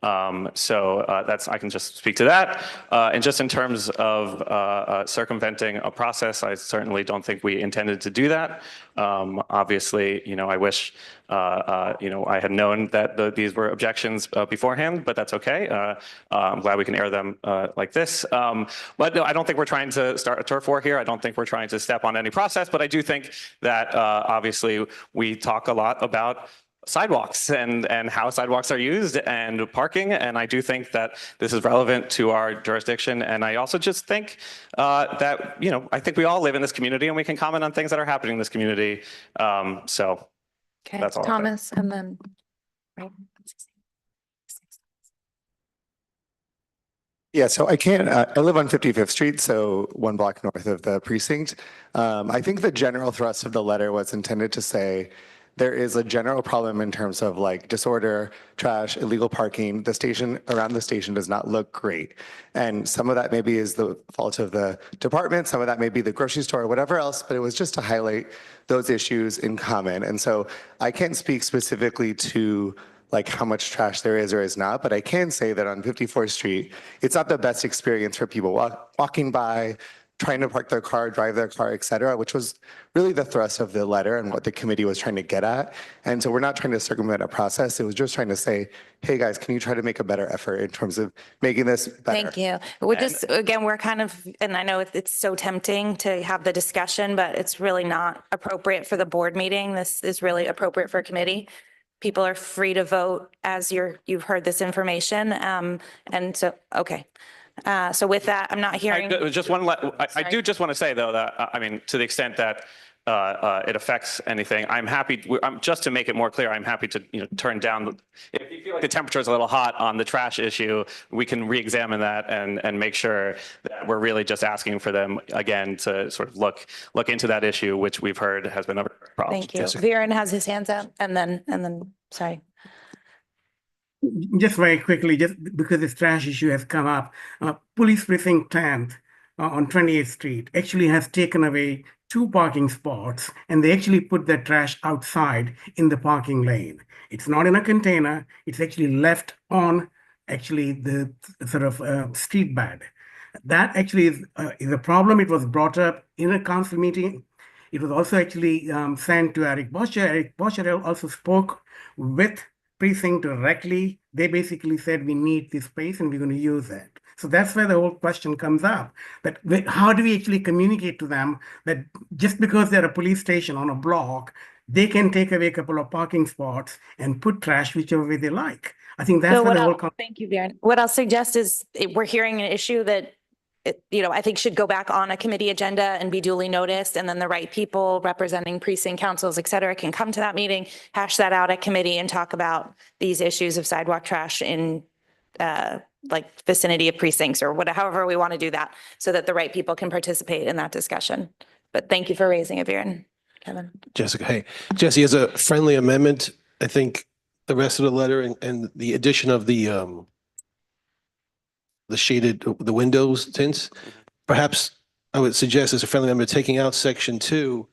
So I can just speak to that. And just in terms of circumventing a process, I certainly don't think we intended to do that. Obviously, I wish, I had known that these were objections beforehand, but that's okay. I'm glad we can air them like this. But no, I don't think we're trying to start a turf war here. I don't think we're trying to step on any process, but I do think that obviously we talk a lot about sidewalks and how sidewalks are used and parking. And I do think that this is relevant to our jurisdiction. And I also just think that, I think we all live in this community and we can comment on things that are happening in this community. So that's all. Thomas, and then, right. Yeah, so I live on 55th Street, so 1 block north of the precinct. I think the general thrust of the letter was intended to say there is a general problem in terms of like disorder, trash, illegal parking. The station around the station does not look great. And some of that maybe is the fault of the department, some of that may be the grocery store or whatever else, but it was just to highlight those issues in common. And so I can't speak specifically to like how much trash there is or is not, but I can say that on 54th Street, it's not the best experience for people walking by, trying to park their car, drive their car, et cetera, which was really the thrust of the letter and what the committee was trying to get at. And so we're not trying to circumvent a process. It was just trying to say, hey guys, can you try to make a better effort in terms of making this better? Thank you. We're kind of, and I know it's so tempting to have the discussion, but it's really not appropriate for the board meeting. This is really appropriate for a committee. People are free to vote as you've heard this information. And so, okay. So with that, I'm not hearing. I do just want to say though that, to the extent that it affects anything, I'm happy, just to make it more clear, I'm happy to, turn down, if you feel like the temperature is a little hot on the trash issue, we can re-examine that and make sure that we're really just asking for them again to sort of look into that issue, which we've heard has been a problem. Thank you. Viren has his hands up and then, sorry. Just very quickly, just because this trash issue has come up, Police Precinct 10th on 28th Street actually has taken away 2 parking spots, and they actually put the trash outside in the parking lane. It's not in a container. It's actually left on the sort of street bed. That actually is a problem. It was brought up in a council meeting. It was also actually sent to Eric Boscher. Eric Boscher also spoke with Precinct directly. They basically said we need this space and we're going to use it. So that's where the whole question comes up, that how do we actually communicate to them that just because they're a police station on a block, they can take away a couple of parking spots and put trash whichever way they like. I think that's So where the whole thank you, Viren. What I'll suggest is we're hearing an issue that I think should go back on a committee agenda and be duly noticed. And then the right people representing precinct councils, et cetera, can come to that meeting, hash that out at committee and talk about these issues of sidewalk trash in like vicinity of precincts or whatever, however we want to do that, so that the right people can participate in that discussion. But thank you for raising it, Viren. Kevin. Jessica, hey, Jesse, as a friendly amendment, I think the rest of the letter and the addition of the shaded, the windows tints, perhaps I would suggest as a friendly amendment, taking out section 2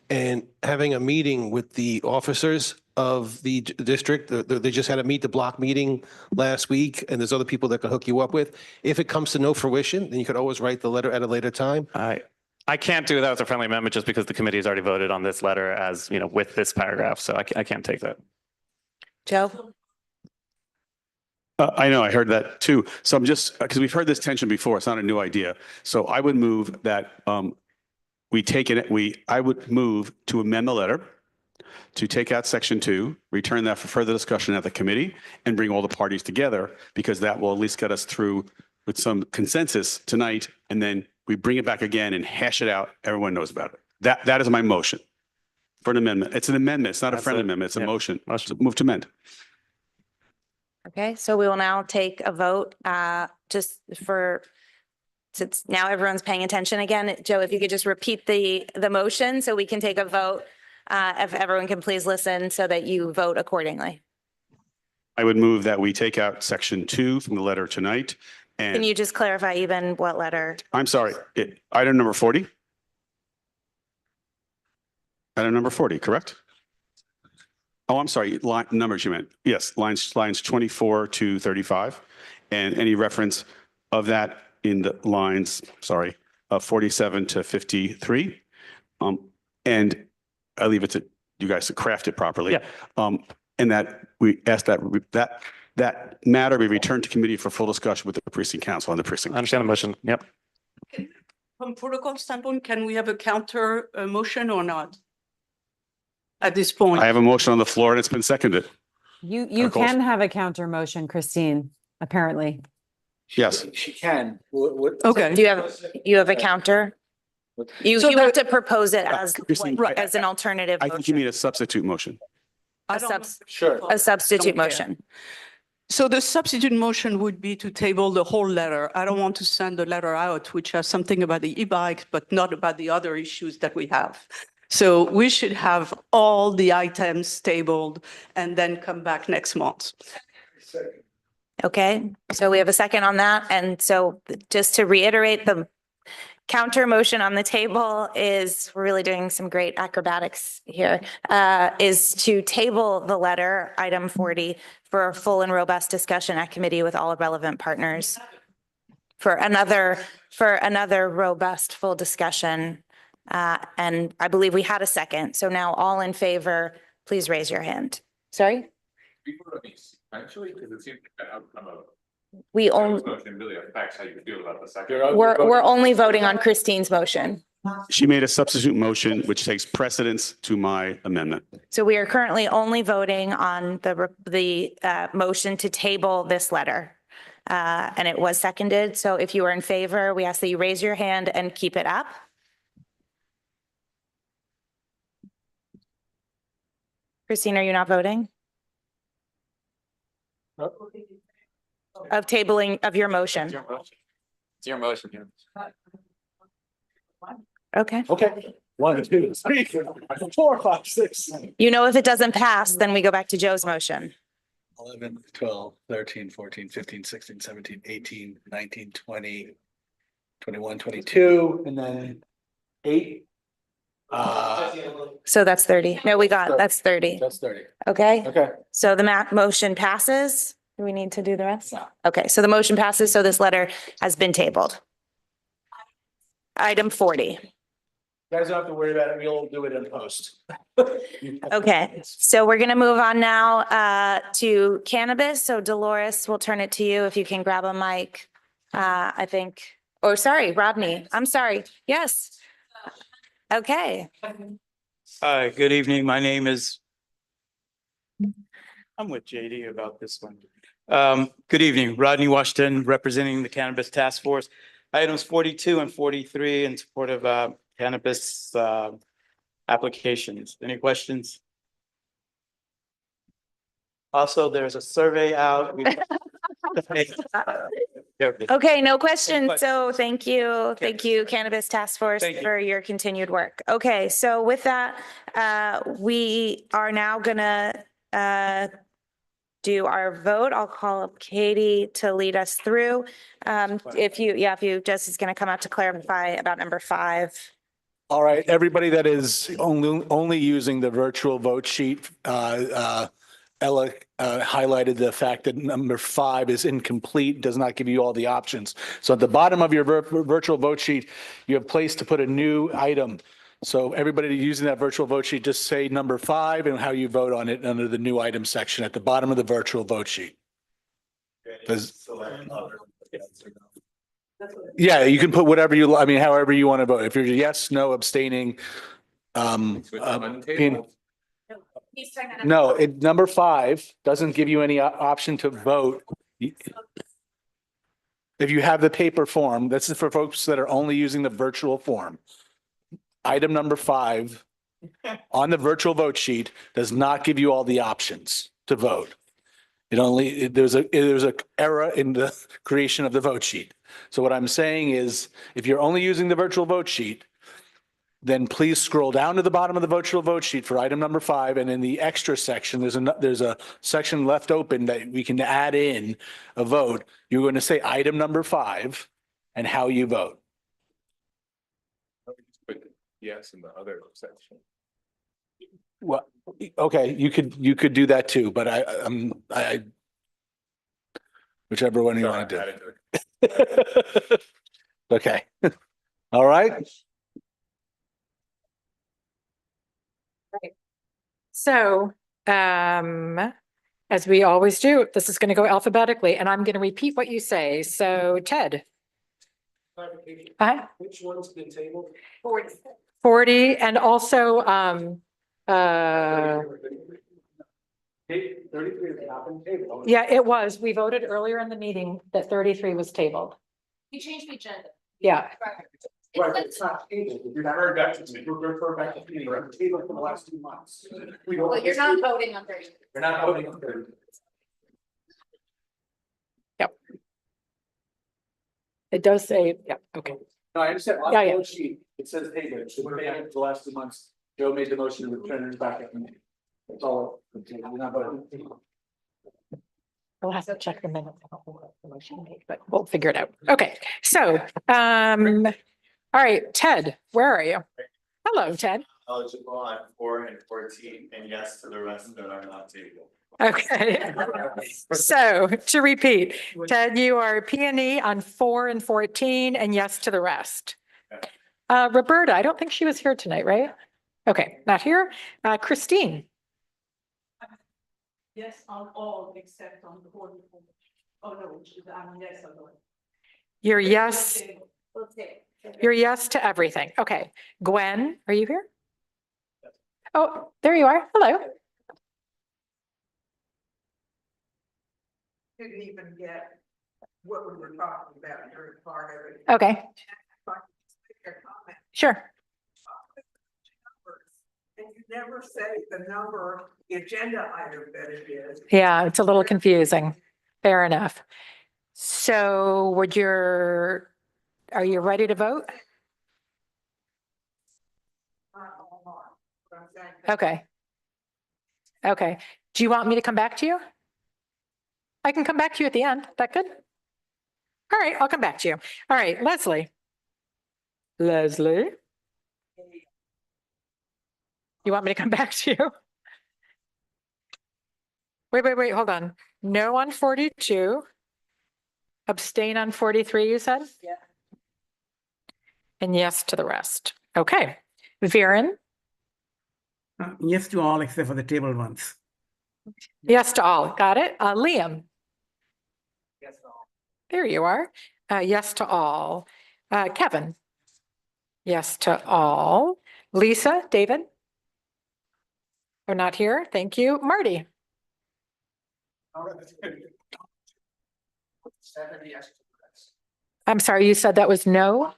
and having a meeting with the officers of the district. They just had a meet the block meeting last week, and there's other people that can hook you up with. If it comes to no fruition, then you could always write the letter at a later time. I can't do that with a friendly amendment just because the committee has already voted on this letter as, with this paragraph. So I can't take that. Joe? I know, I heard that too. So I'm just, because we've heard this tension before, it's not a new idea. So I would move that I would move to amend the letter to take out section 2, return that for further discussion at the committee and bring all the parties together, because that will at least get us through with some consensus tonight. And then we bring it back again and hash it out. Everyone knows about it. That is my motion for an amendment. It's an amendment. It's not a friendly amendment. It's a motion. Move to amend. Okay, so we will now take a vote, since now everyone's paying attention again. Joe, if you could just repeat the motion so we can take a vote, if everyone can please listen so that you vote accordingly. I would move that we take out section 2 from the letter tonight. And Can you just clarify even what letter? I'm sorry, item number 40? Item number 40, correct? Oh, I'm sorry, numbers you meant. Yes, lines 24 to 35. And any reference of that in the lines, 47 to 53. And I leave it to you guys to craft it properly. Yeah. And that we ask that matter be returned to committee for full discussion with the precinct council on the precinct. I understand the motion. Yep. From protocol standpoint, can we have a counter motion or not? At this point. I have a motion on the floor and it's been seconded. You can have a counter motion, Christine, apparently. Yes. She can. Okay. Do you have a counter? You have to propose it as an alternative I think you motion. mean a substitute motion. A substitute motion. So the substitute motion would be to table the whole letter. I don't want to send the letter out, which has something about the e-bikes, but not about the other issues that we have. So we should have all the items tabled and then come back next month. Okay, so we have a second on that. And so just to reiterate, the counter motion on the table is, we're really doing some great acrobatics here, is to table the letter, item 40, for a full and robust discussion at committee with all relevant partners for another robust, full discussion. And I believe we had a second. So now all in favor, please raise your hand. Sorry? We only, really affects how you feel about the second. we're only voting on Christine's motion. She made a substitute motion, which takes precedence to my amendment. So we are currently only voting on the motion to table this letter. And it was seconded. So if you are in favor, we ask that you raise your hand and keep it up. Christine, are you not voting? Of tabling of your motion. It's your motion. Okay. Okay. 1, 2, 3, 4, 5, 6. If it doesn't pass, then we go back to Joe's motion. 11, 12, 13, 14, 15, 16, 17, 18, 19, 20, 21, 22, and then 8. So that's 30. No, that's 30. That's 30. Okay. Okay. So the motion passes. Do we need to do the rest? No. Okay, so the motion passes. So this letter has been tabled. Item 40. You guys don't have to worry about it. We'll do it in post. Okay, so we're going to move on now to cannabis. So Dolores, we'll turn it to you if you can grab a mic. I think, oh, sorry, Rodney. I'm sorry. Yes. Okay. Hi, good evening. My name is, I'm with JD about this one. Good evening, Rodney Washington, representing the Cannabis Task Force. items 42 and 43 in support of cannabis applications. Any questions? Also, there's a survey out. Okay, no questions. So thank you. Thank you, Cannabis Task Force, Thank you. for your continued work. Okay, so with that, we are now gonna do our vote. I'll call up Katie to lead us through. If you, Jesse's gonna come out to clarify about number 5. All right, everybody that is only using the virtual vote sheet, Ella highlighted the fact that number 5 is incomplete, does not give you all the options. So at the bottom of your virtual vote sheet, you have place to put a new item. So everybody using that virtual vote sheet, just say number 5 and how you vote on it under the new item section at the bottom of the virtual vote sheet. Yeah, you can put whatever however you want to vote. If you're yes, no, abstaining. No, number 5 doesn't give you any option to vote. If you have the paper form, this is for folks that are only using the virtual form. Item number 5 on the virtual vote sheet does not give you all the options to vote. There's a error in the creation of the vote sheet. So what I'm saying is, if you're only using the virtual vote sheet, then please scroll down to the bottom of the virtual vote sheet for item number 5. And in the extra section, there's a section left open that we can add in a vote. You're going to say item number 5 and how you vote. Yes, in the other section. Well, okay, you could do that too, but I whichever one you want to do. Okay. All right. So, as we always do, this is going to go alphabetically, and I'm going to repeat what you say. So, Ted. Which one's been tabled? 40, and also, 33 has not been tabled. yeah, it was. We voted earlier in the meeting that 33 was tabled. You changed the agenda. Yeah. Right, it's not tabled. If you're not heard back to me, refer back to me. We're tabled for the last 2 months. Well, you're not voting on 30. You're not voting on 30. Yep. It does say, yeah, okay. No, I understand. On Yeah, the yeah. vote sheet, it says table. We're tabled for the last 2 months. Joe made the motion to return it back at me. That's all. We're not voting. We'll have to check the minutes. I don't know what the motion made, but we'll figure it out. Okay, so, all right, Ted, where are you? Hello, Ted. Eligible on 4 and 14, and yes to the rest that are not tabled. Okay. So to repeat, Ted, you are P&E on 4 and 14 and yes to the rest. Roberta, I don't think she was here tonight, right? Okay, not here. Christine. Yes, on all except on the 44. Oh, no, I'm yes on all. You're yes. You're yes to everything. Okay. Gwen, are you here? Oh, there you are. Hello. Didn't even get what we were talking about during part of it. Okay. Sure. And you never say the number, the agenda item that it is. Yeah, it's a little confusing. Fair enough. So are you ready to vote? Okay. Okay. Do you want me to come back to you? I can come back to you at the end. That good? All right, I'll come back to you. All right, Leslie. Leslie? You want me to come back to you? Wait, hold on. No on 42. Abstain on 43, you said? Yeah. And yes to the rest. Okay. Viren? Yes to all except for the table ones. Yes to all. Got it. Liam? Yes to all. There you are. Yes to all. Kevin? Yes to all. Lisa? David? Oh, not here. Thank you. Marty? 7 yes to the rest. I'm sorry, you said that was no?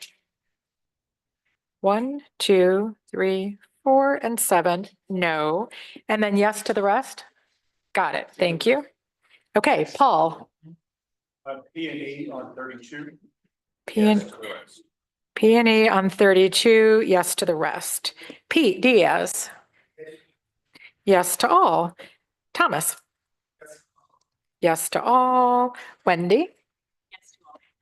1, 2, 3, 4, and 7, no. And then yes to the rest? Got it. Thank you. Okay, Paul. P and E on 32. P and E on 32, yes to the rest. Pete Diaz. Yes to all. Thomas. Yes to all. Wendy.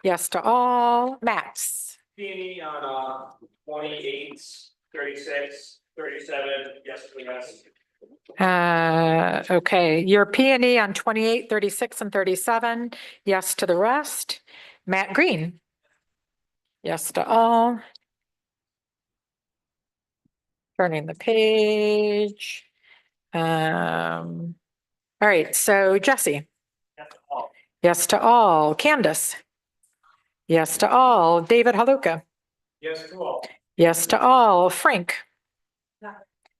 Yes to all. Max. P&E on 28, 36, 37, yes to the rest. Okay, your P and E on 28, 36, and 37, yes to the rest. Matt Green. Yes to all. Turning the page. All right, so Jesse. Yes to all. Candace. Yes to all. David Haluka. Yes to all. Yes to all. Frank.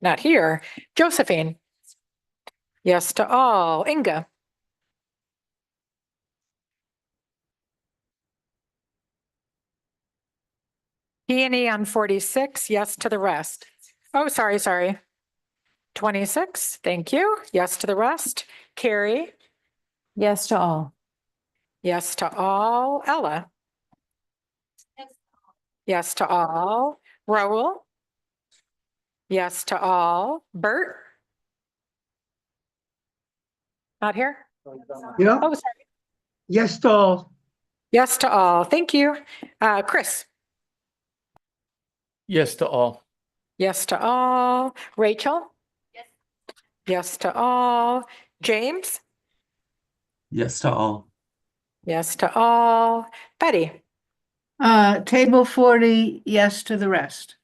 Not here. Josephine. Yes to all. Inga. P&E on 46, yes to the rest. Oh, sorry. 26, thank you. Yes to the rest. Carrie. Yes to all. Yes to all. Ella. Yes to all. Raul. Yes to all. Bert. Not here? Yeah. Oh, sorry. Yes to all. Yes to all. Thank you. Chris. Yes to all. Yes to all. Rachel. Yes to all. James. Yes to all. Yes to all. Betty. Table 40, yes to the rest.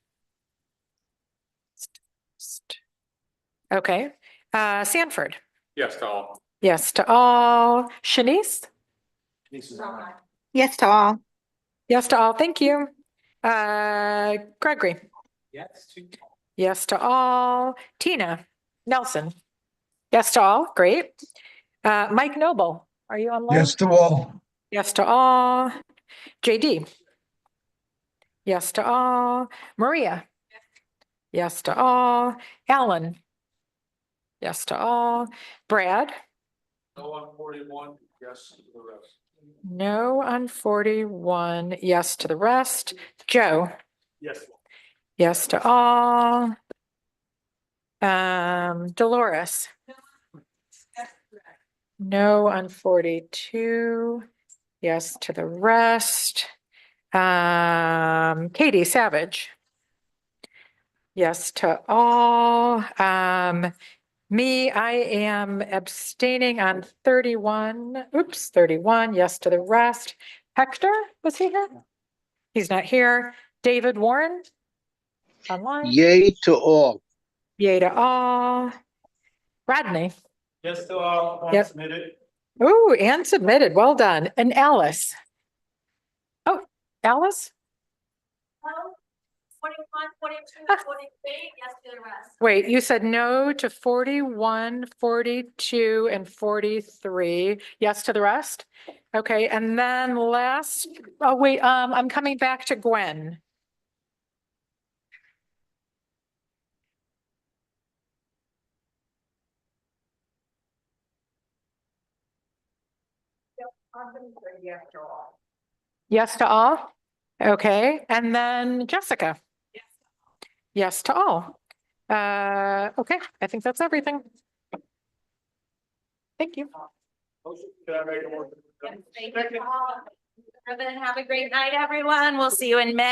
Okay. Sanford. Yes to all. Yes to all. Shanice. Yes to all. Yes to all. Thank you. Gregory. Yes to all. Yes to all. Tina Nelson. Yes to all. Great. Mike Noble. Are you online? Yes to all. Yes to all. JD. Yes to all. Maria. Yes to all. Alan. Yes to all. Brad. No on 41, yes to the rest. No on 41. Yes to the rest. Joe. Yes. Yes to all. Dolores. No on 42. Yes to the rest. Katie Savage. Yes to all. Me, I am abstaining on 31. Oops, 31. Yes to the rest. Hector, was he here? He's not here. David Warren? Online? Yay to all. Yay to all. Rodney? Yes to all. Yep. Submitted. Ooh, and submitted. Well done. And Alice? Oh, Alice? 21, 22, 23, yes to the rest. Wait, you said no to 41, 42, and 43. Yes to the rest? Okay, and then last, oh wait, I'm coming back to Gwen. Yes to all? Okay, and then Jessica? Yes to all. Okay, I think that's everything. Thank you. Have a great night, everyone. We'll see you in May.